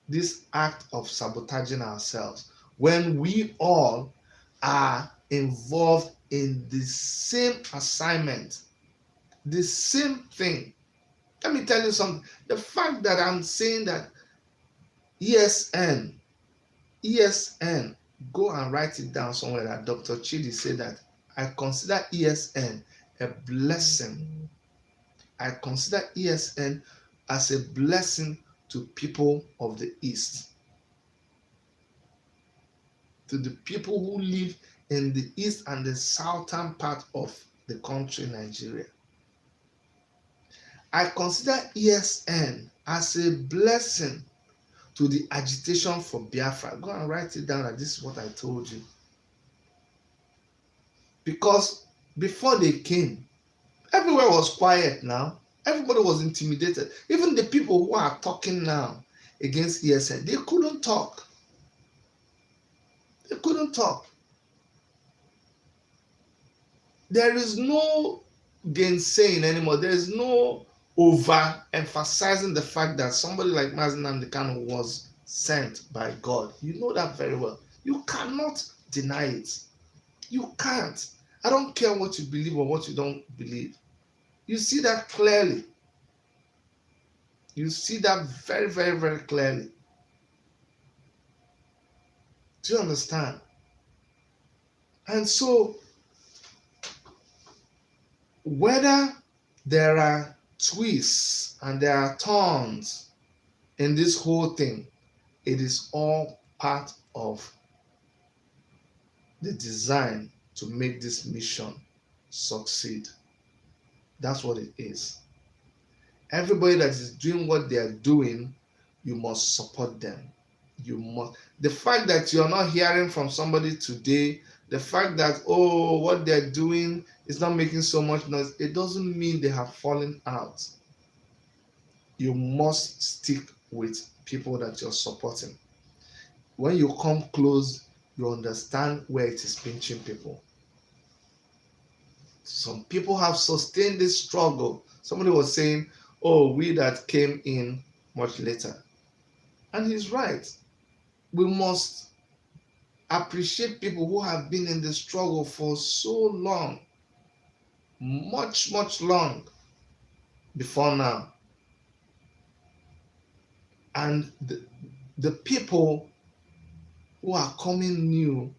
this act of sabotaging ourselves when we all are involved in the same assignment, the same thing. Let me tell you something. The fact that I'm saying that ESN, go and write it down somewhere that Dr. Chidi said that I consider ESN a blessing. I consider ESN as a blessing to people of the East, to the people who live in the east and the southern part of the country, Nigeria. I consider ESN as a blessing to the agitation for Biafra. Go and write it down, that this is what I told you. Because before they came, everywhere was quiet now. Everybody was intimidated. Even the people who are talking now against ESN, they couldn't talk. They couldn't talk. There is no gainsaying anymore. There is no over-emphasizing the fact that somebody like Mazi Nnamdi Kanu was sent by God. You know that very well. You cannot deny it. You can't. I don't care what you believe or what you don't believe. You see that clearly. You see that very, very, very clearly. Do you understand? And so, whether there are twists and there are turns in this whole thing, it is all part of the design to make this mission succeed. That's what it is. Everybody that is doing what they are doing, you must support them. You must. The fact that you're not hearing from somebody today, the fact that, oh, what they're doing is not making so much noise, it doesn't mean they have fallen out. You must stick with people that you're supporting. When you come close, you understand where it is pinching people. Some people have sustained this struggle. Somebody was saying, oh, we that came in much later. And he's right. We must appreciate people who have been in the struggle for so long, much, much long before now. And the people who are coming new,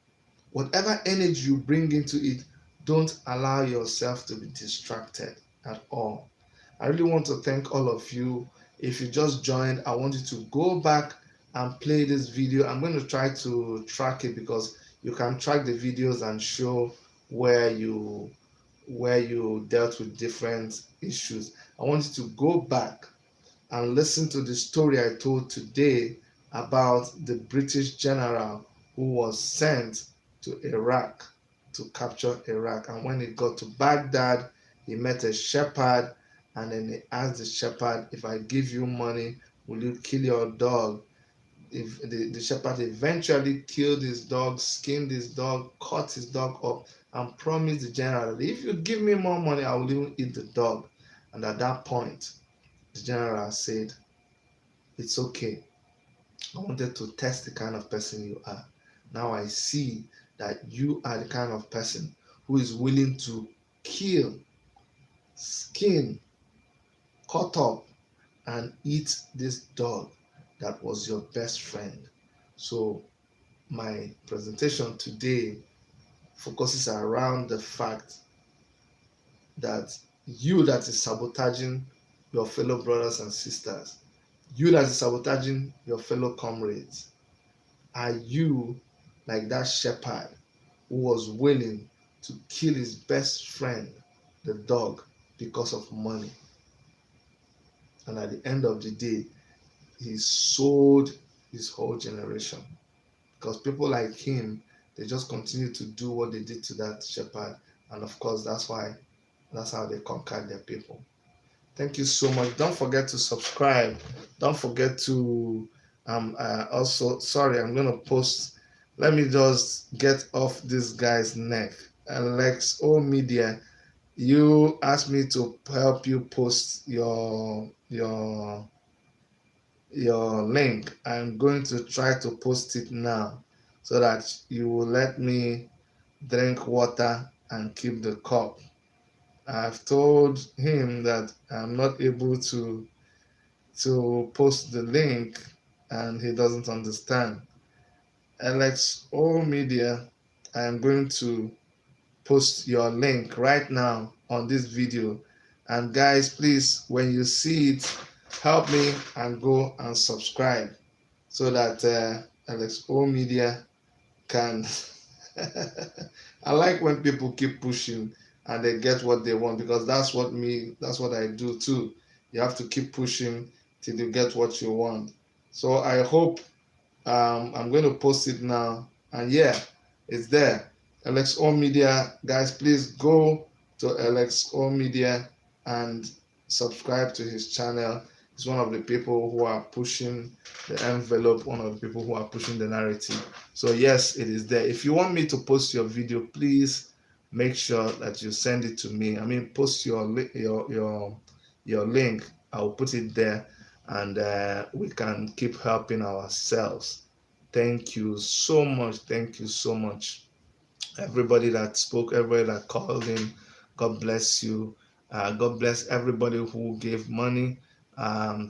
whatever energy you bring into it, don't allow yourself to be distracted at all. I really want to thank all of you. If you just joined, I want you to go back and play this video. I'm going to try to track it because you can track the videos and show where you dealt with different issues. I want you to go back and listen to the story I told today about the British general who was sent to Iraq to capture Iraq. And when he got to Baghdad, he met a shepherd, and then he asked the shepherd, if I give you money, will you kill your dog? If the shepherd eventually killed his dog, skinned his dog, cut his dog up, and promised the general that if you give me more money, I will even eat the dog. And at that point, the general said, it's okay. I wanted to test the kind of person you are. Now I see that you are the kind of person who is willing to kill, skin, cut up, and eat this dog that was your best friend. So my presentation today focuses around the fact that you that is sabotaging your fellow brothers and sisters, you that is sabotaging your fellow comrades, are you like that shepherd who was willing to kill his best friend, the dog, because of money? And at the end of the day, he sold his whole generation, because people like him, they just continue to do what they did to that shepherd. And of course, that's how they conquered their people. Thank you so much. Don't forget to subscribe. Don't forget to also, sorry, I'm gonna post. Let me just get off this guy's neck. Alex O Media, you asked me to help you post your link. I'm going to try to post it now so that you will let me drink water and keep the cup. I've told him that I'm not able to post the link, and he doesn't understand. Alex O Media, I am going to post your link right now on this video. And guys, please, when you see it, help me and go and subscribe so that Alex O Media can I like when people keep pushing and they get what they want, because that's what I do too. You have to keep pushing till you get what you want. So I hope I'm going to post it now, and yeah, it's there. LXO Media, guys, please go to LXO Media and subscribe to his channel. He's one of the people who are pushing the envelope, one of the people who are pushing the narrative. So yes, it is there. If you want me to post your video, please make sure that you send it to me. I mean, post your link. I'll put it there, and we can keep helping ourselves. Thank you so much. Thank you so much. Everybody that spoke, everybody that called in, God bless you. God bless everybody who gave money.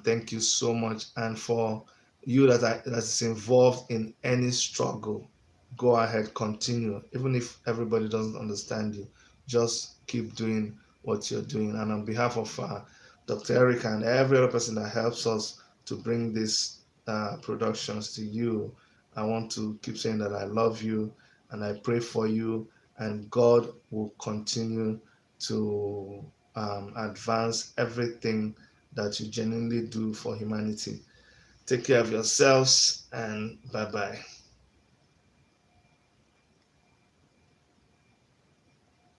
Thank you so much. And for you that's involved in any struggle, go ahead, continue. Even if everybody doesn't understand you, just keep doing what you're doing. And on behalf of Dr. Erica and every other person that helps us to bring these productions to you, I want to keep saying that I love you and I pray for you, and God will continue to advance everything that you genuinely do for humanity. Take care of yourselves, and bye-bye.